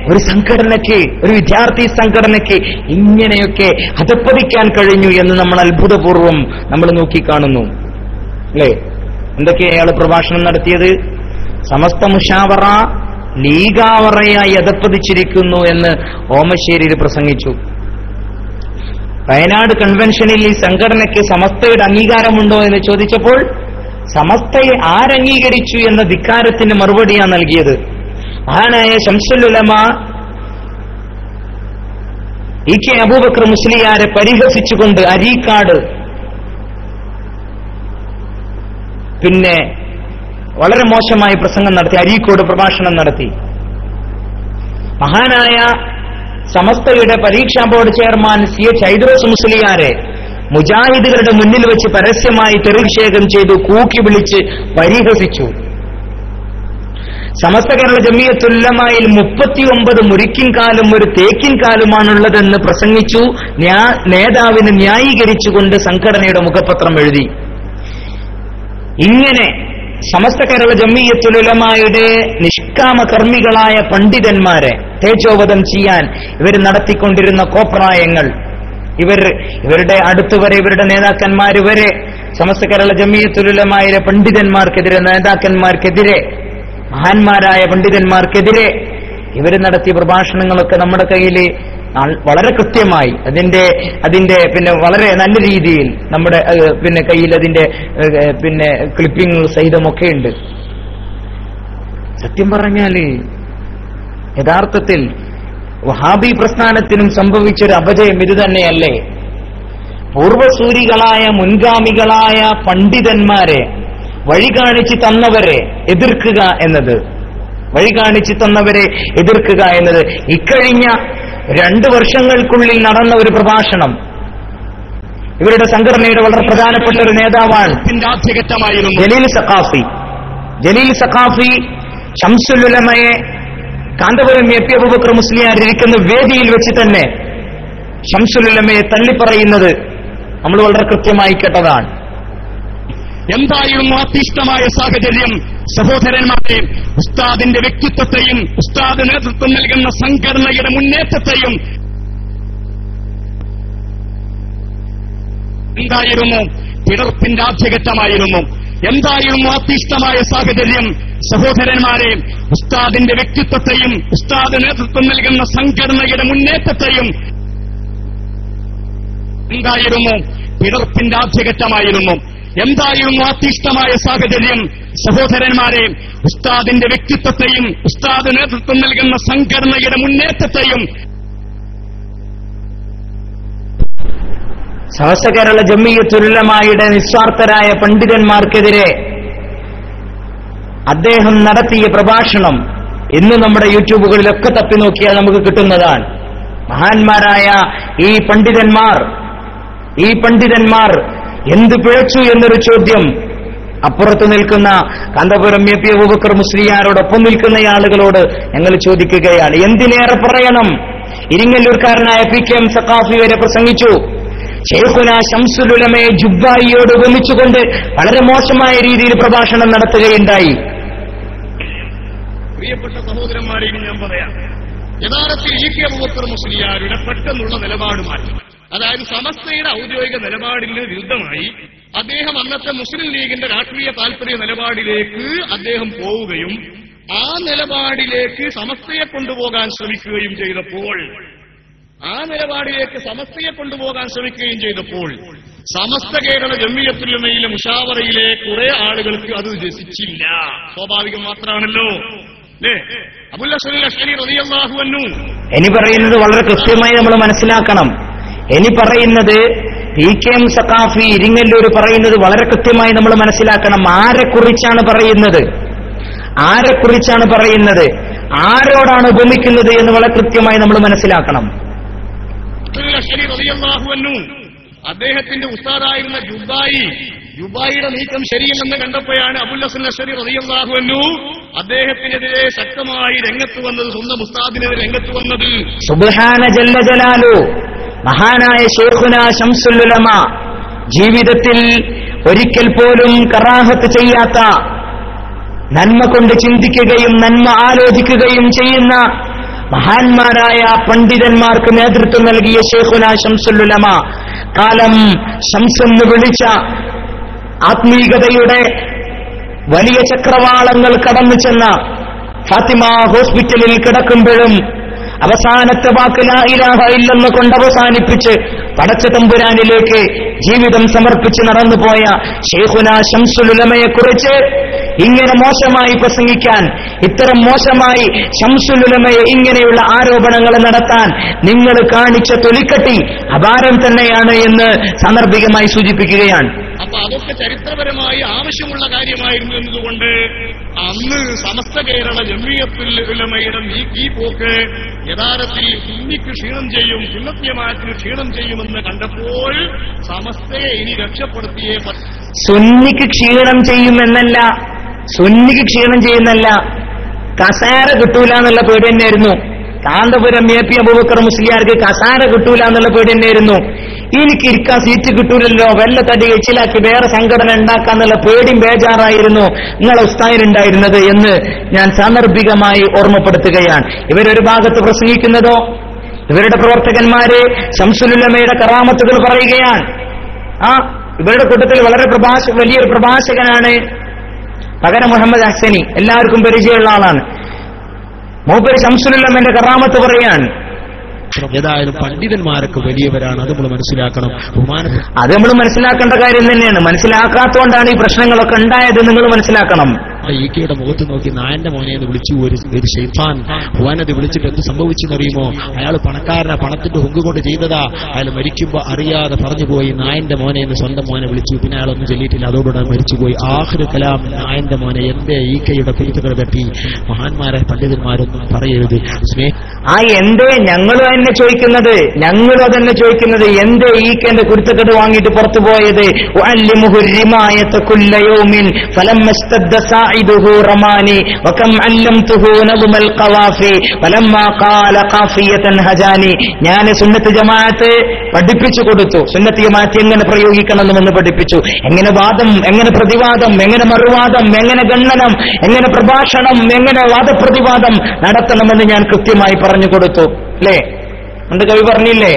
ഒരു സംഘടനയ്ക്ക്, ഒരു വിദ്യാർത്ഥി സംഘടനയ്ക്ക് ഇങ്ങനെയൊക്കെ അധപ്പതിക്കാൻ കഴിഞ്ഞു എന്ന് നമ്മൾ അത്ഭുതപൂർവം നമ്മൾ നോക്കിക്കാണുന്നു. അല്ലേ? എന്തൊക്കെയാണ് അയാൾ പ്രഭാഷണം നടത്തിയത്? സമസ്ത മുഷാവറ ലീഗാവറയായി അധപ്പതിച്ചിരിക്കുന്നു എന്ന് ഓമശ്ശേരിയിൽ പ്രസംഗിച്ചു. വയനാട് കൺവെൻഷനിൽ ഈ സംഘടനയ്ക്ക് സമസ്തയുടെ അംഗീകാരമുണ്ടോ എന്ന് ചോദിച്ചപ്പോൾ സമസ്തയെ ആരംഗീകരിച്ചു എന്ന ധിക്കാരത്തിന് മറുപടിയാണ് നൽകിയത്. മഹാനായ ശംസുൽ ഉലമ EK അബൂബക്കർ മുസ്ലിയാരെ പരിഹസിച്ചുകൊണ്ട് അരീക്കാട് പിന്നെ വളരെ മോശമായി പ്രസംഗം നടത്തി, അരീക്കോട് പ്രഭാഷണം നടത്തി. മഹാനായ സമസ്തയുടെ പരീക്ഷാ ബോർഡ് ചെയർമാൻ CH ഹൈദ്രോസ് മുസ്ലിയാരെ മുജാഹിദുകളുടെ മുന്നിൽ വെച്ച് പരസ്യമായി തെറിക്ഷേപം ചെയ്തു, കൂക്കി വിളിച്ച് പരിഹസിച്ചു. സമസ്ത കേരള ജമിയത്തുൽ ഉലമയിൽ 39 മുരിക്കിൻ കാലും ഒരു തേക്കിൻ കാലുമാണുള്ളതെന്ന് പ്രസംഗിച്ചു. നേതാവിനെ ന്യായീകരിച്ചുകൊണ്ട് സംഘടനയുടെ മുഖപത്രം എഴുതി. ഇങ്ങനെ സമസ്ത കേരള ജമിയത്തുൽ ഉലമയുടെ നിഷ്കാമ കർമ്മികളായ പണ്ഡിതന്മാരെ തേജോവധം ചെയ്യാൻ ഇവർ നടത്തിക്കൊണ്ടിരുന്ന കോപ്രായങ്ങൾ, ഇവരുടെ അടുത്തുവരെ ഇവരുടെ നേതാക്കന്മാർ വരെ സമസ്ത കേരള ജമിയത്തുൽ ഉലമയിലെ പണ്ഡിതന്മാർക്കെതിരെ, നേതാക്കന്മാർക്കെതിരെ, മഹാന്മാരായ പണ്ഡിതന്മാർക്കെതിരെ ഇവർ നടത്തിയ പ്രഭാഷണങ്ങളൊക്കെ നമ്മുടെ കയ്യിൽ വളരെ കൃത്യമായി അതിന്റെ പിന്നെ വളരെ നല്ല രീതിയിൽ നമ്മുടെ പിന്നെ കയ്യിൽ അതിന്റെ പിന്നെ ക്ലിപ്പിംഗ് സഹിതമൊക്കെ ഉണ്ട്. സത്യം പറഞ്ഞാല് യഥാർത്ഥത്തിൽ വഹാബി പ്രസ്ഥാനത്തിനും സംഭവിച്ചൊരു അപജയം ഇത് തന്നെയല്ലേ? പൂർവസൂരികളായ മുൻഗാമികളായ പണ്ഡിതന്മാരെ വഴി കാണിച്ചു തന്നവരെ എതിർക്കുക എന്നത്, ഇക്കഴിഞ്ഞ 2 വർഷങ്ങൾക്കുള്ളിൽ നടന്ന ഒരു പ്രഭാഷണം ഇവരുടെ സംഘടനയുടെ വളരെ പ്രധാനപ്പെട്ട ഒരു നേതാവാണ് ജലീൽ സഖാഫി ശംസുൽ ഉലമയെ കാന്തപുരം EK അബൂബക്കർ മുസ്ലിയാർ ഇരിക്കുന്ന വേദിയിൽ വെച്ച് തന്നെ ശംസുൽ ഉലമയെ തള്ളിപ്പറയുന്നത് നമ്മൾ വളരെ കൃത്യമായി കേട്ടതാണ്. എന്തായിരുന്നു അത്യുഷ്ടമായ സാഹചര്യം? സഹോദരന്മാരെ, ഉസ്താദിന്റെ വ്യക്തിത്വത്തെയും ഉസ്താദ് നേതൃത്വം നൽകുന്ന സംഘടനയുടെ മുന്നേറ്റത്തെയും എന്തായിരുന്നു? പിളർപ്പിന്റെ ആദ്യഘട്ടമായിരുന്നു. എന്തായിരുന്നു അത്യുഷ്ടമായ സാഹചര്യം? സഹോദരന്മാരെ, ഉസ്താദിന്റെ വ്യക്തിത്വത്തെയും ഉസ്താദ് നേതൃത്വം നൽകുന്ന സംഘടനയുടെ മുന്നേറ്റത്തെയും എന്തായിരുന്നു? പിളർപ്പിന്റെ ആദ്യഘട്ടമായിരുന്നു. എന്തായിരുന്നു അത്യുഷ്ടമായ സാഹചര്യം? സഹോദരന്മാരെ, ഉസ്താദിന്റെ വ്യക്തിത്വത്തെയും ഉസ്താദ് നേതൃത്വം നൽകുന്ന സംഘടനയുടെ മുന്നേറ്റത്തെയും സമസ്ത കേരള ജംഇയ്യത്തുൽ ഉലമായുടെ നിസ്വാർത്ഥരായ പണ്ഡിതന്മാർക്കെതിരെ അദ്ദേഹം നടത്തിയ പ്രഭാഷണം ഇന്ന് നമ്മുടെ യൂട്യൂബുകളിലൊക്കെ തപ്പി നോക്കിയാൽ നമുക്ക് കിട്ടുന്നതാണ്. മഹാന്മാരായ ഈ പണ്ഡിതന്മാർ എന്ത് പിഴച്ചു എന്നൊരു ചോദ്യം അപ്പുറത്ത് നിൽക്കുന്ന കാന്തപുരം എ പി അബൂബക്കർ മുസ്ലിയാരോടൊപ്പം നിൽക്കുന്ന ആളുകളോട് ഞങ്ങൾ ചോദിക്കുകയാണ്. എന്തിനേറെ പറയണം, ഇരിങ്ങല്ലൂർക്കാരനായ PKM സഖാഫി വരെ പ്രസംഗിച്ചു. ശൈഖുന ശംസുൽ ഉലമയെ ജുബ്ബായിയോട് ഉപമിച്ചുകൊണ്ട് വളരെ മോശമായ രീതിയിൽ പ്രഭാഷണം നടത്തുകയുണ്ടായി. പ്രിയപ്പെട്ട സഹോദരന്മാരെ, ഞാൻ പറയാം, യഥാർത്ഥത്തിൽ EK അബൂബക്കർ മുസ്ലിയാരുടെ പെട്ടെന്നുള്ള നിലപാട് മാറ്റി, അതായത് സമസ്തയുടെ ഔദ്യോഗിക നിലപാടിന് വിരുദ്ധമായി അദ്ദേഹം അന്നത്തെ മുസ്ലിം ലീഗിന്റെ രാഷ്ട്രീയ താൽപര്യ നിലപാടിലേക്ക് അദ്ദേഹം പോവുകയും ആ നിലപാടിലേക്ക് സമസ്തയെ കൊണ്ടുപോകാൻ ശ്രമിക്കുകയും ചെയ്തപ്പോൾ സമസ്ത കേരള ജംഇയ്യത്തുൽ ഉലമയിലെ മുശാവറയിലെ കുറെ ആളുകൾക്ക് അത് രസിച്ചില്ല. സ്വാഭാവികം മാത്രമാണല്ലോ, അല്ലേ? അബുൽ ഹസൻ അശ്അരി റളിയല്ലാഹു അൻഹു ഇനി പറയുന്നത് വളരെ കൃത്യമായി നമ്മൾ മനസ്സിലാക്കണം. ഇനി പറയുന്നത് PKM സഖാഫി ഇരിങ്ങല്ലൂർ പറയുന്നത് വളരെ കൃത്യമായി നമ്മൾ മനസ്സിലാക്കണം. ആരെക്കുറിച്ചാണ് പറയുന്നത്, ആരോടാണ് ഉപമിക്കുന്നത് എന്ന് വളരെ കൃത്യമായി നമ്മൾ മനസ്സിലാക്കണം. അദ്ദേഹത്തിന്റെ ഉസ്താദായിരുന്ന ജുബായിയുടെ നീക്കം ശരിയല്ലെന്ന് കണ്ടപ്പോഴാണ് അബുൽ ഹസൻ അശ്അരി റളിയല്ലാഹു അൻഹു അദ്ദേഹത്തിനെതിരെ ശക്തമായി രംഗത്ത് വന്നത്, സ്വന്തം ഉസ്താദിനെതിരെ രംഗത്ത് വന്നത്. സുബ്ഹാന ജല്ല ജലാലു, മഹാനായ ശൈഖുന ശംസുൽ ഉലമ ജീവിതത്തിൽ ഒരിക്കൽ പോലും കറാഹത്ത് ചെയ്യാത്ത, നന്മ കൊണ്ട് ചിന്തിക്കുകയും നന്മ ആലോചിക്കുകയും ചെയ്യുന്ന മഹാന്മാരായ പണ്ഡിതന്മാർക്ക് നേതൃത്വം നൽകിയ ശൈഖുന ശംസുൽ ഉലമ, കാലം ശംസെന്ന് വിളിച്ച ആത്മീകതയുടെ വലിയ ചക്രവാളങ്ങൾ കടന്നു ചെന്ന ഫാത്തിമ ഹോസ്പിറ്റലിൽ കിടക്കുമ്പോഴും അവസാനത്തെ വാക്ക് ലാ ഇലാഹ ഇല്ലെന്ന് കൊണ്ട് അവസാനിപ്പിച്ച് പടച്ച തമ്പുരാനിലേക്ക് ജീവിതം സമർപ്പിച്ച് നടന്നുപോയ ശൈഖുന ശംസുൽ ഉലമയെക്കുറിച്ച് ഇങ്ങനെ മോശമായി പ്രസംഗിക്കാൻ, ഇത്തരം മോശമായി ശംസുൽ ഉലമയെ ഇങ്ങനെയുള്ള ആരോപണങ്ങൾ നടത്താൻ നിങ്ങൾ കാണിച്ച തൊലിക്കട്ടി അപാരം തന്നെയാണ് എന്ന് സാന്ദർഭികമായി സൂചിപ്പിക്കുകയാണ്. അപ്പൊ അതൊക്കെ ചരിത്രപരമായി ആവശ്യമുള്ള കാര്യമായിരുന്നു എന്നതുകൊണ്ട് അന്ന് സമസ്ത കേരള ജംഇയ്യത്തുൽ ഉലമയുടെ ഈ പോക്ക് യഥാർത്ഥത്തിൽ സുന്നിക്ക് ക്ഷീണം ചെയ്യും, സുന്നത്യമാറ്റിന് ക്ഷീണം ചെയ്യുമെന്ന് കണ്ടപ്പോൾ സമസ്തയെ ഇനി രക്ഷപ്പെടുത്തിയേ സുന്നിക്ക് ക്ഷീണം ചെയ്യുമെന്നല്ല, സുന്നിക്ക് ക്ഷീണം ചെയ്യുന്നല്ല, കസാര കിട്ടൂല എന്നുള്ള പേടി തന്നെയായിരുന്നു. കാന്തപുരം എ പി അബൂബക്കർ മുസ്ലിയാർക്ക് കസാര കിട്ടൂല എന്നുള്ള പേടി തന്നെയായിരുന്നു. എനിക്ക് ഇരിക്കാൻ സീറ്റ് കിട്ടൂലല്ലോ, വെല്ല തടി എച്ചിലാക്കി വേറെ സംഘടന ഉണ്ടാക്കാന്നുള്ള പേടിയും ബേജാറായിരുന്നു നിങ്ങളെ ഉസ്താദിനുണ്ടായിരുന്നത് എന്ന് ഞാൻ സാന്ദർഭികമായി ഓർമ്മപ്പെടുത്തുകയാണ്. ഇവരൊരു ഭാഗത്ത് പ്രസംഗിക്കുന്നതോ ഇവരുടെ പ്രവർത്തകന്മാര് ശംസുൽ ഉലമയുടെ കറാമത്തുകൾ പറയുകയാണ്. ഇവരുടെ കൂട്ടത്തിൽ വളരെ വലിയൊരു പ്രഭാഷകനാണ് പകരം മുഹമ്മദ് ഹസനി, എല്ലാവർക്കും പരിചയമുള്ള ആളാണ്. മൂപ്പര് ശംസുൽ ഉലമയുടെ കറാമത്ത് പറയാൻ. ഏതായാലും പണ്ഡിതന്മാരൊക്കെ വലിയവരാണ്, അത് നമ്മൾ മനസ്സിലാക്കണം. അത് നമ്മൾ മനസ്സിലാക്കേണ്ട കാര്യം തന്നെയാണ്. മനസ്സിലാക്കാത്തതുകൊണ്ടാണ് ഈ പ്രശ്നങ്ങളൊക്കെ ഉണ്ടായത്, നിങ്ങൾ മനസ്സിലാക്കണം. ഈക്കയുടെ മുഖത്ത് നോക്കി നായന്റെ മോനെ എന്ന് വിളിച്ചു ഒരു ശൈത്താൻ. ഹുവാനത് വിളിച്ചിട്ട് എന്ത് സംഭവിച്ചെന്നറിയുമോ? അയാൾ പണക്കാരനാ, പണത്തിന്റെ ഹുങ്ക് കൊണ്ട് ചെയ്തതാ. അയാൾ മരിക്കുമ്പോ അറിയാതെ പറഞ്ഞുപോയി നായന്റെ മോനെ എന്ന് സ്വന്തം മോനെ വിളിച്ചു. പിന്നെ അയാളൊന്നും ചൊല്ലിയിട്ടില്ല, അതോടുകൂടെ മരിച്ചുപോയി. ആഖിർ കലാം നായന്റെ മോനെ. എന്റെ ഈക്കയുടെ കുരുത്തുകൾ തട്ടി മഹാന്മാരെ പണ്ഡിതന്മാരൊന്നും പറയരുത്. എന്തേ ഞങ്ങളും തന്നെ ചോദിക്കുന്നത് എന്തേ ഈക്കന്റെ കുരുത്തക്കെട്ട് വാങ്ങിയിട്ട് പുറത്തു പോയത്? ഞാൻ സുന്നത്ത് ജമാഅത്ത് പഠിപ്പിച്ചു കൊടുത്തു. സുന്നത്ത് ജമാഅത്ത് എങ്ങനെ പ്രയോഗിക്കണമെന്ന് പഠിപ്പിച്ചു. എങ്ങനെ വാദം, എങ്ങനെ പ്രതിവാദം, എങ്ങനെ മറുവാദം, എങ്ങനെ ഗണ്ണനം, എങ്ങനെ പ്രഭാഷണം, എങ്ങനെ വാദപ്രതിവാദം നടത്തണമെന്ന് ഞാൻ കൃത്യമായി പറഞ്ഞു കൊടുത്തു. അല്ലേ? പണ്ട് കവി പറഞ്ഞില്ലേ,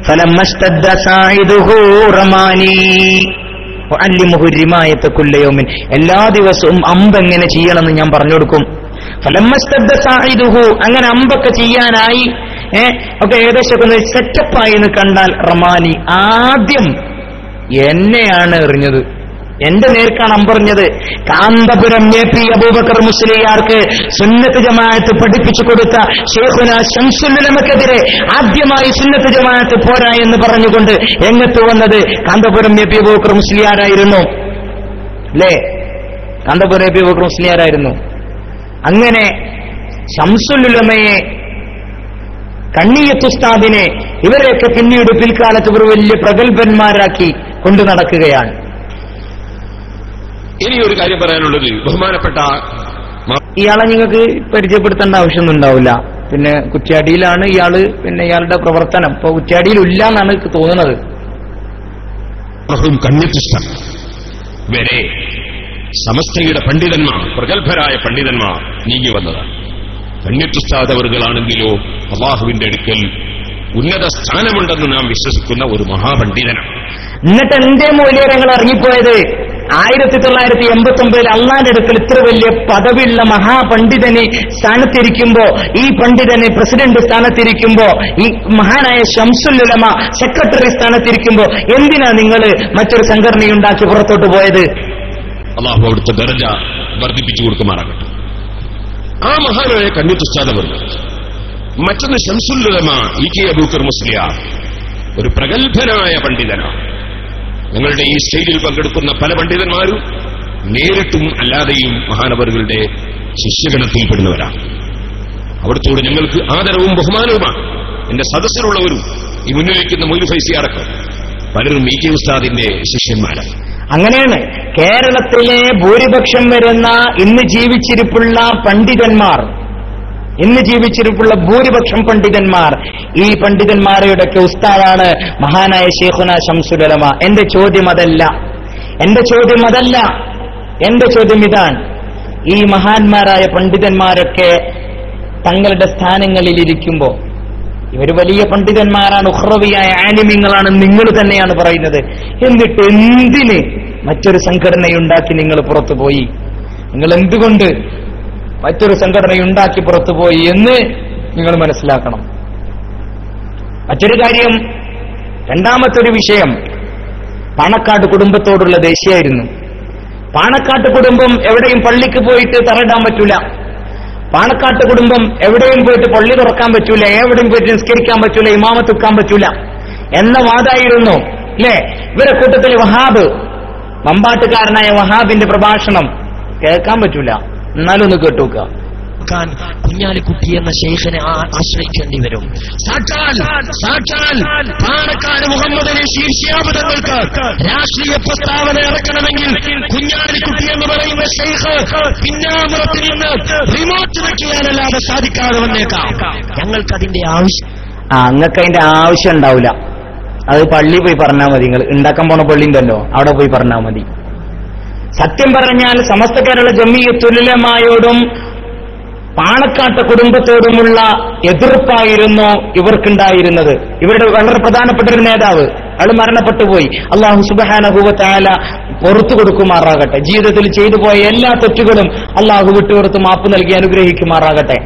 ഫലമ്മസ്തദ്ദ സായിദുഹു റമാനി വഅല്ലിമുഹു റിമായത കുല്ല യൗമിൻ. എല്ലാ ദിവസവും അമ്പ് എങ്ങനെ ചെയ്യണമെന്ന് ഞാൻ പറഞ്ഞു കൊടുക്കും. ഫലമ്മസ്തദ്ദ സായിദുഹു, അങ്ങനെ അമ്പൊക്കെ ചെയ്യാനായി ഒക്കെ ഏകദേശം ഒന്ന് സെറ്റപ്പായി എന്ന് കണ്ടാൽ റമാനി, ആദ്യം എന്നെയാണ് എറിഞ്ഞത്, എന്റെ നേർക്കാണ് അമ്പറിഞ്ഞത്. കാന്തപുരം AP അബൂബക്കർ മുസ്ലിയാർക്ക് സുന്നത്ത് ജമാഅത്ത് പഠിപ്പിച്ചു കൊടുത്ത ശൈഖുന ശംസുൽ ഉലമക്കെതിരെ ആദ്യമായി സുന്നത്ത് ജമാഅത്ത് പോരാ എന്ന് പറഞ്ഞുകൊണ്ട് രംഗത്ത് വന്നത് കാന്തപുരം AP അബൂബക്കർ മുസ്ലിയാരായിരുന്നു. അല്ലേ? കാന്തപുരം AP അബൂബക്കർ മുസ്ലിയാരായിരുന്നു. അങ്ങനെ ശംസുൽ ഉലമയെ, കണ്ണിയത്ത് ഉസ്താദിനെ, ഇവരെയൊക്കെ പിന്നീട് പിൽക്കാലത്ത് ഒരു വലിയ പ്രഗത്ഭന്മാരാക്കി കൊണ്ടു നടക്കുകയാണ്. ഇനി ഒരു കാര്യം പറയാനുള്ളത്, ബഹുമാനപ്പെട്ട ഇയാളെ നിങ്ങൾക്ക് പരിചയപ്പെടുത്തേണ്ട ആവശ്യമൊന്നും ഉണ്ടാവില്ല. പിന്നെ കുറ്റ്യാടിയിലാണ് ഇയാള്, പിന്നെ ഇയാളുടെ പ്രവർത്തനം ഇപ്പൊ കുറ്റ്യാടിയിലില്ല എന്നാണ് എനിക്ക് തോന്നുന്നത്. കണ്ണിത്തുഷ്ടം വരെ സമസ്തയുടെ പണ്ഡിതന്മാർ, പ്രഗത്ഭരായ പണ്ഡിതന്മാർ നീങ്ങി വന്നതാണ്. കണ്ണിത്തുസ്താദവറുകളാണെങ്കിലോ അല്ലാഹുവിന്റെ അടുക്കൽ ഉന്നത സ്ഥാനമുണ്ടെന്ന് നാം വിശ്വസിക്കുന്ന ഒരു മഹാപണ്ഡിതനാണ്. എന്നിട്ട് എന്റെ മൂല്യങ്ങൾ ഇറങ്ങിപ്പോയത് 1989 അള്ളാന്റെ അടുക്കൽ ഇത്ര വലിയ പദവിയുള്ള മഹാപണ്ഡിതനെ സ്ഥാനത്തിരിക്കുമ്പോ, ഈ പണ്ഡിതനെ പ്രസിഡന്റ് സ്ഥാനത്തിരിക്കുമ്പോ, ഈ മഹാനായ ശംസുൽ ഉലമ സെക്രട്ടറി സ്ഥാനത്തിരിക്കുമ്പോ എന്തിനാ നിങ്ങൾ മറ്റൊരു സംഘടനയുണ്ടാക്കി പുറത്തോട്ട് പോയത്? അല്ലാഹു അവിടുത്തെ ദർജ വർദ്ധിപ്പിച്ചു കൊടുക്കുമാറാകട്ടെ. ആ മഹാനായ കണ്ണിത്തുസ്താദവർ, മറ്റൊന്ന് ശംസുൽ ഉലമ EK അബൂബക്കർ മുസ്ലിയാർ, ഒരു പ്രഗത്ഭനായ പണ്ഡിതനാണ്. ഞങ്ങളുടെ ഈ സ്റ്റേജിൽ പങ്കെടുക്കുന്ന പല പണ്ഡിതന്മാരും നേരിട്ടും അല്ലാതെയും മഹാനവറുകളുടെ ശിഷ്യഗണത്തിൽപ്പെടുന്നവരാണ്. അവിടത്തോട് ഞങ്ങൾക്ക് ആദരവും ബഹുമാനവുമാണ്. എന്റെ സദസ്സിലുള്ളവരും ഈ മുന്നിലിരിക്കുന്ന മൊയ്‌ലു ഫൈസി അടക്കം പലരും EK ഉസ്താദിന്റെ ശിഷ്യന്മാരാണ്. അങ്ങനെയാണ് കേരളത്തിലെ ഭൂരിപക്ഷം വരുന്ന ഇന്ന് ജീവിച്ചിരിപ്പുള്ള ഭൂരിപക്ഷം പണ്ഡിതന്മാർ, ഈ പണ്ഡിതന്മാരുടെയൊക്കെ ഉസ്താദാണ് മഹാനായ ശൈഖുന ശംസുൽ ഉലമ. എന്റെ ചോദ്യം അതല്ല. എന്റെ ചോദ്യം ഇതാണ്, ഈ മഹാന്മാരായ പണ്ഡിതന്മാരൊക്കെ തങ്ങളുടെ സ്ഥാനങ്ങളിൽ ഇരിക്കുമ്പോ, ഇവര് വലിയ പണ്ഡിതന്മാരാണ്, ഉഖ്റവിയായ ആലിമീങ്ങളാണ്, നിങ്ങൾ തന്നെയാണ് പറയുന്നത്, എന്നിട്ട് എന്തിന് മറ്റൊരു സംഘടനയുണ്ടാക്കി നിങ്ങൾ പുറത്തുപോയി? നിങ്ങൾ എന്തുകൊണ്ട് മറ്റൊരു സംഘടനയുണ്ടാക്കി പുറത്തുപോയി എന്ന് നിങ്ങൾ മനസ്സിലാക്കണം. മറ്റൊരു കാര്യം, രണ്ടാമത്തൊരു വിഷയം പാണക്കാട് കുടുംബത്തോടുള്ള ദേഷ്യമായിരുന്നു. പാണക്കാട്ട് കുടുംബം എവിടെയും പള്ളിക്ക് പോയിട്ട് തറയിടാൻ പറ്റൂല, പാണക്കാട്ട് കുടുംബം എവിടെയും പോയിട്ട് പള്ളി തുറക്കാൻ പറ്റൂല, എവിടെയും പോയിട്ട് നിസ്കരിക്കാൻ പറ്റൂല, ഇമാമത്ത് വെക്കാൻ പറ്റൂല എന്ന വാദായിരുന്നു. അല്ലേ? ഇവരെ കൂട്ടത്തിൽ വഹാബ്, മമ്പാട്ടുകാരനായ വഹാബിന്റെ പ്രഭാഷണം കേൾക്കാൻ പറ്റൂല, എന്നാലും ഒന്ന് കേട്ടുവെക്കുക. കുഞ്ഞാലിക്കുട്ടി എന്ന ശൈഖിനെ ആശ്രയിക്കേണ്ടി വരും. സാക്ഷാൽ പാണക്കാട് മുഹമ്മദ് ബഷീർ ശിഹാബ് തങ്ങൾക്ക് രാഷ്ട്രീയ പ്രസ്താവന ഇറക്കണമെങ്കിൽ കുഞ്ഞാലിക്കുട്ടി എന്ന് പറയുന്ന ശൈഖ് പിന്നാമ്പുറത്തിൽ നിന്ന് റിമോട്ട് വെക്കാനല്ലാതെ സാധിക്കാതെ വന്നേക്കാം. ഞങ്ങൾക്ക് അതിന്റെ ആവശ്യം അങ്ങക്ക് അതിന്റെ ആവശ്യം ഉണ്ടാവില്ല. അത് പള്ളി പോയി പറഞ്ഞാൽ മതി. നിങ്ങൾ ഉണ്ടാക്കാൻ പോണ പള്ളി ഉണ്ടല്ലോ, അവിടെ പോയി പറഞ്ഞാൽ മതി. സത്യം പറഞ്ഞാൽ സമസ്ത കേരള ജംഇയ്യത്തുൽ ഉലമായോടും പാണക്കാട്ട് കുടുംബത്തോടുമുള്ള എതിർപ്പായിരുന്നു ഇവർക്കുണ്ടായിരുന്നത്. ഇവരുടെ വളരെ പ്രധാനപ്പെട്ട ഒരു നേതാവ്, അയാൾ മരണപ്പെട്ടുപോയി. അല്ലാഹു സുബ്ഹാനഹു വ തആല പുറത്തു കൊടുക്കുമാറാകട്ടെ. ജീവിതത്തിൽ ചെയ്തു പോയ എല്ലാ തെറ്റുകളും അല്ലാഹു വിട്ടുപുറത്ത് മാപ്പ് നൽകി അനുഗ്രഹിക്കുമാറാകട്ടെ.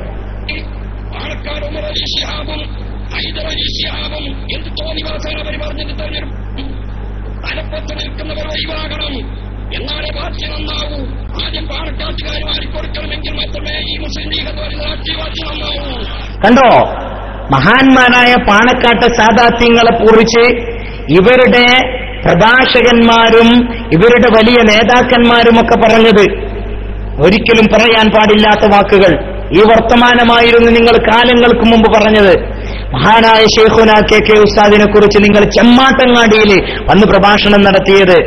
എന്നാലേ പാർട്ടി നന്നാവൂ. ആദ്യം പാണക്കാട്ടുകാർ മാറിക്കൊടുക്കണമെങ്കിൽ മാത്രമേ ഈ മുസ്ലിം ലീഗ് രാഷ്ട്രീയവാദി നന്നാവൂ. കണ്ടോ, മഹാന്മാരായ പാണക്കാട്ട് സാദാത്യങ്ങളെ കുറിച്ച് ഇവരുടെ പ്രഭാഷകന്മാരും ഇവരുടെ വലിയ നേതാക്കന്മാരുമൊക്കെ പറഞ്ഞത് ഒരിക്കലും പറയാൻ പാടില്ലാത്ത വാക്കുകൾ. ഈ വർത്തമാനമായിരുന്നു നിങ്ങൾ കാലങ്ങൾക്ക് മുമ്പ് പറഞ്ഞത്. മഹാനായ ശൈഖുന KK ഉസ്താദിനെ കുറിച്ച് നിങ്ങൾ ചെമ്മാട്ടങ്ങാടിയിൽ വന്ന് പ്രഭാഷണം നടത്തിയത്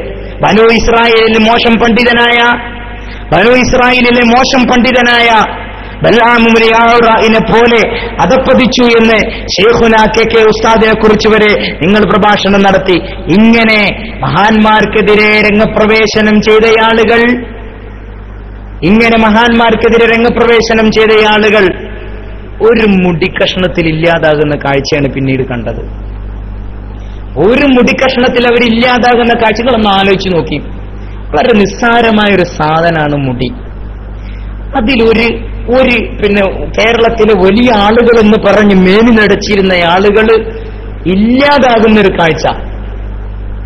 ബനൂ ഇസ്രായേലിലെ മോശം പണ്ഡിതനായ ബൽആമുനെ പോലെ അധപ്പതിച്ചു എന്ന് ശൈഖുന KK ഉസ്താദിനെ കുറിച്ച് വരെ നിങ്ങൾ പ്രഭാഷണം നടത്തി. ഇങ്ങനെ മഹാന്മാർക്കെതിരെ രംഗപ്രവേശനം ചെയ്ത ആളുകൾ ഒരു മുടിക്കഷ്ണത്തിൽ ഇല്ലാതാകുന്ന കാഴ്ചയാണ് പിന്നീട് കണ്ടത്. ഒരു മുടിക്കഷ്ണത്തിൽ അവരില്ലാതാകുന്ന കാഴ്ചകളൊന്ന് ആലോചിച്ച് നോക്കി. വളരെ നിസ്സാരമായൊരു സാധനമാണ് മുടി. അതിലൊരു പിന്നെ കേരളത്തിലെ വലിയ ആളുകൾ എന്ന് പറഞ്ഞ് മേനി നടച്ചിരുന്ന ആളുകൾ ഇല്ലാതാകുന്നൊരു കാഴ്ച,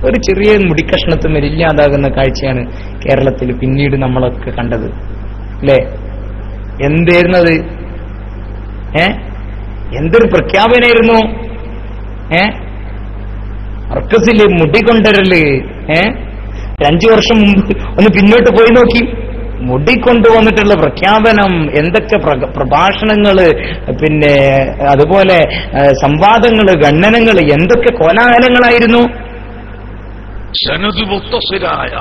ഒരു ചെറിയ മുടിക്കഷ്ണത്തും ഇല്ലാതാകുന്ന കാഴ്ചയാണ് കേരളത്തിൽ പിന്നീട് നമ്മളൊക്കെ കണ്ടത്. അല്ലേ? എന്തായിരുന്നത്? എന്തൊരു പ്രഖ്യാപനായിരുന്നു! മർക്കസില് മുടി കൊണ്ടുവരല്. 5 വർഷം മുമ്പ് ഒന്ന് പിന്നോട്ട് പോയി നോക്കി, മുടി കൊണ്ടുവന്നിട്ടുള്ള പ്രഖ്യാപനം, എന്തൊക്കെ പ്രഭാഷണങ്ങള്, പിന്നെ അതുപോലെ സംവാദങ്ങള്, ഗണ്ണനങ്ങള്, എന്തൊക്കെ കോലാഹലങ്ങളായിരുന്നു. സനദ് മുത്തസിലായ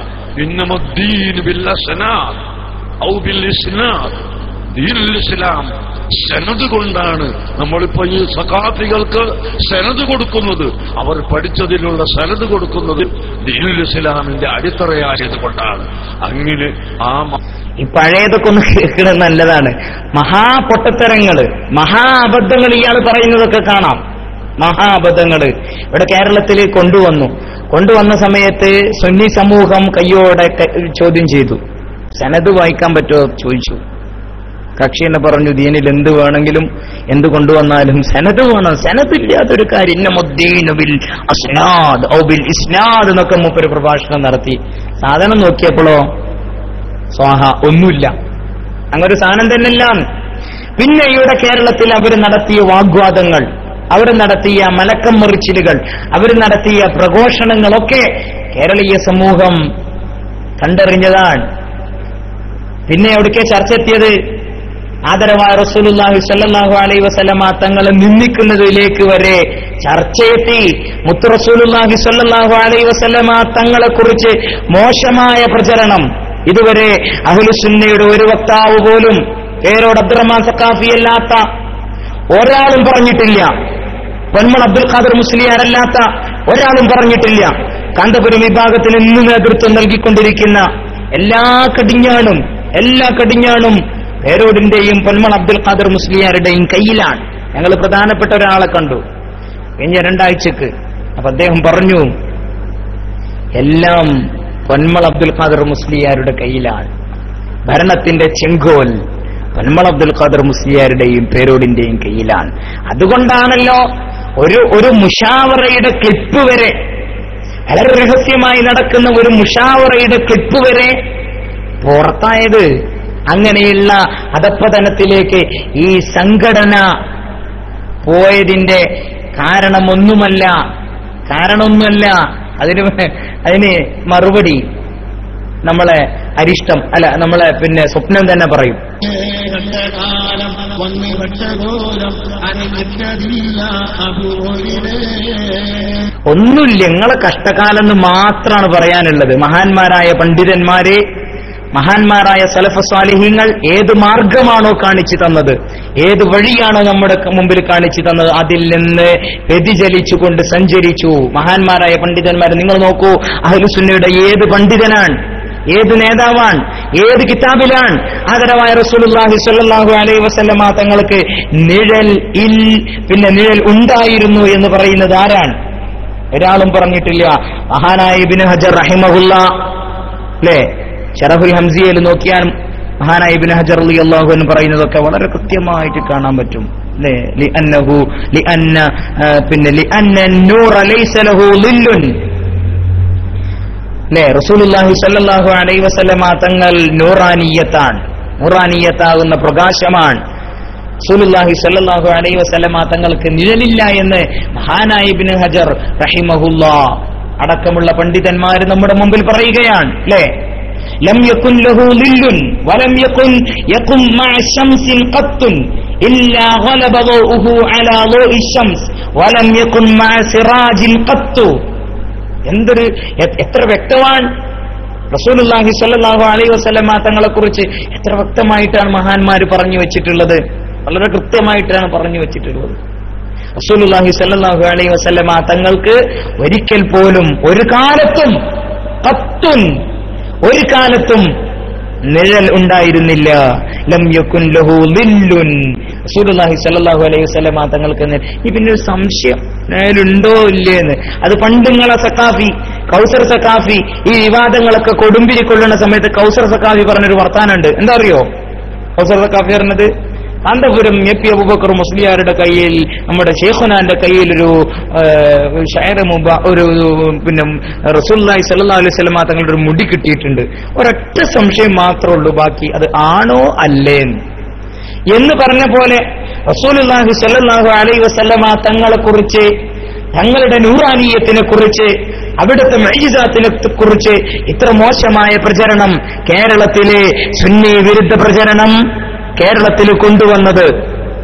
ഇന്നമദ്ദീൻ ബിൽ അസ്നാദ് ഔ ബിൽ ഇസ്നാദ്, ദീനുൽ ഇസ്ലാം സനദ് കൊണ്ടാണ്. നമ്മളിപ്പോ ഈ സഖാഫികൾക്ക് സനദ് കൊടുക്കുന്നത്, അവർ പഠിച്ചതിലുള്ള സനദ് കൊടുക്കുന്നത് ദീനുൽ ഇസ്ലാമിന്റെ അടിത്തറയായത് കൊണ്ടാണ്. അങ്ങനെ ഈ പഴയതൊക്കെ ഒന്ന് കേൾക്കുന്നത് നല്ലതാണ്. മഹാപൊട്ടത്തരങ്ങള്, മഹാ അബദ്ധങ്ങൾ ഇയാൾ പറയുന്നതൊക്കെ കാണാം. മഹാ അബദ്ധങ്ങള് ഇവിടെ കേരളത്തിൽ കൊണ്ടുവന്ന സമയത്ത് സുന്നി സമൂഹം കയ്യോടെ ചോദ്യം ചെയ്തു. സനദ് വായിക്കാൻ പറ്റുമോ ചോദിച്ചു. കക്ഷി എന്നെ പറഞ്ഞു, ദീനിൽ എന്ത് വേണമെങ്കിലും എന്ത് കൊണ്ടുവന്നാലും സനദ് വേണം, സനദില്ലാത്തൊരു കാര്യം ബിൽ അസ്നാദ് ഔ ബിൽ ഇസ്നാദ് എന്നൊക്കെ മൂപ്പര് പ്രഭാഷണം നടത്തി. സാധനം നോക്കിയപ്പോഴോ സ്വാഹ, ഒന്നുമില്ല, അങ്ങനൊരു സാധനം തന്നെയല്ല. പിന്നെ ഇവിടെ കേരളത്തിൽ അവർ നടത്തിയ വാഗ്വാദങ്ങൾ, അവർ നടത്തിയ മലക്കം മറിച്ചിലുകൾ, അവർ നടത്തിയ പ്രഘോഷണങ്ങളൊക്കെ കേരളീയ സമൂഹം കണ്ടറിഞ്ഞതാണ്. പിന്നെ എവിടേക്ക് ചർച്ച എത്തിയത്? ആദരവായ റസൂലുള്ളാഹി സ്വല്ലല്ലാഹു അലൈഹി വസല്ലമ തങ്ങളെ നിന്ദിക്കുന്നതിലേക്ക് വരെ ചർച്ചയെത്തി. മുത്ത് റസൂലുള്ളാഹി സ്വല്ലല്ലാഹു അലൈഹി വസല്ലമ തങ്ങളെ കുറിച്ച് മോശമായ പ്രചരണം ഇതുവരെ അഹ്ലുസുന്നയുടെ ഒരു വക്താവ് പോലും, പേരോട് അബ്ദുറഹ്മാൻ സഖാഫി അല്ലാത്ത ഒരാളും പറഞ്ഞിട്ടില്ല. പൊന്മൾ അബ്ദുൽ ഖാദർ മുസ്ലിയാരല്ലാത്ത ഒരാളും പറഞ്ഞിട്ടില്ല. കാന്തപുരം വിഭാഗത്തിന് ഇന്ന് നേതൃത്വം നൽകിക്കൊണ്ടിരിക്കുന്ന എല്ലാ കടിഞ്ഞാണും പേരോടിന്റെയും പൊന്മൾ അബ്ദുൽ ഖാദർ മുസ്ലിയാരുടെയും കയ്യിലാണ്. ഞങ്ങൾ പ്രധാനപ്പെട്ട ഒരാളെ കണ്ടു കഴിഞ്ഞ 2 ആഴ്ചക്ക്. അപ്പൊ അദ്ദേഹം പറഞ്ഞു, എല്ലാം പൊന്മൾ അബ്ദുൽ ഖാദർ മുസ്ലിയാരുടെ കയ്യിലാണ്. ഭരണത്തിന്റെ ചെങ്കോൽ പൊന്മൾ അബ്ദുൽ ഖാദർ മുസ്ലിയാരുടെയും പേരോടിന്റെയും കയ്യിലാണ്. അതുകൊണ്ടാണല്ലോ ഒരു മുഷാവറയുടെ ക്ലിപ്പ് വരെ, വളരെ രഹസ്യമായി നടക്കുന്ന ഒരു മുഷാവറയുടെ ക്ലിപ്പ് വരെ പുറത്തായത്. അങ്ങനെയുള്ള അധപ്പതനത്തിലേക്ക് ഈ സംഘടന പോയതിന്റെ കാരണമൊന്നുമല്ല. അതിന് മറുപടി നമ്മളെ അരിഷ്ടം അല്ല, നമ്മളെ പിന്നെ സ്വപ്നം തന്നെ പറയും. ഒന്നുമില്ല, നിങ്ങളെ കഷ്ടകാലം എന്ന് മാത്രമാണ് പറയാനുള്ളത്. മഹാന്മാരായ പണ്ഡിതന്മാരെ, മഹാന്മാരായ സലഫ് സ്വാലിഹീങ്ങൾ ഏത് മാർഗമാണോ കാണിച്ചു തന്നത്, ഏത് വഴിയാണോ നമ്മുടെ മുമ്പിൽ കാണിച്ചു തന്നത്, അതിൽ നിന്ന് വ്യതിചലിച്ചുകൊണ്ട് സഞ്ചരിച്ചു മഹാന്മാരായ പണ്ഡിതന്മാർ. നിങ്ങൾ നോക്കൂ, അഹ്ലുസുന്നയുടെ ഏത് പണ്ഡിതനാണ്, ഏത് നേതാവാണ്, ഏത് കിതാബിലാണ് ആദരവായ റസൂലുള്ളാഹി സ്വല്ലല്ലാഹു അലൈഹി വസല്ലമ തങ്ങൾക്ക് നിഴൽ ഉണ്ടായിരുന്നു എന്ന് പറയുന്നത് ആരാണ്? ഒരാളും പറഞ്ഞിട്ടില്ല. മഹാനായ ഇബ്നു ഹജർ റഹിമഹുല്ലാ, അല്ലേ, ശറഹുൽ ഹംസിയയിൽ നോക്കിയാൽ മഹാനായ ഇബ്നു ഹജർ റളിയല്ലാഹു അൻഹു പറയുന്നതൊക്കെ വളരെ കൃത്യമായിട്ട് കാണാൻ പറ്റും. അല്ലേ, ലിഅന്ന നൂറ ലൈസ ലഹു ളില്ലുൻ. അല്ലേ, റസൂലുള്ളാഹി സ്വല്ലല്ലാഹു അലൈഹി വസല്ലമ തങ്ങൾ നൂറാനിയത്താകുന്ന പ്രകാശമാണ്. റസൂലുള്ളാഹി സ്വല്ലല്ലാഹു അലൈഹി വസല്ലമ തങ്ങൾക്ക് നിഴലില്ല എന്ന് മഹാനായ ഇബ്നു ഹജർ റഹിമഹുല്ലാ അടക്കമുള്ള പണ്ഡിതന്മാർ നമ്മുടെ മുമ്പിൽ പറയുകയാണ്. അല്ലേ, ലം യകുൻ ലഹു ളില്ലുൻ വലം യകുൻ മഅ ശംസിൻ ഖത്തുൻ ഇല്ലാ ഗലബ ളൗഉഹു അലാ ളൗഇ ശംസ് വലം യകുൻ മഅ സിറാജിൻ ഖത്തു. എത്ര വ്യക്തമാണ് റസൂലുള്ളാഹി സ്വല്ലല്ലാഹു അലൈഹി വസല്ലമ തങ്ങളെ കുറിച്ച് എത്ര വ്യക്തമായിട്ടാണ് മഹാന്മാർ പറഞ്ഞു വെച്ചിട്ടുള്ളത്. വളരെ കൃത്യമായിട്ടാണ് പറഞ്ഞു വെച്ചിട്ടുള്ളത്. റസൂലുള്ളാഹി സ്വല്ലല്ലാഹു അലൈഹി വസല്ലമ തങ്ങൾക്ക് ഒരിക്കൽ പോലും ഒരു കാലത്തും നിഴൽ ഉണ്ടായിരുന്നില്ല. ലം യകുൻ ലഹു ളില്ലുൻ, റസൂലുള്ളാഹി സ്വല്ലല്ലാഹു അലൈഹി വസല്ലമ തങ്ങൾക്ക് ഈ പിന്നെ ഒരു സംശയം ഉണ്ടോ ഇല്ലേന്ന്. അത് പണ്ട് നിങ്ങളെ സഖാഫി കൗസർ സഖാഫി ഈ വിവാദങ്ങളൊക്കെ കൊടുമ്പിരി കൊള്ളുന്ന സമയത്ത് കൗസർ സഖാഫി പറഞ്ഞൊരു വർത്താനുണ്ട്. എന്താ അറിയോ കൗസർ സഖാഫി പറഞ്ഞത്? കാന്തപുരം എ.പി. അബൂബക്കർ മുസ്ലിയാരുടെ കയ്യിൽ, നമ്മുടെ ശൈഖുനാന്റെ കയ്യിൽ ഒരു ഒരു പിന്നെ റസൂലുള്ളാഹി സ്വല്ലല്ലാഹു അലൈഹി വസല്ലമ തങ്ങളുടെ ഒരു മുടി കിട്ടിയിട്ടുണ്ട്. ഒരൊറ്റ സംശയം മാത്രമേ ഉള്ളൂ, ബാക്കി അത് ആണോ അല്ലേ എന്ന് പറഞ്ഞ പോലെ റസൂലുള്ളാഹി സ്വല്ലല്ലാഹു അലൈഹി വസല്ലമ തങ്ങളെ കുറിച്ച്, തങ്ങളുടെ നൂറാനിയത്തിനെ കുറിച്ച്, അവിടുത്തെ മുഅ്ജിസാത്തിനെ കുറിച്ച് ഇത്ര മോശമായ പ്രചരണം, കേരളത്തിലെ സുന്നി വിരുദ്ധ പ്രചരണം കേരളത്തിൽ കൊണ്ടുവന്നത്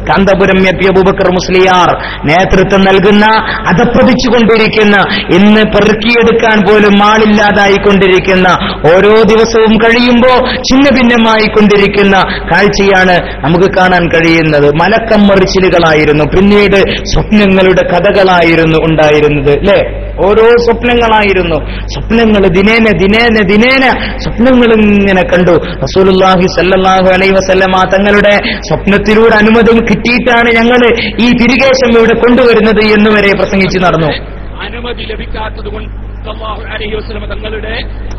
കാന്തപുരം എ.പി. അബൂബക്കർ മുസ്ലിയാർ നേതൃത്വം നൽകുന്ന, അധപ്പതിച്ചുകൊണ്ടിരിക്കുന്ന, ഇന്ന് പെറുക്കിയെടുക്കാൻ പോലും ആളില്ലാതായിക്കൊണ്ടിരിക്കുന്ന, ഓരോ ദിവസവും കഴിയുമ്പോൾ ഛിന്ന ഭിന്നമായി കൊണ്ടിരിക്കുന്ന കാഴ്ചയാണ് നമുക്ക് കാണാൻ കഴിയുന്നത്. മലക്കം മറിച്ചിലുകളായിരുന്നു, പിന്നീട് സ്വപ്നങ്ങളുടെ കഥകളായിരുന്നു ഉണ്ടായിരുന്നത്, അല്ലെ? ഓരോ സ്വപ്നങ്ങളായിരുന്നു. സ്വപ്നങ്ങൾ ദിനേന സ്വപ്നങ്ങൾ ഇങ്ങനെ കണ്ടു. റസൂലുള്ളാഹി സ്വല്ലല്ലാഹു അലൈഹി വസല്ലമ തങ്ങളുടെ സ്വപ്നത്തിലൂടെ അനുമതി കിട്ടിയിട്ടാണ് ഞങ്ങൾ ഈ തിരികേശം ഇവിടെ കൊണ്ടുവരുന്നത് എന്ന് വരെ പ്രസംഗിച്ച് നടന്നു. അനുമതി ലഭിക്കാത്തത് കൊണ്ട് സല്ലല്ലാഹു അലൈഹി വസല്ലമ തങ്ങളുടെ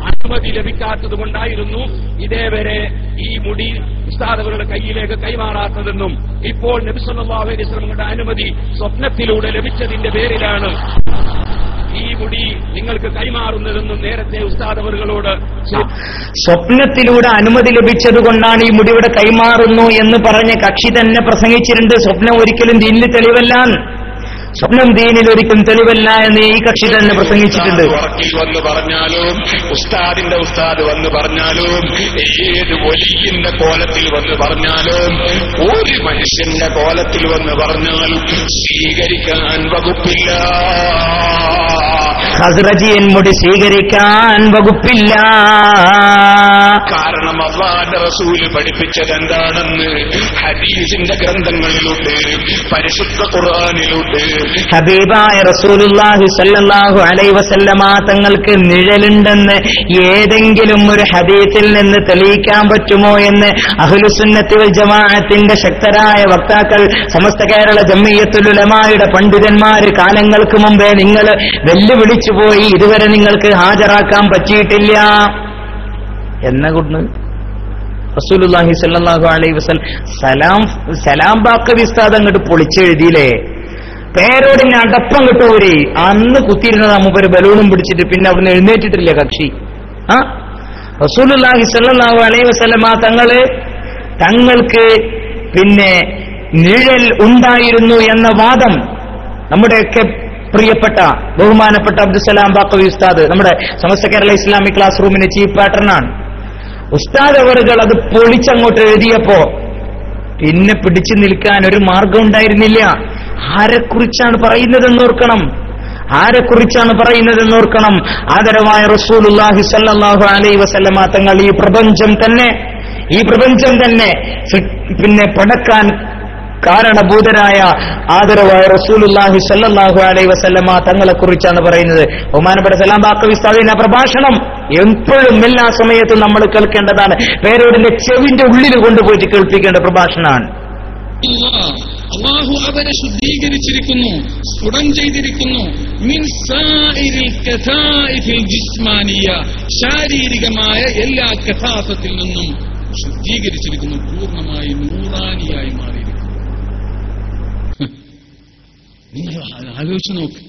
അനുമതി ലഭിക്കാത്തത് കൊണ്ടായിരുന്നു ഇതേവരെ ഈ മുടി ഉസ്താദുകളുടെ കയ്യിലേക്ക് കൈമാറാത്തതെന്നും ഇപ്പോൾ നബി സല്ലല്ലാഹു അലൈഹി വസല്ലമയുടെ അനുമതി സ്വപ്നത്തിലൂടെ ലഭിച്ചതിന്റെ പേരിലാണ് ഈ മുടി നിങ്ങൾക്ക് കൈമാറുന്നതെന്നും നേരത്തെ ഉസ്താദവറുകളോട് സ്വപ്നത്തിലൂടെ അനുമതി ലഭിച്ചത് കൊണ്ടാണ് ഈ മുടിയുടെ കൈമാറുന്നു എന്ന് പറഞ്ഞ കക്ഷി തന്നെ പ്രസംഗിച്ചിട്ടുണ്ട്. സ്വപ്നം ഒരിക്കലും ദീനിൽ തെളിവല്ല, സ്വപ്നം ദീനിൽ ഒരിക്കലും തെളിവല്ല എന്ന് ഈ കക്ഷി തന്നെ പ്രസംഗിച്ചിട്ടുണ്ട്. വന്ന് പറഞ്ഞാലും ഉസ്താദിന്റെ ഉസ്താദ് വന്ന് പറഞ്ഞാലും ഏത് വലിയന്റെ കോലത്തിൽ വന്ന് പറഞ്ഞാലും ഒരു മനുഷ്യന്റെ കോലത്തിൽ വന്ന് പറഞ്ഞാലും സ്വീകരിക്കാൻ വകുപ്പില്ല. ഖസ്റജിയൻ മുടി സ്വീകരിക്കാൻ വകുപ്പില്ല. കാരണം അല്ലാഹുവിന്റെ റസൂല് പഠിപ്പിച്ചത് എന്താണെന്ന് ഹദീസിന്റെ ഗ്രന്ഥങ്ങളിലുണ്ട്, പരിശുദ്ധ ഖുർആനിലുണ്ട്. ഹബീബായ റസൂലുള്ളാഹി സ്വല്ലല്ലാഹു അലൈഹി വസല്ലമ തങ്ങൾക്ക് നിഴലുണ്ടെന്ന് ഏതെങ്കിലും ഒരു ഹദീസിൽ നിന്ന് തെളിയിക്കാൻ പറ്റുമോ എന്ന് അഹ്ലുസുന്നത്തി വൽ ജമാഅത്തിന്റെ ശക്തരായ വക്താക്കൾ, സമസ്ത കേരള ജംഇയ്യത്തുൽ ഉലമായുടെ പണ്ഡിതന്മാര് കാലങ്ങൾക്ക് മുമ്പേ നിങ്ങൾ വെല്ലുവിളിച്ചു പോയി, ഇതുവരെ നിങ്ങൾക്ക് ഹാജരാക്കാൻ പറ്റിയിട്ടില്ല എന്ന കൊണ്ട് റസൂലുള്ളാഹി സ്വല്ലല്ലാഹു അലൈഹി വസല്ലം സലാം ബാക്കവി ഉസ്താദ് അങ്ങോട്ട് പൊളിച്ചെഴുതിയില്ലേ, പേരോടിനെ അടപ്പം കിട്ടൂരി. അന്ന് കുത്തിയിരുന്നത് മൂപ്പര് ബലൂണും പിടിച്ചിട്ട് പിന്നെ അവിടുന്ന് എഴുന്നേറ്റിട്ടില്ല കക്ഷി. റസൂലുള്ളാഹി സ്വല്ലല്ലാഹു അലൈഹി വസല്ലമ തങ്ങൾക്ക് പിന്നെ നിഴൽ ഉണ്ടായിരുന്നു എന്ന വാദം നമ്മുടെയൊക്കെ പ്രിയപ്പെട്ട ബഹുമാനപ്പെട്ട അബ്ദുസ്സലാം ബാക്കവി ഉസ്താദ്, നമ്മുടെ സമസ്ത കേരള ഇസ്ലാമിക് ക്ലാസ് റൂമിന്റെ ചീഫ് പാറ്റേണാണ്. ഉസ്താദ് അവറുകൾ അത് പൊളിച്ചങ്ങോട്ട് എഴുതിയപ്പോ പിന്നെ പിടിച്ചു നിൽക്കാൻ ഒരു മാർഗം ഉണ്ടായിരുന്നില്ല. ആരെക്കുറിച്ചാണ് പറയുന്നതെന്നോർക്കണം, ആരെക്കുറിച്ചാണ് പറയുന്നതെന്നോർക്കണം. ആദരവായ റസൂലുള്ളാഹി സ്വല്ലല്ലാഹു അലൈഹി വസല്ലമ തങ്ങൾ ഈ പ്രപഞ്ചം തന്നെ പിന്നെ പടക്കാൻ കാരണഭൂതരായ ആദരവായ റസൂലുള്ളാഹി സ്വല്ലല്ലാഹു അലൈഹി വസല്ലമ തങ്ങളെ കുറിച്ചാണ് പറയുന്നത്. ബഹുമാനപ്പെട്ട സലാം ബാക്കവി ഉസ്താദിന്റെ പ്രഭാഷണം എപ്പോഴും എല്ലാ സമയത്തും നമ്മൾ കേൾക്കേണ്ടതാണ്. പേരോടിന്റെ ചെവിന്റെ ഉള്ളിൽ കൊണ്ടുപോയിട്ട് കേൾപ്പിക്കേണ്ട പ്രഭാഷണമാണ്. അല്ലാഹു അവരെ ശുദ്ധീകരിച്ചിരിക്കുന്നു, സ്ഫുടം ചെയ്തിരിക്കുന്നു. മിൻ സാഇരിൽ കഥാഇഫിൽ ജിസ്മാനിയ, ശാരീരികമായ എല്ലാ കഥാസത്തിൽ നിന്നും ശുദ്ധീകരിച്ചിരിക്കുന്നു, പൂർണ്ണമായി നൂറാനിയായി മാറിയിരിക്കുന്നു. നിങ്ങൾ ആലോചിച്ചു നോക്ക്,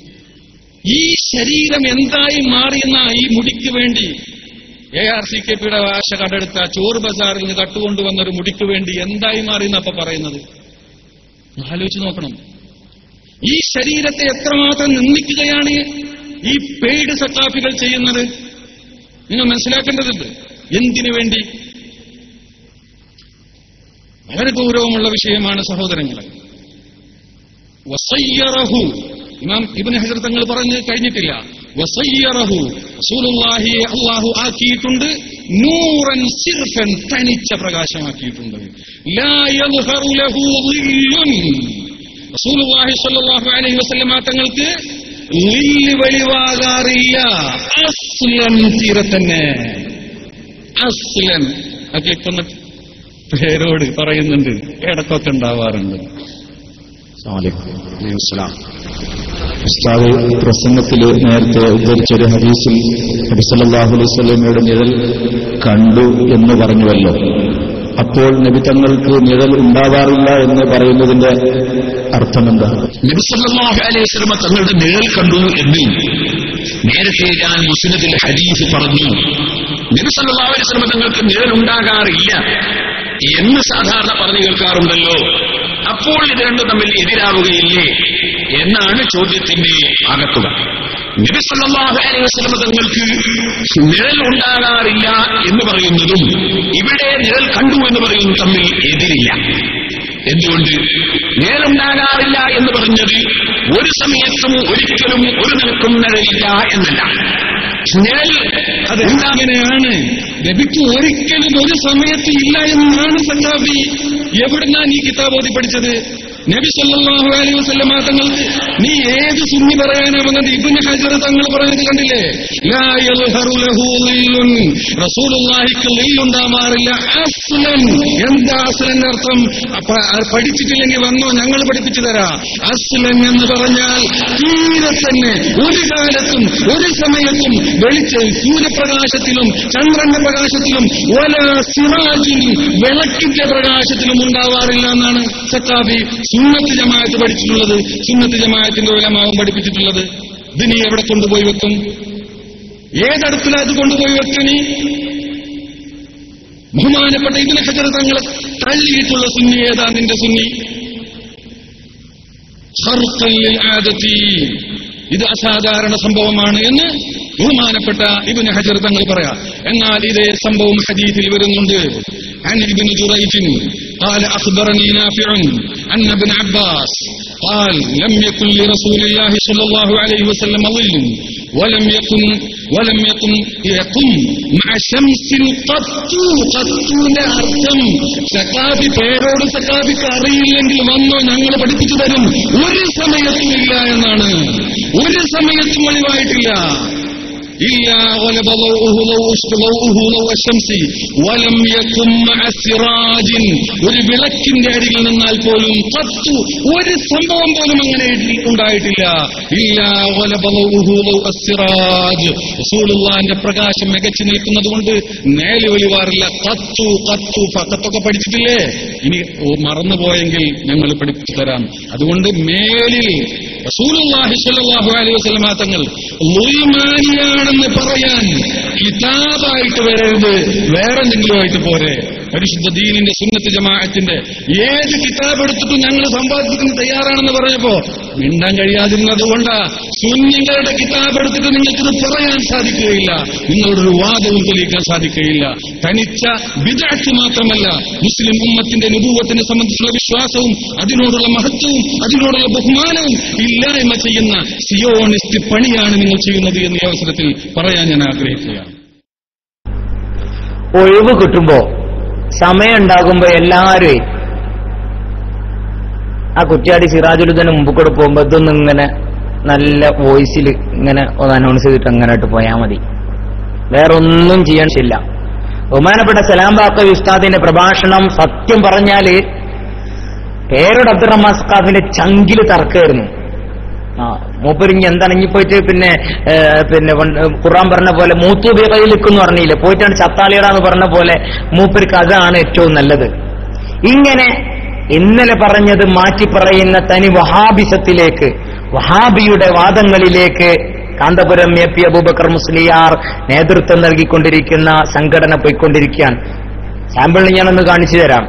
ഈ ശരീരം എന്തായി മാറിയെന്ന ഈ മുടിക്ക് വേണ്ടി ARCKPയുടെ ഭാഷ കണ്ടെടുത്ത ചോറ് ബസാറിൽ നിന്ന് തട്ടുകൊണ്ടുവന്നൊരു മുടിക്ക് വേണ്ടി എന്തായി മാറിയെന്ന അപ്പൊ പറയുന്നത്. ആലോചിച്ച് നോക്കണം, ഈ ശരീരത്തെ എത്രമാത്രം നിന്ദിക്കുകയാണ് ഈ പെയ്ഡ് സക്കാഫികൾ ചെയ്യുന്നത്. നിങ്ങൾ മനസ്സിലാക്കേണ്ടതുണ്ട്. എന്തിനു വേണ്ടി? വളരെ ഗൗരവമുള്ള വിഷയമാണ് സഹോദരങ്ങളെ. വസയ്യറഹു, ഇമാം ഇബ്നു ഹജർ തങ്ങൾ പറഞ്ഞു കഴിഞ്ഞിട്ടില്ല. വസയ്യറഹു, റസൂലുള്ളാഹിയെ അല്ലാഹു ആക്കിയിട്ടുണ്ട് നൂറൻ സിർഫൻ, തനിച്ച പ്രകാശമാക്കിയിട്ടുണ്ട്. ലാ യദ്ഹറു ലഹു ളില്ലുൻ, റസൂലുള്ളാഹി സ്വല്ലല്ലാഹു അലൈഹി വസല്ലമ തങ്ങൾക്ക് ളില്ല് വെളിവാകാറില്ല. അസ്ലൻ, തീരെ തന്നെ അസ്ലൻ. പേരോട് പറയുന്നുണ്ട്, ഇടക്കൊക്കെ ഉണ്ടാവാറുണ്ട്. ഉസ്താദ് പ്രസംഗത്തിൽ നേരത്തെ ഉദ്ധരിച്ചൊരു ഹദീസിൽ നബി സല്ലല്ലാഹു അലൈഹി വസല്ലമയുടെ നിഴൽ കണ്ടു എന്ന് പറഞ്ഞുവല്ലോ. അപ്പോൾ നബി തങ്ങൾക്ക് നിഴൽ ഉണ്ടാവാറില്ല എന്ന് പറയുന്നതിന്റെ അർത്ഥമെന്താ? നബി സല്ലല്ലാഹു അലൈഹി വസല്ലമ തങ്ങളുടെ നിഴൽ കണ്ടു എന്ന് നേരത്തെ ഞാൻ മുസ്നദിൽ ഹദീസ് പറഞ്ഞു. നബി സല്ലല്ലാഹു അലൈഹി വസല്ലമ തങ്ങൾക്ക് നിഴൽ ഉണ്ടാകാറില്ല എന്ന് സാധാരണ പറഞ്ഞു കേൾക്കാറുണ്ടല്ലോ. അപ്പോൾ ഇത് രണ്ടും തമ്മിൽ എതിരാവുകയില്ലേ എന്നാണ് ചോദ്യത്തിന്റെ ആകത്തുക. നബി സല്ലല്ലാഹു അലൈഹി വസല്ലമ തങ്ങൾക്ക് നിഴൽ ഉണ്ടാകാറില്ല എന്ന് പറയുന്നതും ഇവിടെ നിഴൽ കണ്ടു എന്ന് പറയുന്നതും തമ്മിൽ എതിരില്ല. എന്തുകൊണ്ട്? നിഴലുണ്ടാകാറില്ല എന്ന് പറഞ്ഞത് ഒരു സമയത്തും ഒരിക്കലും ഒരു നിലക്കും നിഴലില്ല എന്നല്ല. നിഴൽ അത് അങ്ങനെയാണ്. നബിക്ക് ഒരിക്കലും ഒരു സമയത്ത് ഇല്ല എന്നാണ് സഖാഫി. എവിടുന്നാ നീ കിതാബ് ഓതി പഠിച്ചത്? നബി സല്ലല്ലാഹു അലൈഹി വസല്ലമ തങ്ങൾക്ക് നീ ഏത് സുന്നി പറയാനാ വന്നത്? ഇബ്നു ഹജർ തങ്ങൾ പറയുന്നത് കണ്ടില്ലേ? ലാ യൽഹറു ലഹു ളില്ലുൻ, റസൂലുള്ളാഹിക്ക് ളില്ലുണ്ടാവാറില്ല അസ്ലൻ. എന്താ അസ്ലൻ അർത്ഥം? പഠിച്ചിട്ടില്ലെങ്കിൽ വന്നോ, ഞങ്ങൾ പഠിപ്പിച്ചു തരാം. അസ്ലൻ എന്ന് പറഞ്ഞാൽ തീരെ തന്നെ ഒരു കാലത്തും ഒരു സമയത്തും സൂര്യപ്രകാശത്തിലും ചന്ദ്രന്റെ പ്രകാശത്തിലും വലാ സിറാജിൻ, വിളക്കിന്റെ പ്രകാശത്തിലും ഉണ്ടാവാറില്ല എന്നാണ് സഖാഫി സുന്നത്ത് ജമാഅത്ത് പഠിച്ചിട്ടുള്ളത്, സുന്നത്ത് ജമാഅത്തിന്റെ ഉലമാവും പഠിപ്പിച്ചിട്ടുള്ളത്. ഇത് നീ എവിടെ കൊണ്ടുപോയി വെക്കും? ഏതടുത്തിലാ ഇത് കൊണ്ടുപോയി വെക്കണി? ബഹുമാനപ്പെട്ട ഇബ്നു ഹജർ തങ്ങളെ തള്ളിയിട്ടുള്ള സുന്നി ഏതാ? നിന്റെ സുന്നി ഖർഖൻ ലിൽ ആദതി, ഇത് അസാധാരണ സംഭവമാണ് എന്ന് ബഹുമാനപ്പെട്ട ഇബ്നു ഹജർ തങ്ങൾ പറയാം. എന്നാൽ ഇതേ സംഭവം ഹദീസിൽ വരുന്നുണ്ട്. عن ابن جريج قال أخبرني نافع أن ابن عباس قال لم يكن لرسول الله صلى الله عليه وسلم ظل ولم يكن يقم مع شمس قط. قطൂന്റെ അർത്ഥം സഖാഫി പേരോട് സഖാഫിക്ക് അറിയില്ലെങ്കിൽ വന്നോ, ഞങ്ങൾ പഠിപ്പിച്ചു തരും. ഒരു സമയത്തും ഇല്ല എന്നാണ്. ഒരു സമയത്തും ഒഴിവായിട്ടില്ല. إلا غلب ضوءه ضوء الشمس ولم يكن مع سراج, ഒരു വിളക്കിന്റെ അരികിൽ നിന്നാൽ പോലും ഖത്തു ഒരു സംഭവം പോലും അങ്ങനെ ഉണ്ടായിട്ടില്ല. ഇല്ലാ ഗലബ ضوءه ضوء السراج, റസൂലുള്ളാഹിന്റെ പ്രകാശം മികച്ചു നിൽക്കുന്നതുകൊണ്ട് നേരെ ഒഴിവാറില്ല. ഖത്തൊക്കെ പഠിച്ചിട്ടില്ലേ? ഇനി മറന്നുപോയെങ്കിൽ ഞങ്ങൾ പഠിപ്പിച്ചു തരാം. അതുകൊണ്ട് മേലിൽ റസൂലുള്ളാഹി സ്വല്ലല്ലാഹു അലൈഹി വസല്ലമ തങ്ങൾ ളുൽമാനിയാണെന്ന് പറയാൻ കിതാബായിട്ട് വരരുത്, വേറെന്തെങ്കിലും ആയിട്ട് പോരെ. പരിശുദ്ധ ദീനിന്റെ സുന്നത്ത് ജമാഅത്തിന്റെ ഏത് കിതാബ് എടുത്തിട്ടും ഞങ്ങൾ സമ്പാദിക്കുന്ന തയ്യാറാണെന്ന് പറഞ്ഞപ്പോ മിണ്ടാൻ കഴിയാതിരുന്നത് കൊണ്ടാ. സുന്നികളുടെ കിതാബ് എടുത്തിട്ട് നിങ്ങൾക്കിത് പറയാൻ സാധിക്കുകയില്ല, നിങ്ങളോടൊരു വാദവും തെളിയിക്കാൻ സാധിക്കുകയില്ല. തനിച്ച ബിദ്അത്ത് മാത്രമല്ല, മുസ്ലിം ഉമ്മത്തിന്റെ നുബുവത്തിനെ സംബന്ധിച്ചുള്ള വിശ്വാസവും അതിനോടുള്ള മഹത്വവും അതിനോടുള്ള ബഹുമാനവും ഇല്ലായ്മ ചെയ്യുന്ന സിയോണിസ്റ്റ് പണിയാണ് നിങ്ങൾ ചെയ്യുന്നത് എന്ന് ഈ അവസരത്തിൽ പറയാൻ ഞാൻ ആഗ്രഹിക്കുകയാണ്. ഒഴിവ് കിട്ടുമ്പോ സമയം ഉണ്ടാകുമ്പോ എല്ലാവരും ആ കുറ്റ്യാടി സിറാജുലുദ്ദീന് മുമ്പ് കൂടെ പോകുമ്പോ ഇതൊന്നും ഇങ്ങനെ നല്ല വോയിസിൽ ഇങ്ങനെ ഒന്ന് അനൗൺസ് ചെയ്തിട്ട് അങ്ങനെയായിട്ട് പോയാൽ മതി, വേറെ ഒന്നും ചെയ്യാനില്ല. ബഹുമാനപ്പെട്ട സലാം ബാക്കവി ഉസ്താദിന്റെ പ്രഭാഷണം സത്യം പറഞ്ഞാല് പേരോട് അബ്ദുറഹ്മാൻ സഖാഫിന്റെ ചങ്കില് തർക്കമായിരുന്നു. മൂപ്പരിഞ്ഞ് എന്താണ് ഇനി പോയിട്ട് പിന്നെ ഖുർആൻ പറഞ്ഞ പോലെ മൂത്തൂബി കയ്യിലിക്കെന്ന് പറഞ്ഞില്ലേ, പോയിട്ടാണ് ചത്താളിയടാന്ന് പറഞ്ഞ പോലെ മൂപ്പർക്ക് അതാണ് ഏറ്റവും നല്ലത്. ഇങ്ങനെ ഇന്നലെ പറഞ്ഞത് മാറ്റി പറയുന്ന തനി വഹാബിസത്തിലേക്ക്, വഹാബിയുടെ വാദങ്ങളിലേക്ക് കാന്തപുരം എ പി അബൂബക്കർ മുസ്ലിയാർ നേതൃത്വം നൽകിക്കൊണ്ടിരിക്കുന്ന സംഘടന പോയിക്കൊണ്ടിരിക്കുകയാണ്. സാമ്പിളിന് ഞാനൊന്ന് കാണിച്ചു തരാം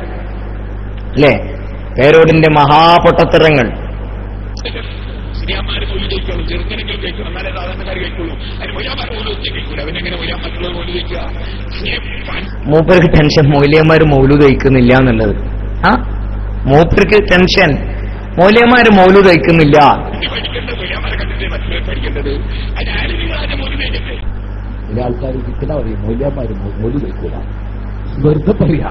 അല്ലേ, പേരോടിന്റെ മഹാപൊട്ടത്തരങ്ങൾ. മുസ്ലിയാമാര് പോലും കഴിക്കുള്ളൂ, ചെറുക്കനെങ്കിലും കഴിക്കും, എന്നാലേ സാധാരണക്കാർ കഴിക്കുള്ളൂ. അതിന് മൊയ്യാമാർ പോലും ഒത്തിരി കഴിക്കൂല, അവനെങ്ങനെ മൊയ്യാൻ മറ്റുള്ളവർ പോലും കഴിക്കുക? മൂപ്പർക്ക് ടെൻഷൻ മൗലിയന്മാര് മൗലൂദ് കഴിക്കുന്നില്ല എന്നുള്ളത്. മൂപ്പർക്ക് ടെൻഷൻ മൗലിയന്മാര് മൗലൂദ് കഴിക്കുന്നില്ല. പഠിക്കേണ്ടത് മൊയ്യാമാരെ കണ്ടിട്ടേ മറ്റുള്ളവർ പഠിക്കേണ്ടത്. അതിനാരും മൗലൂദ് കഴിക്കട്ടെ. ചില ആൾക്കാർ കിട്ടുന്ന പറയും മൗലിയന്മാര് മൗലൂദ് കഴിക്കൂല, വെറുതെ പറയാ.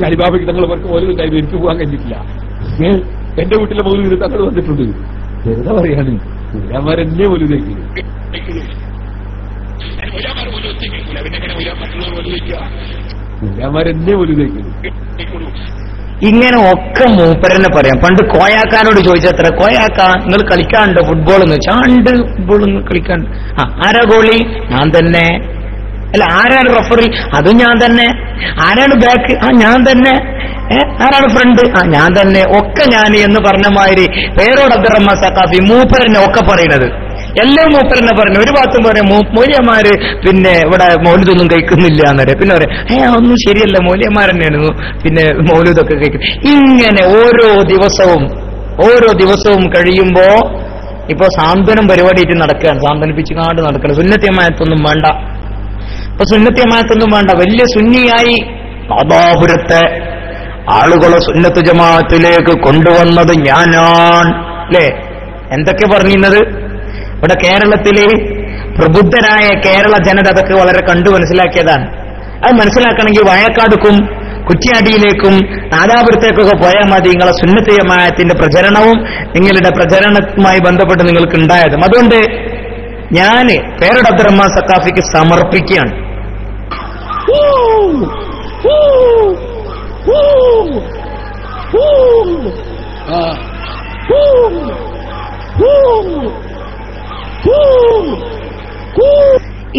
അലിബാബയ്ക്ക് തങ്ങൾ അവർക്ക് മൗലൂദ് കഴിയും, എനിക്ക് പോകാൻ കഴിഞ്ഞിട്ടില്ല. എന്റെ വീട്ടിലെ മൗലൂദ് തങ്ങൾ വന്നിട്ടുണ്ട്, വെറുതെ പറയാണ്. മൗലിയന്മാരെന്നെ മൗലൂദ് കഴിക്കുന്നു. മൊയ്യാമാർ പോലും ഒത്തിരി കഴിക്കൂല, അവനെങ്ങനെ മൊയ്യാൻ മറ്റുള്ളവർ പോലും കഴിക്കുക? മൂല്യന്മാരെന്നെ പോലും കഴിക്കുന്നു. ഇങ്ങനെ ഒക്കെ മൂപ്പരനെ പറയാം. പണ്ട് കോയാക്കാനോട് ചോദിച്ചത്ര, കോയാക്ക നിങ്ങൾ കളിക്കാനുണ്ടോ ഫുട്ബോൾ എന്ന് വെച്ചാൽ ഉണ്ട്, ഫുട്ബോൾ കളിക്കാൻ. ആരാ ഗോളി? ഞാൻ തന്നെ. അല്ല, ആരാണ് റഫറി? അതും ഞാൻ തന്നെ. ആരാണ് ബാക്ക്? ഞാൻ തന്നെ. ആരാണ് ഫ്രണ്ട്? ഞാൻ തന്നെ. ഒക്കെ ഞാൻ എന്ന് പറഞ്ഞ മാതിരി പേരോട് അബ്ദുറഹ്മാൻ സഖാഫി മൂപ്പരനെ ഒക്കെ പറയുന്നത്. എല്ലാം മൂപ്പരനെ പറഞ്ഞു. ഒരു ഭാഗത്തും പറയാം മൗലിയമാര് പിന്നെ ഇവിടെ മൗലിദൊന്നും കഴിക്കുന്നില്ല എന്നറിയാം. പിന്നെ പറയാം ഒന്നും ശരിയല്ല, മൗലിയമാർ തന്നെയാണ് പിന്നെ മൗലിദൊക്കെ കഴിക്കുന്നത്. ഇങ്ങനെ ഓരോ ദിവസവും കഴിയുമ്പോ ഇപ്പൊ സാന്ത്വനം പരിപാടിയായിട്ട് നടക്കുകയാണ്. സാന്ത്വനിപ്പിച്ചുകാണ്ട് നടക്കണം. സുന്നത്യമായത്തൊന്നും വേണ്ട. ഇപ്പൊ സുന്നത്യമായത്തൊന്നും വേണ്ട. വലിയ സുന്നിയായി നാദാപുരത്തെ ആളുകളെ സുന്നത്ത് ജമാഅത്തിലേക്ക് കൊണ്ടുവന്നത് ഞാനാണ് അല്ലേ? എന്തൊക്കെ പറഞ്ഞിരുന്നത്? ഇവിടെ കേരളത്തിലെ പ്രബുദ്ധരായ കേരള ജനത അതൊക്കെ വളരെ കണ്ടു മനസ്സിലാക്കിയതാണ്. അത് മനസ്സിലാക്കണമെങ്കിൽ വയക്കാടുക്കും കുറ്റ്യാടിയിലേക്കും നാദാപുരത്തേക്കൊക്കെ പോയാൽ മതി. നിങ്ങളെ സുന്നത്ത് ജമാഅത്തിന്റെ പ്രചരണവും നിങ്ങളുടെ പ്രചരണവുമായി ബന്ധപ്പെട്ട് നിങ്ങൾക്ക് ഉണ്ടായതും. അതുകൊണ്ട് ഞാൻ പേരോട് അബ്ദുറഹ്മാൻ സഖാഫിക്ക് സമർപ്പിക്കുകയാണ്.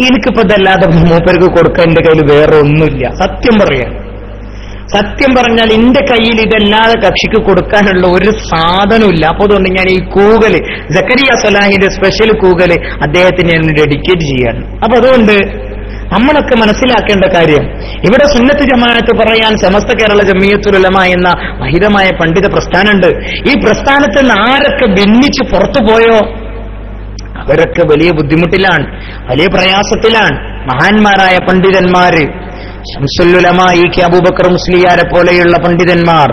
എനിക്കിപ്പോ ഇതല്ലാതെ മൂപ്പർക്ക് കൊടുക്കാൻ എന്റെ കയ്യിൽ വേറെ ഒന്നുമില്ല. സത്യം പറഞ്ഞാൽ എന്റെ കയ്യിൽ ഇതല്ലാതെ കക്ഷിക്ക് കൊടുക്കാനുള്ള ഒരു സാധനമില്ല. അപ്പൊ അതുകൊണ്ട് ഞാൻ ഈ കൂകല് സക്കരിയ സലാഹിന്റെ സ്പെഷ്യൽ കൂകല് അദ്ദേഹത്തിന് ഞാൻ ഡെഡിക്കേറ്റ് ചെയ്യാണ്. അപ്പൊ അതുകൊണ്ട് നമ്മളൊക്കെ മനസ്സിലാക്കേണ്ട കാര്യം, ഇവിടെ സുന്നത്ത് ജമാഅത്ത് പറയാൻ സമസ്ത കേരള ജമിയത്തുൽ ഉലമ എന്ന മഹിതമായ പണ്ഡിത പ്രസ്ഥാനമുണ്ട്. ഈ പ്രസ്ഥാനത്തിൽ നിന്ന് ആരൊക്കെ ഭിന്നിച്ച് പുറത്തു പോയോ അവരൊക്കെ വലിയ ബുദ്ധിമുട്ടിലാണ്, വലിയ പ്രയാസത്തിലാണ്. മഹാന്മാരായ പണ്ഡിതന്മാര്, ശംസുൽ ഉലമ ഇ.കെ. അബൂബക്കർ മുസ്ലിയാരെ പോലെയുള്ള പണ്ഡിതന്മാർ,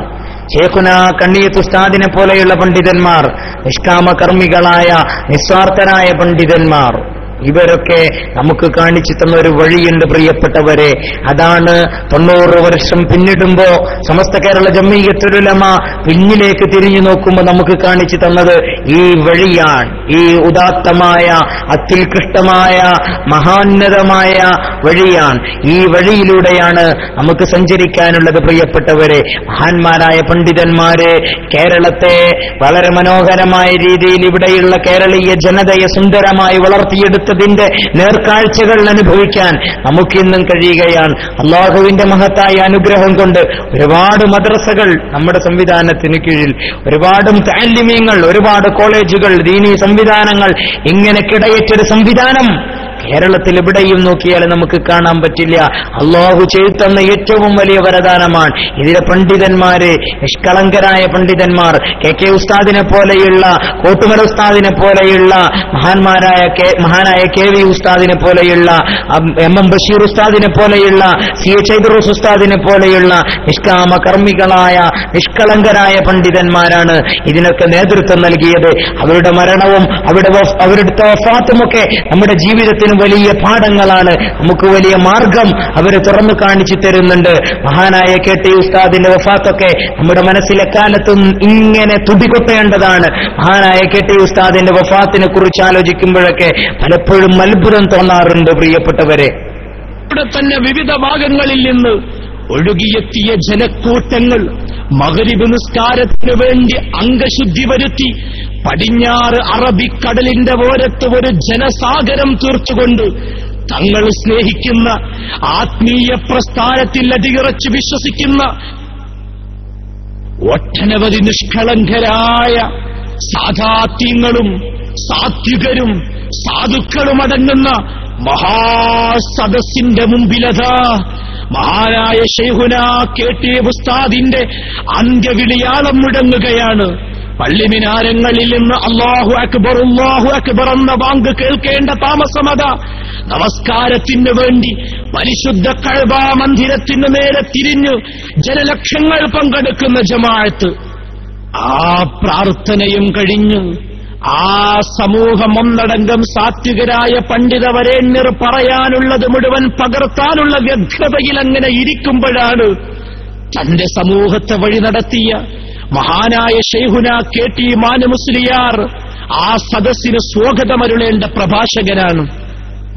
ശേഖുന കണ്ണിയത്ത് ഉസ്താദിനെ പോലെയുള്ള പണ്ഡിതന്മാർ, നിഷ്കാമ കർമ്മികളായ നിസ്വാർത്ഥരായ പണ്ഡിതന്മാർ, ഇവരൊക്കെ നമുക്ക് കാണിച്ചു തന്ന ഒരു വഴിയുണ്ട് പ്രിയപ്പെട്ടവരെ. അതാണ് 90 വർഷം പിന്നിടുമ്പോ സമസ്ത കേരള ജമിയത്തുൽ ഉലമ പിന്നിലേക്ക് തിരിഞ്ഞു നോക്കുമ്പോൾ നമുക്ക് കാണിച്ചു തന്നത് ഈ വഴിയാണ്. ഈ ഉദാത്തമായ അത്യുത്കൃഷ്ടമായ മഹാന്നതമായ വഴിയാണ്. ഈ വഴിയിലൂടെയാണ് നമുക്ക് സഞ്ചരിക്കാനുള്ളത് പ്രിയപ്പെട്ടവരെ. മഹാന്മാരായ പണ്ഡിതന്മാര് കേരളത്തെ വളരെ മനോഹരമായ രീതിയിൽ ഇവിടെയുള്ള കേരളീയ ജനതയെ സുന്ദരമായി വളർത്തിയെടുത്തതിന്റെ നേർക്കാഴ്ചകൾ അനുഭവിക്കാൻ നമുക്കിന്നും കഴിയുകയാണ്. അള്ളാഹുവിന്റെ മഹത്തായ അനുഗ്രഹം കൊണ്ട് ഒരുപാട് മദ്രസകൾ നമ്മുടെ സംവിധാനത്തിന് കീഴിൽ, ഒരുപാട് തഅല്ലിമീങ്ങൾ, ഒരുപാട് കോളേജുകൾ, ദീനീ സംവിധാനങ്ങൾ, ഇങ്ങനെ കിടയറ്റൊരു സംവിധാനം കേരളത്തിൽ എവിടെയും നോക്കിയാൽ നമുക്ക് കാണാൻ പറ്റില്ല. അള്ളാഹു ചെയ്തു തന്ന ഏറ്റവും വലിയ വരദാനമാണ്. ഇതിലെ പണ്ഡിതന്മാര്, നിഷ്കളങ്കരായ പണ്ഡിതന്മാർ, കെ ഉസ്താദിനെ പോലെയുള്ള, കോട്ടുമല ഉസ്താദിനെ പോലെയുള്ള മഹാനായ കെ.വി. ഉസ്താദിനെ പോലെയുള്ള, എം ബഷീർ ഉസ്താദിനെ പോലെയുള്ള, C.H. ഐദറൂസ് ഉസ്താദിനെ പോലെയുള്ള നിഷ്കാമ കർമ്മികളായ നിഷ്കളങ്കരായ പണ്ഡിതന്മാരാണ് ഇതിനൊക്കെ നേതൃത്വം നൽകിയത്. അവരുടെ മരണവും അവരുടെ വഫാത്തുമൊക്കെ നമ്മുടെ ജീവിതത്തിന് വലിയ പാഠങ്ങളാണ്. നമുക്ക് വലിയ മാർഗം അവര് തുറന്നു കാണിച്ചു തരുന്നുണ്ട്. മഹാനായ കെ.ടി. ഉസ്താദിന്റെ വഫാത്തൊക്കെ നമ്മുടെ മനസ്സിലെ കാലത്തും ഇങ്ങനെ തുടികൊട്ടേണ്ടതാണ്. മഹാനായ കെ.ടി. ഉസ്താദിന്റെ വഫാത്തിനെ കുറിച്ച് ആലോചിക്കുമ്പോഴൊക്കെ പലപ്പോഴും അത്ഭുതം തോന്നാറുണ്ട് പ്രിയപ്പെട്ടവരെ. ഇവിടെ തന്നെ വിവിധ ഭാഗങ്ങളിൽ നിന്ന് ഒഴുകിയെത്തിയ ജനക്കൂട്ടങ്ങൾ മഗ്രിബ് നിസ്കാരത്തിനു വേണ്ടി അംഗശുദ്ധി വരുത്തി പടിഞ്ഞാറ് അറബിക്കടലിന്റെ ഓരത്ത് ഒരു ജനസാഗരം തീർച്ചുകൊണ്ട് തങ്ങൾ സ്നേഹിക്കുന്ന, ആത്മീയ പ്രസ്ഥാനത്തിൽ അടിയുറച്ച് വിശ്വസിക്കുന്ന ഒട്ടനവധി നിഷ്കളങ്കരായ സാധാത്യങ്ങളും സാത്വികരും സാധുക്കളും അടങ്ങുന്ന മഹാസദസ്സിന്റെ മുമ്പിലതാ മഹാനായ ശൈഖുന കെ.ടി. ഉസ്താദിന്റെ അന്ത്യവിളിയാളം മുഴങ്ങുകയാണ്. പള്ളിമിനാരങ്ങളിൽ നിന്ന് അല്ലാഹു അക്ബർ അല്ലാഹു അക്ബർ എന്ന വാങ്ക് കേൾക്കേണ്ട താമസമത നമസ്കാരത്തിന് വേണ്ടി പരിശുദ്ധ കഅബ മന്ദിരത്തിന് നേരെ തിരിഞ്ഞ് ജനലക്ഷങ്ങൾ പങ്കെടുക്കുന്ന ജമാഅത്ത്, ആ പ്രാർത്ഥനയും കഴിഞ്ഞ് ആ സമൂഹം ഒന്നടങ്കം സാത്വികരായ പണ്ഡിതവരേണ്യർ പറയാനുള്ളത് മുഴുവൻ പകർത്താനുള്ള വ്യഗ്രതയിൽ അങ്ങനെ ഇരിക്കുമ്പോഴാണ് തന്റെ സമൂഹത്തെ വഴി നടത്തിയ മഹാനായ ശൈഖുന കെ.ടി. മാനു മുസ്ലിയാർ ആ സദസ്സിന് സ്വാഗതമരുളേണ്ട പ്രഭാഷകനാണ്.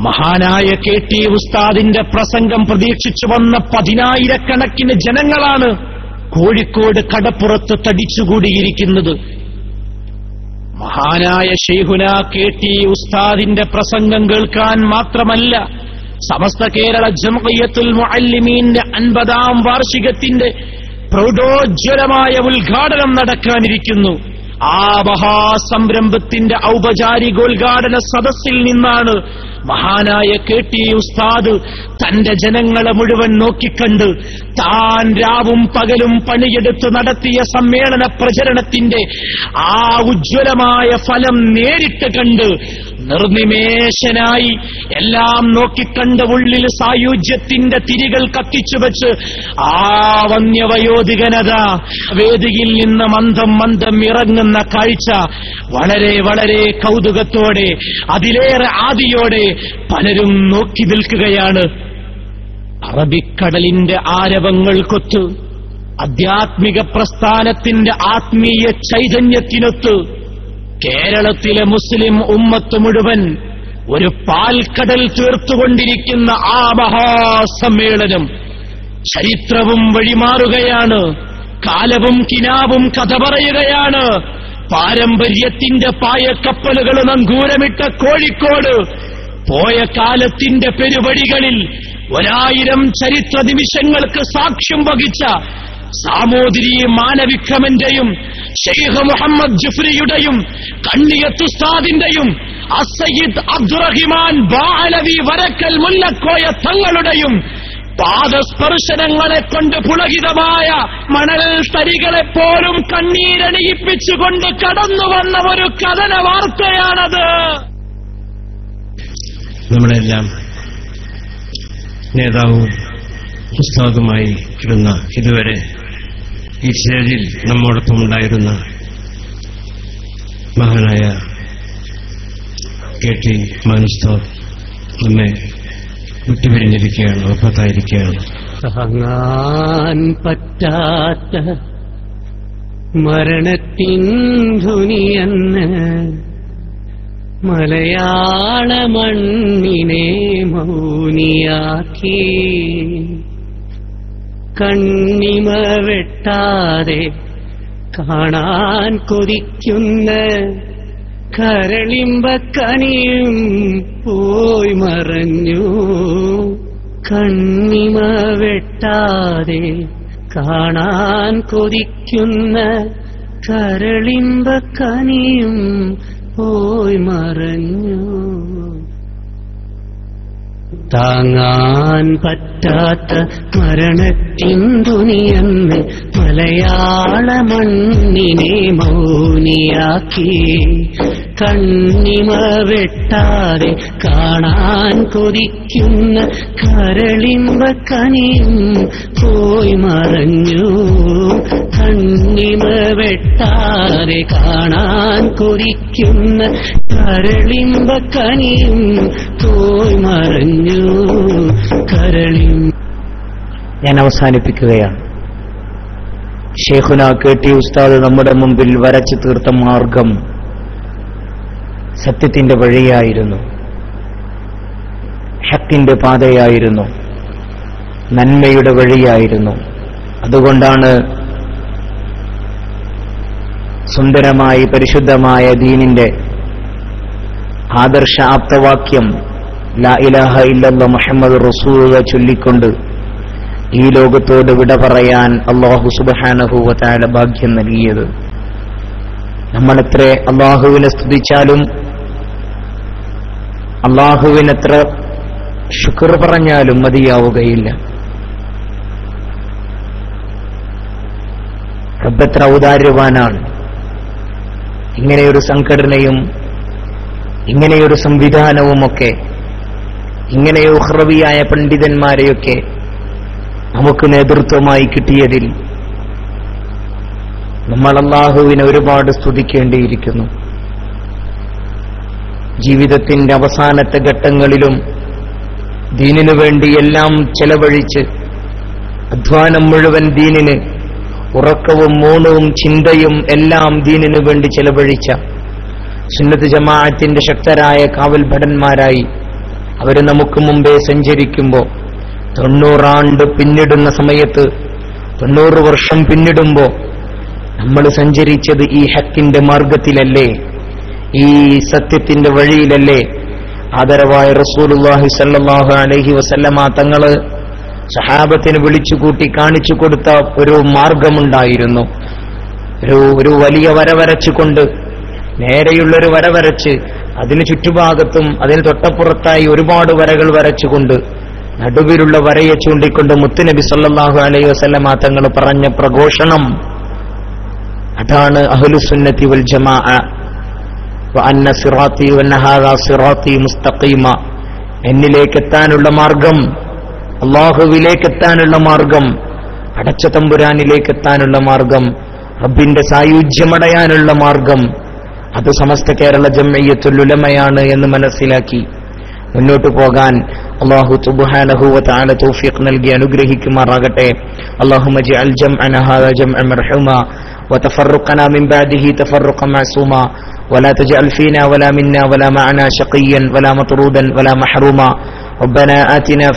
മഹാനായ KT ഉസ്താദിന്റെ പ്രസംഗം പ്രതീക്ഷിച്ചു വന്ന 10,000-കണക്കിന് ജനങ്ങളാണ് കോഴിക്കോട് കടപ്പുറത്ത് തടിച്ചുകൂടിയിരിക്കുന്നത്. മഹാനായ ശൈഖുന KT ഉസ്താദിന്റെ പ്രസംഗം കേൾക്കാൻ മാത്രമല്ല, സമസ്ത കേരള ജംഇയ്യത്തുൽ മുഅല്ലിമീന്റെ 50ാം വാർഷികത്തിന്റെ പ്രൗഢോജ്വലമായ ഉദ്ഘാടനം നടക്കാനിരിക്കുന്നു. ആ മഹാസംരംഭത്തിന്റെ ഔപചാരികോദ്ഘാടന സദസ്സിൽ നിന്നാണ് മഹാനായ KT ഉസ്താദ് തന്റെ ജനങ്ങളെ മുഴുവൻ നോക്കിക്കണ്ട് താൻ രാവും പകലും പണിയെടുത്ത് നടത്തിയ സമ്മേളന പ്രചരണത്തിന്റെ ആ ഉജ്ജ്വലമായ ഫലം നേരിട്ട് കണ്ട് നിർനിമേഷനായി എല്ലാം നോക്കിക്കണ്ട് ഉള്ളിൽ സായുജ്യത്തിന്റെ തിരികൾ കത്തിച്ചുവെച്ച് ആ വന്യവയോധികനത വേദിയിൽ നിന്ന് മന്ദം മന്ദം ഇറങ്ങുന്ന കാഴ്ച വളരെ വളരെ കൗതുകത്തോടെ അതിലേറെ ആദിയോടെ പലരും നോക്കി നിൽക്കുകയാണ്. അറബിക്കടലിന്റെ ആരവങ്ങൾക്കൊത്ത് ആധ്യാത്മിക പ്രസ്ഥാനത്തിന്റെ ആത്മീയ ചൈതന്യത്തിനൊത്ത് കേരളത്തിലെ മുസ്ലിം ഉമ്മത്ത് മുഴുവൻ ഒരു പാൽക്കടൽ തീർത്തുകൊണ്ടിരിക്കുന്ന ആ മഹാസമ്മേളനം ചരിത്രവും വഴിമാറുകയാണ്. കാലവും കിനാവും കഥ പറയുകയാണ്. പാരമ്പര്യത്തിന്റെ പായക്കപ്പലുകൾ നങ്കൂരമിട്ട കോഴിക്കോട് പോയ കാലത്തിന്റെ പെരുവഴികളിൽ 1000 ചരിത്ര നിമിഷങ്ങൾക്ക് സാക്ഷ്യം വഹിച്ച സാമൂതിരി മാനവിക്രമന്റെയും ശൈഖ് മുഹമ്മദ് ജുഫ്രിയുടെയും കണ്ണിയത്തുസ്താദിന്റെയും അസയ്യിദ് അബ്ദുറഹിമാൻ ബാഅലവി വരക്കൽ മുല്ലക്കോയ തങ്ങളുടെയും പാദസ്പർശനങ്ങളെ കൊണ്ട് പുളകിതമായ മണൽ തരികളെപ്പോലും കണ്ണീരണിയിപ്പിച്ചുകൊണ്ട് കടന്നുവന്ന ഒരു കഥന വാർത്തയാണത്. നമ്മളെല്ലാം നേതാവും ഉസ്താദുമായി ഇരുന്ന ഇതുവരെ ഈ സ്റ്റേജിൽ നമ്മോടൊപ്പം ഉണ്ടായിരുന്ന മഹാനായ KT ഉസ്താദ് നമ്മെ വിട്ടുപിരിഞ്ഞിരിക്കുകയാണ്, ഒപ്പത്തായിരിക്കുകയാണ്. താങ്ങാൻ പറ്റാത്ത മരണത്തിൻ ധ്വനിയെന്ന് മലയാള മണ്ണിനെ മൗനിയാക്കി കണ്ണിമ വെട്ടാതെ കാണാൻ കൊതിക്കുന്ന കരളിമ്പക്കനിയും പോയി മറഞ്ഞു. കണ്ണിമ വെട്ടാതെ കാണാൻ കൊതിക്കുന്ന കരളിമ്പക്കനിയും പോയി മറഞ്ഞു. താങ്ങാൻ പറ്റാത്ത മരണത്തിൻ ധ്വനിയെന്ന് മലയാള മണ്ണിനെ മൗനിയാക്കി കണ്ണിമ വെട്ടാതെ കാണാൻ കൊതിക്കുന്ന കരളിമ്പക്കനിയും പോയി മറഞ്ഞു. കണ്ണിമ വെട്ടാതെ കാണാൻ കൊതിക്കുന്ന കരളിമ്പക്കനിയും പോയി മറഞ്ഞു. ഞാൻ അവസാനിപ്പിക്കുകയാണ്. ശൈഖുന KT ഉസ്താദ് നമ്മുടെ മുമ്പിൽ വരച്ചു തീർത്ത മാർഗം സത്യത്തിന്റെ വഴിയായിരുന്നു, ഹക്കിന്റെ പാതയായിരുന്നു, നന്മയുടെ വഴിയായിരുന്നു. അതുകൊണ്ടാണ് സുന്ദരമായി പരിശുദ്ധമായ ദീനിന്റെ ആദർശ ആപ്തവാക്യം ലാ ഇലാഹ ഇല്ലല്ലാഹ് മുഹമ്മദ് റസൂലുള്ളാഹ് ചൊല്ലിക്കൊണ്ട് ഈ ലോകത്തോട് വിട പറയാൻ അല്ലാഹു സുബ്ഹാനഹു വ തആല ഭാഗ്യം നൽകിയത്. നമ്മളെത്ര അല്ലാഹുവിനെ സ്തുതിച്ചാലും അല്ലാഹുവിനെത്ര ശുക്ർ പറഞ്ഞാലും മതിയാവുകയില്ല. റബ്ബെത്ര ഔദാര്യവാനാണ്. ഇങ്ങനെയൊരു സംഘടനയും ഇങ്ങനെയൊരു സംവിധാനവുമൊക്കെ ഇങ്ങനെ ഉഖ്റവിയായ പണ്ഡിതന്മാരെയൊക്കെ നമുക്ക് നേതൃത്വമായി കിട്ടിയതിൽ നമ്മൾ അല്ലാഹുവിനെ ഒരുപാട് സ്തുതിക്കേണ്ടിയിരിക്കുന്നു. ജീവിതത്തിന്റെ അവസാനത്തെ ഘട്ടങ്ങളിലും ദീനിനു വേണ്ടി എല്ലാം ചെലവഴിച്ച് അധ്വാനം മുഴുവൻ ദീനിന്, ഉറക്കവും മൂണവും ചിന്തയും എല്ലാം ദീനിനു വേണ്ടി ചെലവഴിച്ച സുന്നത്ത് ജമാഅത്തിന്റെ ശക്തരായ കാവൽ ഭടന്മാരായി അവര് നമുക്ക് മുമ്പേ സഞ്ചരിക്കുമ്പോ 90 ആണ്ട് പിന്നിടുന്ന സമയത്ത് 90 വർഷം പിന്നിടുമ്പോ നമ്മൾ സഞ്ചരിച്ചത് ഈ ഹക്കിന്റെ മാർഗത്തിലല്ലേ, ഈ സത്യത്തിന്റെ വഴിയിലല്ലേ? ആദരവായ റസൂലുള്ളാഹി സ്വല്ലല്ലാഹു അലൈഹി വസല്ലമ തങ്ങള് സഹാബത്തിന് വിളിച്ചുകൂട്ടി കാണിച്ചു കൊടുത്ത ഒരു മാർഗമുണ്ടായിരുന്നു. ഒരു വലിയ വര വരച്ചുകൊണ്ട്, നേരെയുള്ളൊരു വര വരച്ച് അതിന് ചുറ്റുഭാഗത്തും അതിന് തൊട്ടപ്പുറത്തായി ഒരുപാട് വരകൾ വരച്ചുകൊണ്ട് നടുവിലുള്ള വരയെ ചൂണ്ടിക്കൊണ്ട് മുത്തുനബി സല്ലല്ലാഹു അലൈഹി വസല്ലമ തങ്ങൾ പറഞ്ഞ പ്രഘോഷണം, അതാണ് അഹ്ലുസുന്നത്തി വൽ ജമാഅ. വഅന്ന സിറാത്തി വന്നഹാദാ സിറാത്തി മുസ്തഖീമ. എന്നിലേക്കെത്താനുള്ള മാർഗം, അല്ലാഹുവിലേക്കെത്താനുള്ള മാർഗം, അടച്ച തമ്പുരാനിലേക്കെത്താനുള്ള മാർഗം, റബ്ബിന്റെ സായുജ്യമടയാനുള്ള മാർഗം, അത് സമസ്ത കേരള ജംഇയ്യത്തുൽ ഉലമയാണ് എന്ന് മനസ്സിലാക്കി മുന്നോട്ട് പോകാൻ അല്ലാഹു സുബ്ഹാനഹു വ തആല തൗഫീഖ് നൽകി അനുഗ്രഹിക്കുമാറാകട്ടെ. അല്ലാഹുമ്മ ജഅൽ ജംഅന ഹാദാ ജംഅൻ മർഹൂമാ وتفرقنا من بعده تفرقا معصوما ولا تجعل فينا ولا منا ولا معنا شقيا ولا مطرودا ولا محروما. ربنا آتنا